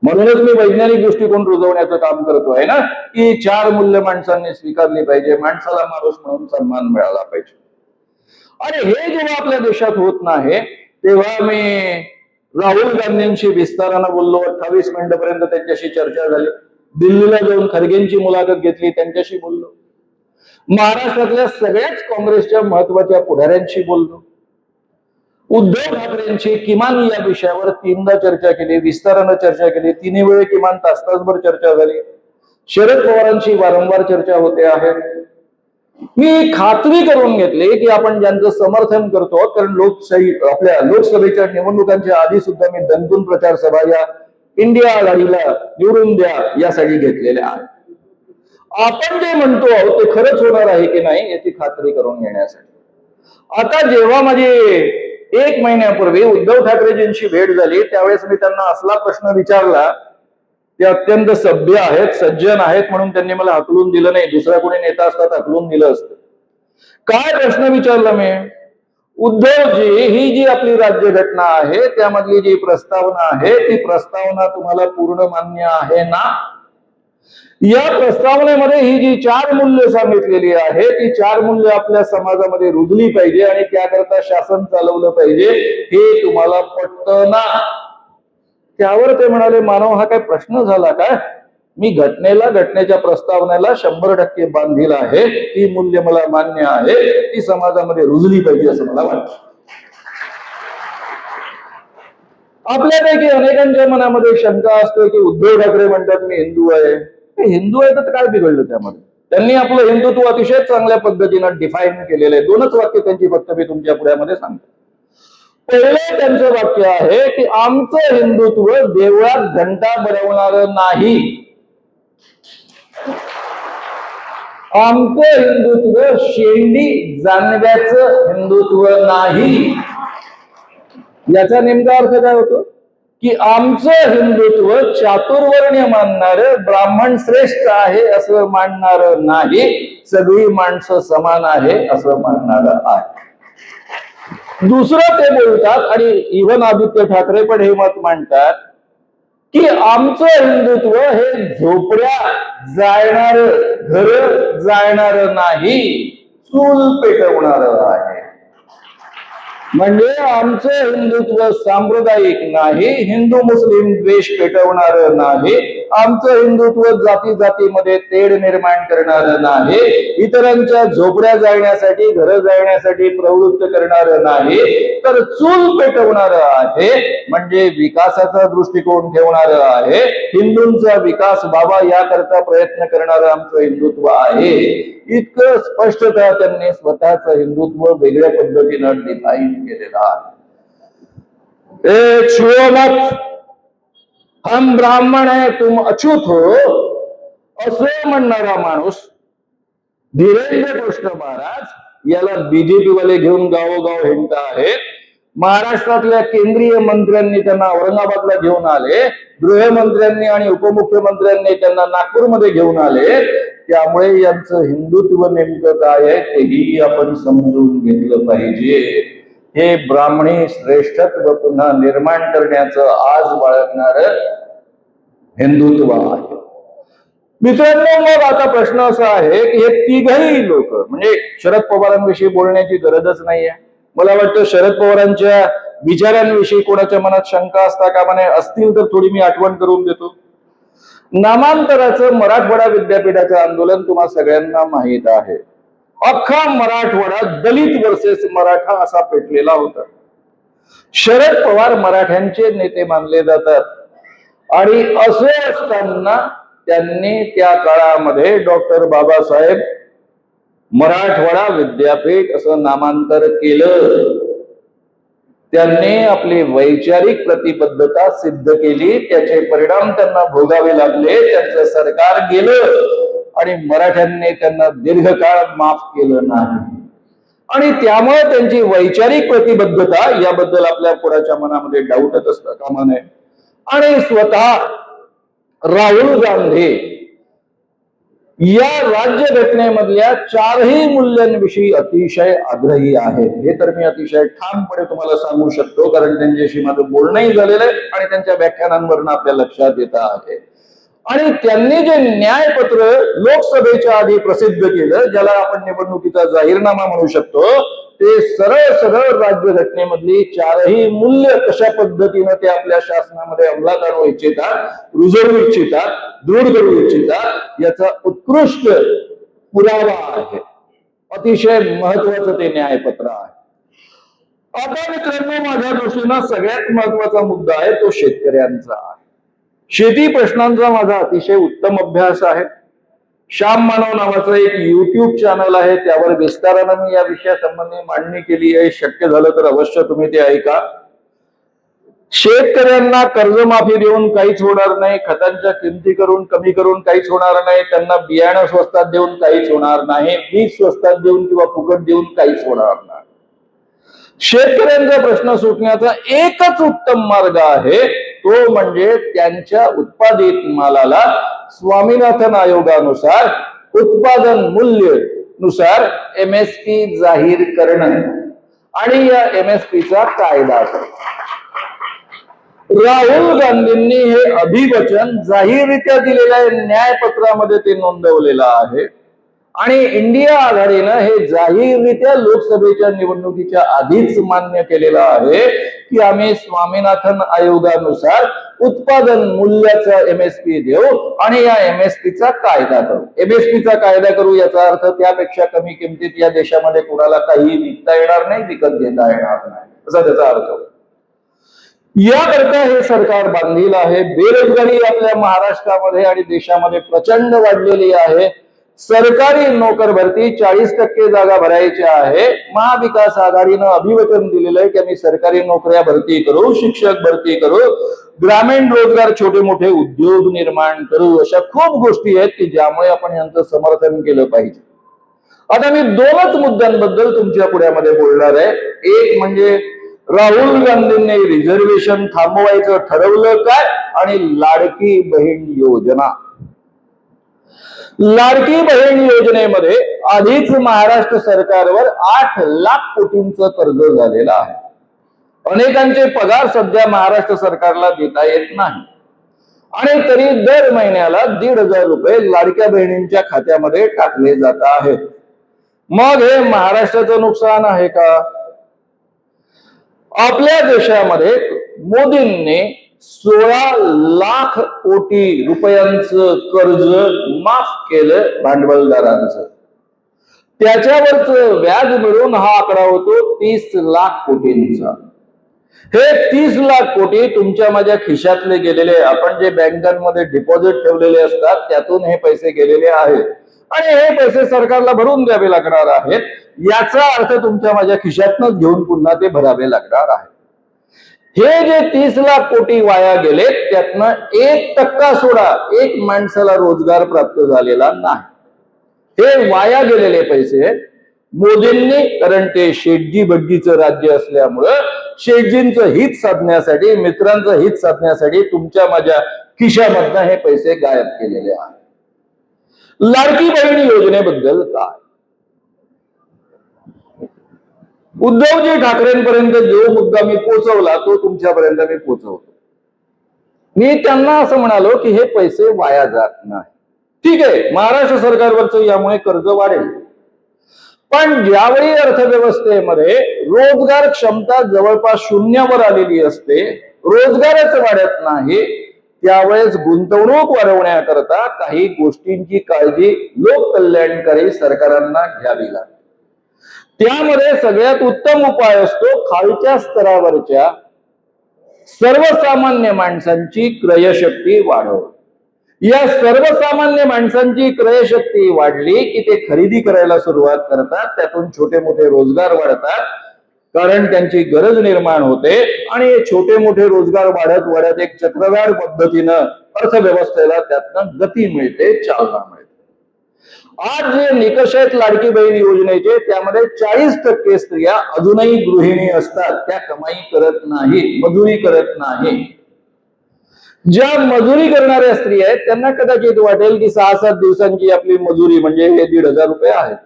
म्हणूनच मी वैज्ञानिक दृष्टिकोन रुजवण्याचं काम करतोय ना, की 4 मूल्य माणसांनी स्वीकारली पाहिजे, माणसाला माणूस म्हणून सन्मान मिळाला पाहिजे. आणि हे जेव्हा आपल्या देशात होत नाही, तेव्हा मी राहुल गांधींशी विस्तारानं बोललो. 28 मिनिटांपर्यंत त्यांच्याशी चर्चा झाली. दिल्लीला जाऊन खरगेंची मुलाखत घेतली, त्यांच्याशी बोललो. महाराष्ट्रातल्या सगळ्याच काँग्रेसच्या महत्वाच्या पुढाऱ्यांशी बोललो. उद्धव ठाकरेंची किमान या विषयावर 3दा चर्चा केली, विस्तारानं चर्चा केली. 3 वेळे किमान तास-तासभर चर्चा झाली. शरद पवारांची वारंवार चर्चा होते आहे. मी खात्री करून घेतली की आपण ज्यांचं समर्थन करतो, कारण लोकशाही आपल्या लोकसभेच्या निवडणुकांच्या आधी सुद्धा मी दणकून प्रचार सभा या इंडिया आघाडीला निवडून द्या यासाठी घेतलेल्या आहेत. आपण जे म्हणतो आहोत ते खरंच होणार आहे की नाही याची खात्री करून घेण्यासाठी. आता जेव्हा माझी 1 महिन्यापूर्वी उद्धव ठाकरेजींशी भेट झाली, त्यावेळेस मी त्यांना असला प्रश्न विचारला. ते अत्यंत सभ्य आहेत, सज्जन आहेत, म्हणून त्यांनी मला हकलून दिलं नाही. दुसरा कोणी नेता असतात हकलून दिलं असतं. काय प्रश्न विचारला मी? उद्धवजी, ही जी आपली राज्यघटना आहे त्यामधली जी प्रस्तावना आहे, ती प्रस्तावना तुम्हाला पूर्ण मान्य आहे ना? या प्रस्तावनेमध्ये ही जी 4 मूल्य सांगितलेली आहे, ती 4 मूल्य आपल्या समाजामध्ये रुजली पाहिजे आणि त्याकरता शासन चालवलं पाहिजे, हे तुम्हाला पटतं ना? त्यावर ते म्हणाले, मानव हा काय प्रश्न झाला काय? मी घटनेच्या प्रस्तावनेला 100% बांधील आहे. ती मूल्य मला मान्य आहे, ती समाजामध्ये रुजली पाहिजे असं मला वाटतं. आपल्यापैकी अनेकांच्या मनामध्ये शंका असते की उद्धव ठाकरे म्हणतात मी हिंदू आहे. हिंदू आहे तर काय बिघडलं त्यामध्ये? त्यांनी आपलं हिंदुत्व अतिशय चांगल्या पद्धतीनं डिफाईन केलेलं आहे. 2च वाक्य त्यांची फक्त मी तुमच्या पुढ्यामध्ये सांगतो. पहिले त्यांचं वाक्य आहे की आमचं हिंदुत्व देवळात घंटा बनवणार नाही. आमचं हिंदुत्व शेंडी जानव्याचं हिंदुत्व नाही. याचा नेमका अर्थ काय होतो? की आमचं हिंदुत्व चातुर्वर्ण्य मानणार, ब्राह्मण श्रेष्ठ आहे असं मानणार नाही, सगळी माणसं समान आहे असं मानणार आहे. दुसरं ते बोलतात, आणि इव्हन आदित्य ठाकरे पण हे मत मांडतात, की आमचं हिंदुत्व हे झोपड्या जाळणार, घर जाळणार नाही, चूल पेटवणार आहे. म्हणजे आमचं हिंदुत्व सांप्रदायिक नाही, हिंदू मुस्लिम द्वेष पेटवणार नाही, आमचं हिंदुत्व जाती जातीमध्ये तेढ निर्माण करणार नाही, इतरांच्या झोपड्या जाळण्यासाठी, घरं जाळण्यासाठी प्रवृत्त करणार नाही, तर चूल पेटवणार आहे. म्हणजे विकासाचा दृष्टिकोन ठेवणार आहे, हिंदूंचा विकास व्हावा याकरता प्रयत्न करणारं आमचं हिंदुत्व आहे. इतकं स्पष्टता त्यांनी स्वतःच हिंदुत्व वेगळ्या पद्धतीनं डिफाईन केलेलं आहे. एक शिवमत, हम ब्राह्मण है तुम अछूत हो, असं म्हणणारा माणूस धीरेंद्र कृष्ण महाराज याला बीजेपी वाले घेऊन गावोगाव हिंडता आहेत. महाराष्ट्रातल्या केंद्रीय मंत्र्यांनी त्यांना औरंगाबादला घेऊन आले, गृहमंत्र्यांनी आणि उपमुख्यमंत्र्यांनी त्यांना नागपूरमध्ये घेऊन आले. त्यामुळे यांचं हिंदुत्व नेमकं काय आहे तेही आपण समजून घेतलं पाहिजे. हे ब्राह्मणी श्रेष्ठत्व पुन्हा निर्माण करण्याचं आज बाळगणार हिंदुत्व आहे. मित्रांनो, मग आता प्रश्न असा आहे की हे तिघही लोक, म्हणजे शरद पवारांविषयी बोलण्याची गरजच नाहीये. मला वाटतं शरद पवारांच्या विचारांविषयी कोणाच्या मनात शंका असता कामा नये. असतील तर थोडी मी आठवण करून देतो. नामांतराचं मराठवाडा विद्यापीठाचं आंदोलन तुम्हा सगळ्यांना माहित आहे. अख्खा मराठवाडा दलित वर्सेस मराठा असा पेटलेला होता. शरद पवार मराठ्यांचे नेते मानले जातात आणि असे असताना त्यांनी त्या काळामध्ये डॉक्टर बाबासाहेब मराठवाडा विद्यापीठ असं नामांतर केलं. त्यांनी आपली वैचारिक प्रतिबद्धता सिद्ध केली, त्याचे परिणाम त्यांना भोगावे लागले, त्यांचं सरकार गेलं आणि मराठ्यांनी त्यांना दीर्घकाळ माफ केलं नाही. आणि त्यामुळे त्यांची वैचारिक प्रतिबद्धता याबद्दल आपल्या कोणाच्या मनामध्ये डाऊटच असता कामा नये. आणि स्वतः राहुल गांधी या राज्यघटनेमधल्या 4ही मूल्यांविषयी अतिशय आग्रही आहेत. हे तर मी अतिशय ठामपणे तुम्हाला सांगू शकतो, कारण त्यांच्याशी माझं बोलणंही झालेलं आहे आणि त्यांच्या व्याख्यानांवरून आपल्या लक्षात येत आहे. आणि त्यांनी जे न्यायपत्र लोकसभेच्या आधी प्रसिद्ध केलं, ज्याला आपण निवडणुकीचा जाहीरनामा म्हणू शकतो, ते सरळ सरळ राज्यघटनेमधली 4ही मूल्य कशा पद्धतीनं ते आपल्या शासनामध्ये अंमलात आणू इच्छितात, रुजवू इच्छितात, दृढ करू इच्छितात, याचा उत्कृष्ट पुरावा आहे. अतिशय महत्वाचं ते न्यायपत्र आहे. आता मित्रांनो, माझ्या दृष्टीनं सगळ्यात महत्वाचा मुद्दा आहे तो शेतकऱ्यांचा आहे. शेती प्रश्नांचा माझा अतिशय उत्तम अभ्यास आहे. श्याम मानव नावाचं एक युट्यूब चॅनल आहे, त्यावर विस्तारानं मी या विषयासंबंधी मांडणी केली आहे. शक्य झालं तर अवश्य तुम्ही ते ऐका. शेतकऱ्यांना कर्जमाफी देऊन काहीच होणार नाही, खतांच्या किमती कमी करून काहीच होणार नाही, त्यांना बियाणं स्वस्तात देऊन काहीच होणार नाही, बीज स्वस्तात देऊन किंवा फुकट देऊन काहीच होणार नाही. शेतकऱ्यांचा प्रश्न सुटण्याचा एकच उत्तम मार्ग आहे, तो म्हणजे त्यांच्या उत्पादित मालाला स्वामीनाथन आयोगानुसार उत्पादन मूल्य नुसार MSP जाहीर करणं आणि या MSP चा कायदा करणं. राहुल गांधींनी हे अभिवचन जाहीररित्या दिलेल्या न्यायपत्रामध्ये ते नोंदवलेलं आहे आणि इंडिया आघाडीनं हे जाहीररित्या लोकसभेच्या निवडणुकीच्या आधीच मान्य केलेलं आहे की आम्ही स्वामीनाथन आयोगानुसार उत्पादन मूल्याचा MSP देऊ आणि या MSP चा कायदा करू. MSP चा कायदा करू याचा अर्थ त्यापेक्षा कमी किमतीत या देशामध्ये कुणाला काही विकता येणार नाही, विकत घेता येणार नाही, असा त्याचा अर्थ. याकरता हे सरकार बांधील आहे. बेरोजगारी आपल्या महाराष्ट्रामध्ये आणि देशामध्ये प्रचंड वाढलेली आहे. सरकारी नोकर भरती 40% जागा भरायच्या आहे. महाविकास आघाडीनं अभिवचन दिलेलं आहे की आम्ही सरकारी नोकऱ्या भरती करू, शिक्षक भरती करू, ग्रामीण रोजगार, छोटे मोठे उद्योग निर्माण करू. अशा खूप गोष्टी आहेत की ज्यामुळे आपण यांचं समर्थन केलं पाहिजे. आता मी दोनच मुद्द्यांबद्दल तुमच्या पुढ्यामध्ये बोलणार आहे. एक म्हणजे राहुल गांधींनी रिझर्वेशन थांबवायचं ठरवलं काय, आणि लाडकी बहीण योजना. लाडकी बहीण योजनेमध्ये आधीच महाराष्ट्र सरकारवर 8 लाख कोटींचं कर्ज झालेलं आहे. अनेकांचे पगार सध्या महाराष्ट्र सरकारला देता येत नाही आणि तरी दर महिन्याला 1,500 रुपये लाडक्या बहिणींच्या खात्यामध्ये टाकले जात आहेत. मग हे महाराष्ट्राचं नुकसान आहे का? आपल्या देशामध्ये मोदींनी 16 लाख कोटी रुपयांचं कर्ज माफ केलं भांडवलदारांचं. त्याच्यावरच व्याज मिळून हा आकडा होतो 30 लाख कोटींचा. हे 30 लाख कोटी तुमच्या माझ्या खिशातले गेलेले, आपण जे बँकांमध्ये डिपॉझिट ठेवलेले असतात त्यातून हे पैसे गेलेले आहेत आणि हे पैसे सरकारला भरून द्यावे लागणार आहेत. याचा अर्थ तुमच्या माझ्या खिशातनच घेऊन पुन्हा ते भरावे लागणार आहे. हे जे 30 लाख कोटी वाया गेले त्यातनं 1% सोडा, एक माणसाला रोजगार प्राप्त झालेला नाही. हे वाया गेलेले पैसे मोदींनी, कारण ते शेटजी भटजीचं राज्य असल्यामुळं शेटजींचं हित साधण्यासाठी, मित्रांचं हित साधण्यासाठी तुमच्या माझ्या खिशामधनं हे पैसे गायब केलेले आहेत. लाडकी बहीण योजनेबद्दल काय? उद्धवजी ठाकरेंपर्यंत जो मुद्दा मी पोहोचवला तो तुमच्यापर्यंत मी पोहोचवतो. मी त्यांना असं म्हणालो की हे पैसे वाया जात नाही. ठीक आहे, महाराष्ट्र सरकारवरचं यामुळे कर्ज वाढेल, पण ज्यावेळी अर्थव्यवस्थेमध्ये रोजगार क्षमता जवळपास शून्यावर आलेली असते, रोजगारच वाढत नाही, त्यावेळेस गुंतवणूक वाढवण्याकरता काही गोष्टींची काळजी लोक कल्याणकारी सरकारांना घ्यावी लागते. त्यामध्ये सगळ्यात उत्तम उपाय असतो खालच्या स्तरावरच्या सर्वसामान्य माणसांची क्रयशक्ती वाढव. या सर्वसामान्य माणसांची क्रयशक्ती वाढली की ते खरेदी करायला सुरुवात करतात, त्यातून छोटे मोठे रोजगार वाढतात, कारण त्यांची गरज निर्माण होते आणि हे छोटे मोठे रोजगार वाढत वाढत एक चक्रवाढ पद्धतीनं अर्थव्यवस्थेला त्यातनं गती मिळते, चालना मिळते. आज जे निकष आहेत लाडकी बहीण योजनेचे, त्यामध्ये 40% स्त्रिया अजूनही गृहिणी असतात, त्या कमाई करत नाही, मजुरी करत नाही. ज्या मजुरी करणाऱ्या स्त्रिया आहेत त्यांना कदाचित वाटेल की 6-7 दिवसांची आपली मजुरी म्हणजे हे 1,500 रुपये आहेत.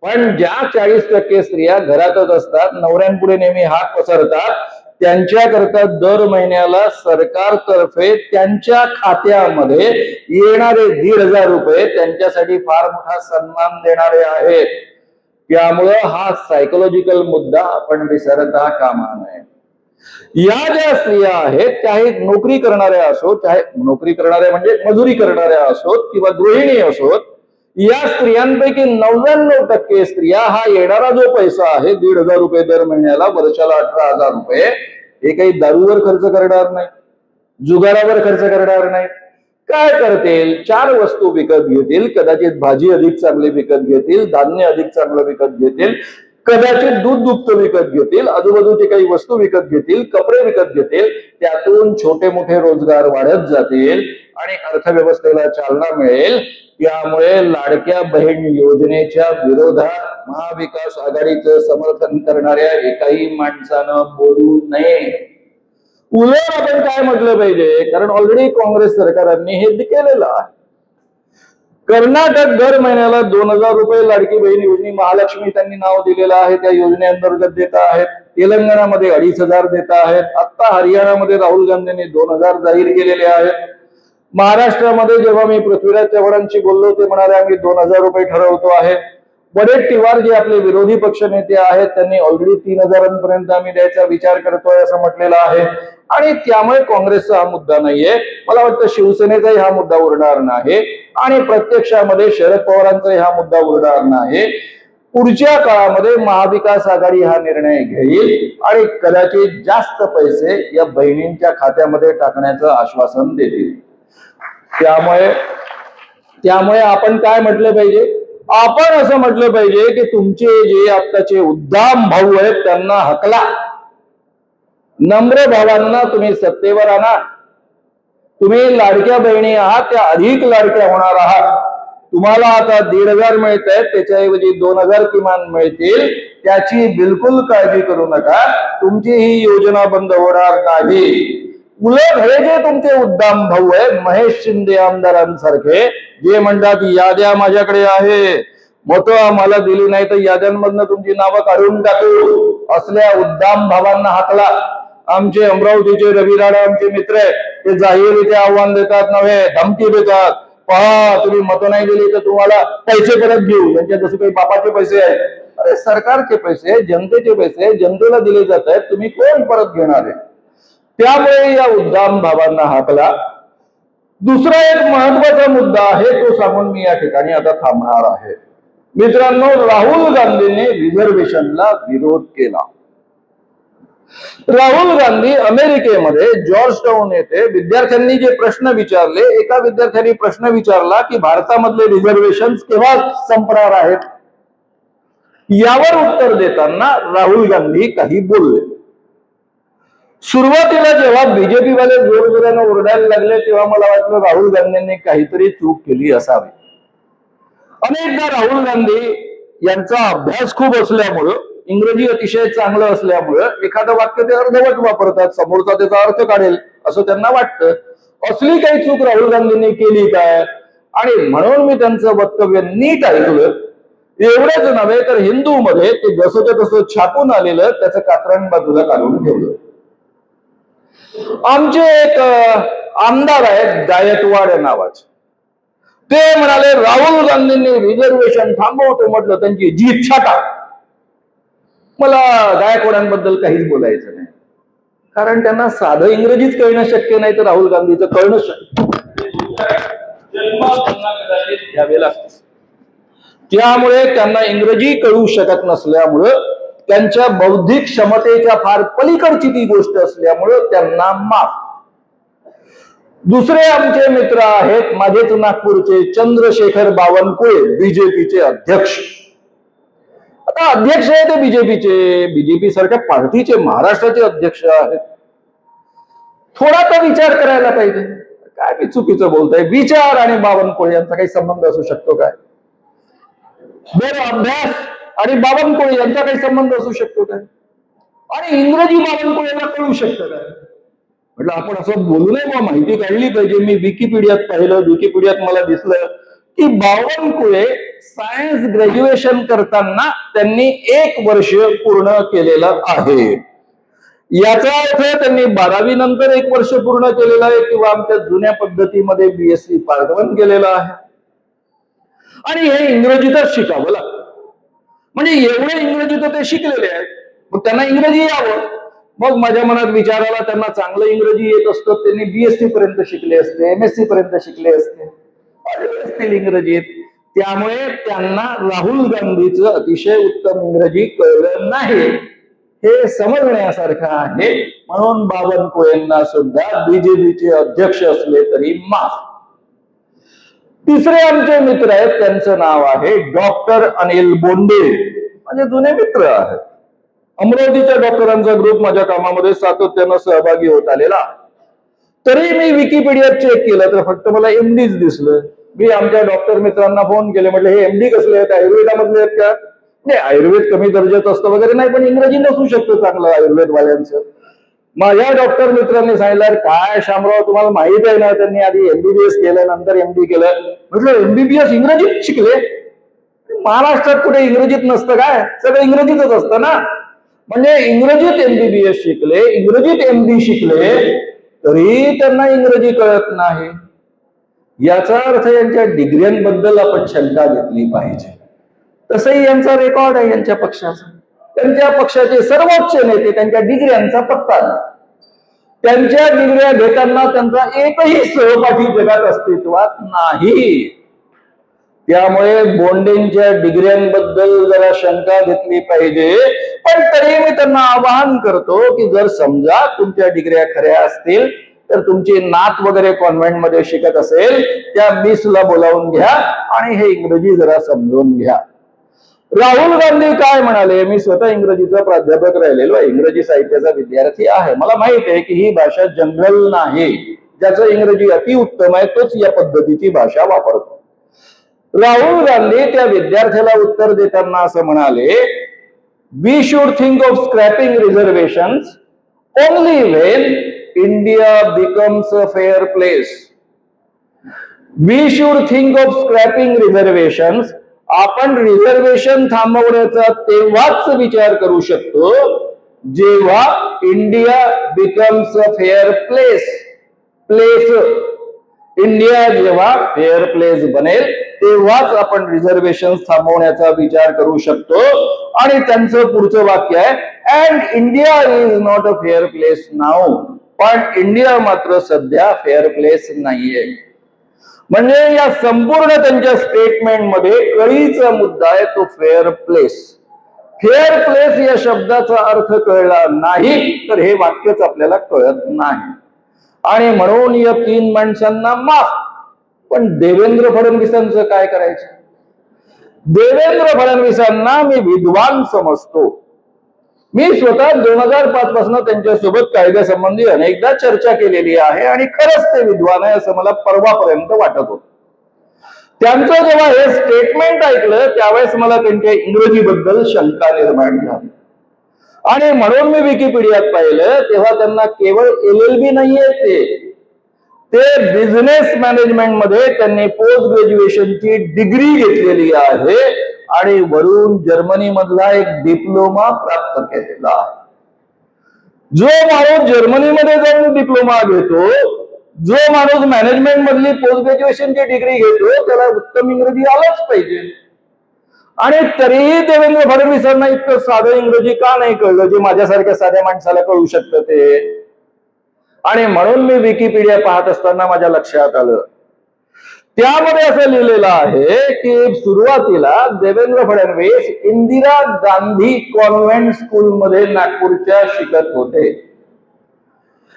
पण ज्या 40% स्त्रिया घरातच असतात, नवऱ्यांपुढे नेहमी हात पसरतात, त्यांच्याकरता दर महिन्याला सरकारतर्फे त्यांच्या खात्यामध्ये येणारे 1,500 रुपये त्यांच्यासाठी फार मोठा सन्मान देणारे आहेत. त्यामुळं हा सायकोलॉजिकल मुद्दा आपण विसरता कामा नये. या ज्या स्त्रिया आहेत त्या नोकरी करणाऱ्या असोत, चाहे नोकरी करणाऱ्या म्हणजे मजुरी करणाऱ्या असोत किंवा गृहिणी असोत, या स्त्रियांपैकी 99% स्त्रिया हा येणारा जो पैसा आहे 1,500 रुपये दर महिन्याला, वर्षाला 18,000 रुपये, हे काही दारूवर खर्च करणार नाही, जुगारावर खर्च करणार नाही. काय करतील? 4 वस्तू विकत घेतील, कदाचित भाजी अधिक चांगली विकत घेतील, धान्य अधिक चांगलं विकत घेतील, कदाचित दूध दुभतं विकत घेतील, आजूबाजूचे काही वस्तू विकत घेतील, कपडे विकत घेतील, त्यातून छोटे मोठे रोजगार वाढत जातील आणि अर्थव्यवस्थेला चालना मिळेल. त्यामुळे लाडक्या बहीण योजनेच्या विरोधात महाविकास आघाडीचं समर्थन करणाऱ्या एकाही माणसानं बोलू नये. उलट आपण काय म्हटलं पाहिजे, कारण ऑलरेडी काँग्रेस सरकारांनी हे केलेलं आहे. कर्नाटक दर महिन्याला 2,000 रुपये लाडकी बहीण योजने, महालक्ष्मी त्यांनी नाव दिलेलं आहे, त्या योजनेअंतर्गत देत आहेत. तेलंगणामध्ये 2,500 देत आहेत. आता हरियाणामध्ये राहुल गांधींनी 2,000 जाहीर केलेले आहेत. महाराष्ट्रामध्ये जेव्हा मी पृथ्वीराज चव्हाणांशी बोललो, ते म्हणाले आम्ही 2,000 रुपये ठरवतो आहे. वडेट्टीवार जे आपले विरोधी पक्ष नेते आहेत त्यांनी ऑलरेडी 3,000 आम्ही द्यायचा विचार करतोय असं म्हटलेलं आहे. आणि त्यामुळे काँग्रेसचा हा मुद्दा नाहीये, मला वाटतं शिवसेनेचाही हा मुद्दा उरणार नाही आणि प्रत्यक्षामध्ये शरद पवारांचाही हा मुद्दा उरणार नाही. पुढच्या काळामध्ये महाविकास आघाडी हा निर्णय घेईल आणि कदाचित जास्त पैसे या बहिणींच्या खात्यामध्ये टाकण्याचं आश्वासन देतील. त्यामुळे आपण काय म्हटलं पाहिजे, आपण असं म्हटलं पाहिजे की तुमचे जे आत्ताचे उद्दाम भाऊ आहेत त्यांना हकला, नम्र भावांना तुम्ही सत्तेवर आणा. तुम्ही लाडक्या बहिणी आहात, त्या अधिक लाडक्या होणार आहात. तुम्हाला आता 1,500 मिळत आहेत, त्याच्याऐवजी 2,000 किमान मिळतील, त्याची बिलकुल काळजी करू नका. तुमची ही योजना बंद होणार नाही. उलट हे जे तुमचे उद्दाम भाऊ आहेत महेश शिंदे आमदारांसारखे, जे म्हणतात याद्या माझ्याकडे आहे, मतं आम्हाला दिली नाही तर याद्यांमधनं तुमची नावं काढून टाकू, असल्या उद्दाम भावांना हाकला. आमचे अमरावतीचे रवी राणा आमचे मित्र आहेत, ते जाहीररित्या आव्हान देतात, नव्हे धमकी देतात, पहा तुम्ही मतं नाही दिली तर तुम्हाला पैसे परत घेऊ. यांच्या जसं काही बापाचे पैसे आहेत. अरे सरकारचे पैसे, जनतेचे पैसे जनतेला दिले जात आहेत, तुम्ही कोण परत घेणार आहे? त्यामुळे या उद्दाम भावांना हाकला. दुसरा एक महत्वाचा मुद्दा आहे, तो सांगून मी या ठिकाणी आता थांबणार आहे. मित्रांनो, राहुल गांधींनी रिझर्वेशनला विरोध केला. राहुल गांधी अमेरिकेमध्ये जॉर्ज टाउन येथे विद्यार्थ्यांनी जे प्रश्न विचारले, एका विद्यार्थ्यांनी प्रश्न विचारला की भारतामधले रिझर्वेशन केव्हा संपणार आहेत. यावर उत्तर देताना राहुल गांधी काही बोलले. सुरुवातीला जेव्हा बीजेपी वाले जोरजोराने ओरडायला लागले तेव्हा मला वाटलं राहुल गांधींनी काहीतरी चूक केली असावी. अनेकदा राहुल गांधी यांचा अभ्यास खूप असल्यामुळं, इंग्रजी अतिशय चांगलं असल्यामुळं एखादं वाक्य ते अर्धवट वापरतात, समोरचा त्याचा अर्थ काढेल असं त्यांना वाटतं. असली काही चूक राहुल गांधींनी केली काय, आणि म्हणून मी त्यांचं वक्तव्य नीट ऐकलं. एवढंच नव्हे तर हिंदूमध्ये ते जसंच्या तसं छापून आलेलं त्याचं कात्रण बाजूला काढून ठेवलं. आमचे एक आमदार आहेत गायकवाड नावाचे, ते म्हणाले राहुल गांधींनी रिझर्वेशन थांबवतो, म्हटलं त्यांची जीभ छाटा. मला गायकवाडांबद्दल काहीच बोलायचं नाही, कारण त्यांना साधं इंग्रजीच कळणं शक्य नाही, तर राहुल गांधीचं कळणं शक्य. त्यामुळे त्यांना इंग्रजी कळू शकत नसल्यामुळं, त्यांच्या बौद्धिक क्षमतेच्या फार पलीकडची ती गोष्ट असल्यामुळं त्यांना माफ. दुसरे आमचे मित्र आहेत माझेच नागपूरचे चंद्रशेखर बावनकुळे, बीजेपीचे अध्यक्ष. आता अध्यक्ष आहे ते बीजेपीचे, बीजेपी सारख्या पार्टीचे महाराष्ट्राचे अध्यक्ष आहेत. थोडा तर विचार करायला पाहिजे. काय मी चुकीचं बोलतोय? विचार आणि बावनकुळे यांचा काही संबंध असू शकतो काय? बरं, अभ्यास आणि बावनकुळे यांचा काही संबंध असू शकतो काय? आणि इंग्रजी बावनकुळेला कळू शकतं काय? म्हटलं आपण असं बोलू नये, मग माहिती काढली पाहिजे. मी विकिपीडियात पाहिलं, विकिपीडियात मला दिसलं की बावनकुळे सायन्स ग्रॅज्युएशन करताना त्यांनी 1 वर्ष पूर्ण केलेलं आहे. याचा अर्थ त्यांनी 12वी नंतर 1 वर्ष पूर्ण केलेलं आहे, किंवा आमच्या जुन्या पद्धतीमध्ये BSc पार्ट 1 केलेलं आहे. आणि हे इंग्रजीतच शिकावं लागतं. म्हणजे एवढे इंग्रजी तर ते शिकलेले आहेत, मग त्यांना इंग्रजी यावं. मग माझ्या मनात विचार आला, त्यांना चांगलं इंग्रजी येत असतं, त्यांनी BSc पर्यंत शिकले असते, MSc पर्यंत शिकले असते इंग्रजीत. त्यामुळे त्यांना राहुल गांधीचं अतिशय उत्तम इंग्रजी कळलं नाही, हे समजण्यासारखं आहे. म्हणून बावनकुळेंना सुद्धा बीजेपीचे अध्यक्ष असले तरी माफ. तिसरे आमचे मित्र आहेत, त्यांचं नाव आहे डॉक्टर अनिल बोंडे, माझे जुने मित्र आहेत. अमरावतीच्या डॉक्टरांचा ग्रुप माझ्या कामामध्ये सातत्यानं सहभागी होत आलेला. तरी मी विकिपीडियात चेक केलं तर फक्त मला MDच दिसलं. मी आमच्या डॉक्टर मित्रांना फोन केले, म्हटलं हे MD कसले आहेत, आयुर्वेदामधले आहेत का? नाही, आयुर्वेद कमी दर्जाचं असतं वगैरे नाही, पण इंग्रजी नसू शकतं चांगलं आयुर्वेदवाल्यांचं. माझ्या डॉक्टर मित्रांनी सांगितलं, काय शामराव तुम्हाला माहित आहे ना, त्यांनी आधी MBBS केलं नंतर MD केलं. म्हटलं MBBS इंग्रजीत शिकले? महाराष्ट्रात कुठे इंग्रजीत नसतं काय? सगळं इंग्रजीतच असतं ना. म्हणजे इंग्रजीत MBBS शिकले, इंग्रजीत MD शिकले, तरी त्यांना इंग्रजी कळत नाही. याचा अर्थ यांच्या डिग्र्यांबद्दल आपण शंका घेतली पाहिजे. तसंही यांचा रेकॉर्ड आहे यांच्या पक्षाचा. त्यांच्या पक्षाचे सर्वोच्च नेते त्यांच्या डिग्र्यांचा पत्ता नाही. त्यांच्या डिग्र्या घेताना त्यांचा एकही सहपाठी जगात अस्तित्वात नाही. त्यामुळे बोंडेंच्या डिग्र्यांबद्दल जरा शंका घेतली पाहिजे. पण तरी मी त्यांना आवाहन करतो की जर समजा तुमच्या डिग्र्या खऱ्या असतील तर तुमची नात वगैरे कॉन्व्हेंटमध्ये शिकत असेल, त्या मिसला बोलावून घ्या आणि हे इंग्रजी जरा समजून घ्या. राहुल गांधी काय म्हणाले? मी स्वतः इंग्रजीचा प्राध्यापक राहिलेलो आहे, इंग्रजी साहित्याचा विद्यार्थी आहे. मला माहित आहे की ही भाषा जनरल नाही. ज्याचं इंग्रजी अतिउत्तम आहे तोच या पद्धतीची भाषा वापरतो. राहुल गांधी त्या विद्यार्थ्याला उत्तर देताना असं म्हणाले, we should think of scrapping reservations only when India becomes a fair place. We should think of scrapping reservations. आपण रिझर्वेशन थांबवण्याचा तेव्हाच विचार करू शकतो जेव्हा India becomes a fair place. India जेव्हा फेअर प्लेस बनेल तेव्हाच आपण रिझर्वेशन थांबवण्याचा विचार करू शकतो. आणि त्यांचं पुढचं वाक्य आहे, and India is not a fair place now. पण इंडिया मात्र सध्या फेअर प्लेस नाहीये. म्हणजे या संपूर्ण त्यांच्या स्टेटमेंटमध्ये कळीचा मुद्दा आहे तो फेअर प्लेस. फेअर प्लेस या शब्दाचा अर्थ कळला नाही तर हे वाक्यच आपल्याला कळत नाही. आणि म्हणून या 3 माणसांना माफ. पण देवेंद्र फडणवीसांचं काय करायचं? देवेंद्र फडणवीसांना मी विद्वान समजतो. मी स्वतः 2005 पासून त्यांच्यासोबत कायद्यासंबंधी अनेकदा चर्चा केलेली आहे आणि खरंच ते विद्वान आहे असं मला परवापर्यंत वाटत होतं. त्यांचं जेव्हा हे स्टेटमेंट ऐकलं त्यावेळेस मला त्यांच्या इंग्रजीबद्दल शंका निर्माण झाली. आणि म्हणून मी विकिपीडियात पाहिलं तेव्हा त्यांना केवळ LLB नाहीये, ते बिझनेस मॅनेजमेंट मध्ये त्यांनी पोस्ट ग्रॅज्युएशनची डिग्री घेतलेली आहे आणि वरून जर्मनी मधला एक डिप्लोमा प्राप्त केलेला आहे. जो माणूस जर्मनीमध्ये जाऊन डिप्लोमा घेतो, जो माणूस मॅनेजमेंट मधली पोस्ट ग्रॅज्युएशनची डिग्री घेतो, त्याला उत्तम इंग्रजी आलंच पाहिजे. आणि तरीही देवेंद्र फडणवीसांना इतकं साधं इंग्रजी का नाही कळलं जे माझ्यासारख्या साध्या माणसाला कळू शकतं ते. आणि म्हणून मी विकिपीडिया पाहत असताना माझ्या लक्षात आलं त्यामध्ये असं लिहिलेलं आहे की सुरुवातीला देवेंद्र फडणवीस इंदिरा गांधी कॉन्व्हेंट स्कूलमध्ये नागपूरच्या शिकत होते.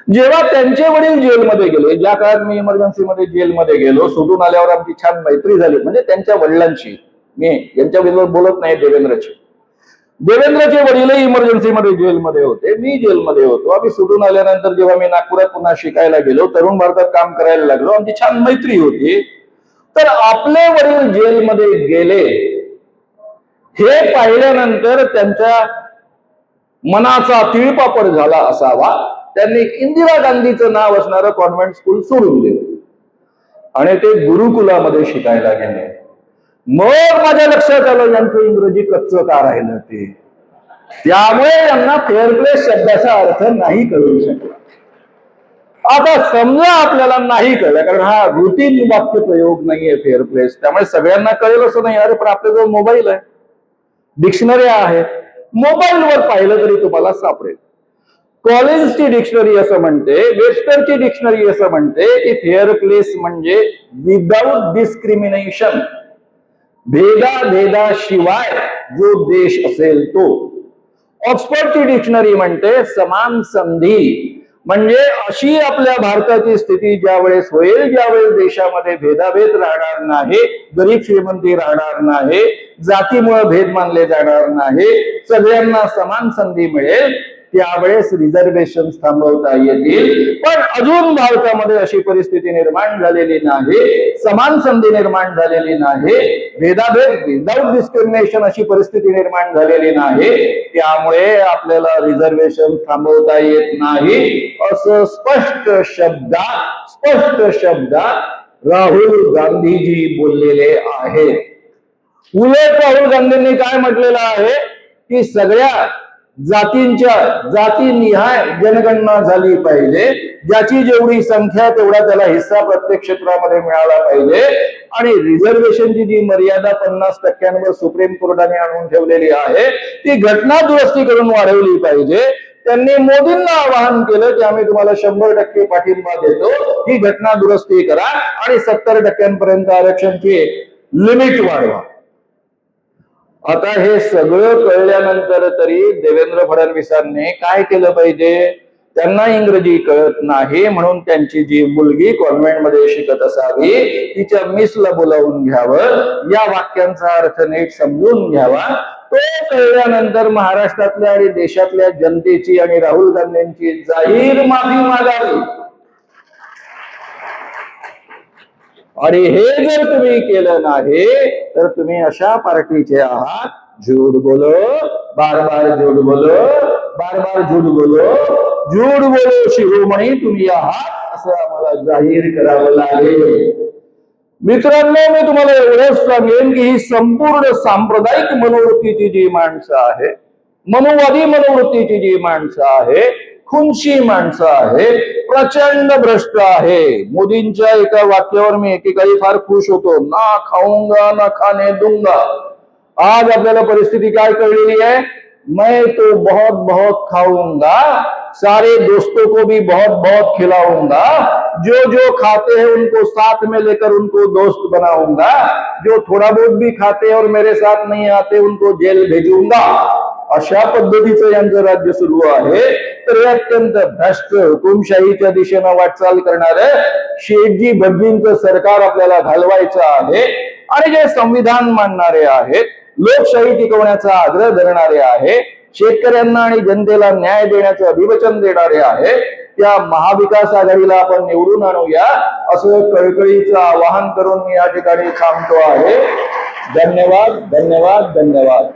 जेव्हा त्यांचे वडील जेलमध्ये गेले, ज्या काळात मी इमर्जन्सीमध्ये जेलमध्ये गेलो, सुटून आल्यावर आमची छान मैत्री झाली, म्हणजे त्यांच्या वडिलांची, मी यांच्या विरोधात बोलत नाही, देवेंद्रचे वडीलही इमर्जन्सीमध्ये जेलमध्ये होते, मी जेलमध्ये होतो. आम्ही सुटून आल्यानंतर जेव्हा मी नागपुरात पुन्हा शिकायला गेलो, तरुण भारतात काम करायला लागलो, आमची छान मैत्री होती. तर आपले वडील जेलमध्ये गेले हे पाहिल्यानंतर त्यांच्या मनाचा तिळपापड झाला असावा. त्यांनी इंदिरा गांधीचं नाव असणारं कॉन्व्हेंट स्कूल सोडून दिलं आणि ते गुरुकुलामध्ये शिकायला गेले. मग माझ्या लक्षात आलं यांचं इंग्रजी कच्चं का राहिलं ते. त्यामुळे यांना फेअर प्ले शब्दाचा अर्थ नाही कळू शकला. आता समजा आपल्याला नाही कळलं, कारण हा रुटीन वाक्य प्रयोग नाहीये फेअर प्लेस, त्यामुळे सगळ्यांना कळेल असं नाही. अरे पण आपल्याजवळ मोबाईल आहे, डिक्शनरी आहेत, मोबाईलवर पाहिलं तरी तुम्हाला सापडेल. कॉलिन्सची डिक्शनरी असं म्हणते, वेस्टरची डिक्शनरी असं म्हणते की फेअर प्लेस म्हणजे विदाउट डिस्क्रिमिनेशन, भेदाभेदाशिवाय जो देश असेल तो. ऑक्सफर्डची डिक्शनरी म्हणते समान संधी, म्हणजे अशी आपल्या भारताची स्थिती ज्यावेळेस होईल, ज्यावेळेस देशामध्ये भेदाभेद राहणार नाही, गरीब श्रीमंती राहणार नाही, जातीमुळे भेद मानले जाणार नाही, सगळ्यांना समान संधी मिळेल, त्यावेळेस रिझर्वेशन थांबवता येतील. पण अजून भारतामध्ये अशी परिस्थिती निर्माण झालेली नाही, समान संधी निर्माण झालेली नाही, भेदाभेद विदाउट डिस्क्रिमिनेशन अशी परिस्थिती निर्माण झालेली नाही, त्यामुळे आपल्याला रिझर्वेशन थांबवता येत नाही, असं स्पष्ट शब्दात राहुल गांधीजी बोललेले आहेत. उलट राहुल गांधींनी काय म्हटलेलं आहे की सगळ्या जातीनिहाय जनगणना झाली पाहिजे, ज्याची जेवढी संख्या तेवढा त्याला हिस्सा प्रत्येक क्षेत्रामध्ये मिळाला पाहिजे, आणि रिझर्वेशनची जी मर्यादा 50% सुप्रीम कोर्टाने आणून ठेवलेली आहे ती घटना दुरुस्ती करून वाढवली पाहिजे. त्यांनी मोदींना आवाहन केलं की आम्ही तुम्हाला 100% पाठिंबा देतो, ही घटना दुरुस्ती करा आणि 70% आरक्षणची लिमिट वाढवा. आता हे सगळं कळल्यानंतर तरी देवेंद्र फडणवीसांनी काय केलं पाहिजे? त्यांना इंग्रजी कळत नाही म्हणून त्यांची जी मुलगी कॉन्व्हेंटमध्ये शिकत असावी तिच्या मिसला बोलावून घ्यावं, या वाक्यांचा अर्थ नीट समजून घ्यावा. तो कळल्यानंतर महाराष्ट्रातल्या आणि देशातल्या जनतेची आणि राहुल गांधींची जाहीर माफी मागावी. आणि हे जर तुम्ही केलं नाही तर तुम्ही अशा पार्टीचे आहात, झूठ बोलो, बार बार झूठ बोलो, बार बार झूठ बोलो, झूठ बोलो शिरोमणी तुम्ही आहात, असं आम्हाला जाहीर करावं लागेल. मित्रांनो, मी तुम्हाला एवढंच सांगेन की ही संपूर्ण सांप्रदायिक मनोवृत्तीची जी माणसं आहे, मनोवादी मनोवृत्तीची जी माणसं आहे, खुनशी माणसं आहे, प्रचंड भ्रष्ट आहे. मोदींच्या एका वाक्यावर मी एकेकाळी फार खुश होतो, ना खाऊंगा ना खाने दूंगा. आज आपल्याला परिस्थिती काय कळलेली आहे? मैं तो बहुत बहुत खाऊंगा, सारे दोस्तों को भी बहुत बहुत खिलाऊंगा, जो जो खाते हैं उनको साथ में लेकर उनको दोस्त बनाऊंगा, जो थोड़ा बहुत भी खाते और मेरे साथ नहीं आते उनको जेल भेजूंगा. अशा पद्धतीचं यांचं राज्य सुरू आहे. तर हे अत्यंत भ्रष्ट हुकुमशाहीच्या दिशेनं वाटचाल करणारं शेठजी भटजींचं सरकार आपल्याला घालवायचं आहे. आणि जे संविधान मानणारे आहेत, लोकशाही टिकवण्याचा आग्रह धरणारे आहे, शेतकऱ्यांना आणि जनतेला न्याय देण्याचं अभिवचन देणारे आहे, त्या महाविकास आघाडीला आपण निवडून आणूया, असं कळकळीचं आवाहन करून मी या ठिकाणी थांबतो आहे. धन्यवाद, धन्यवाद, धन्यवाद.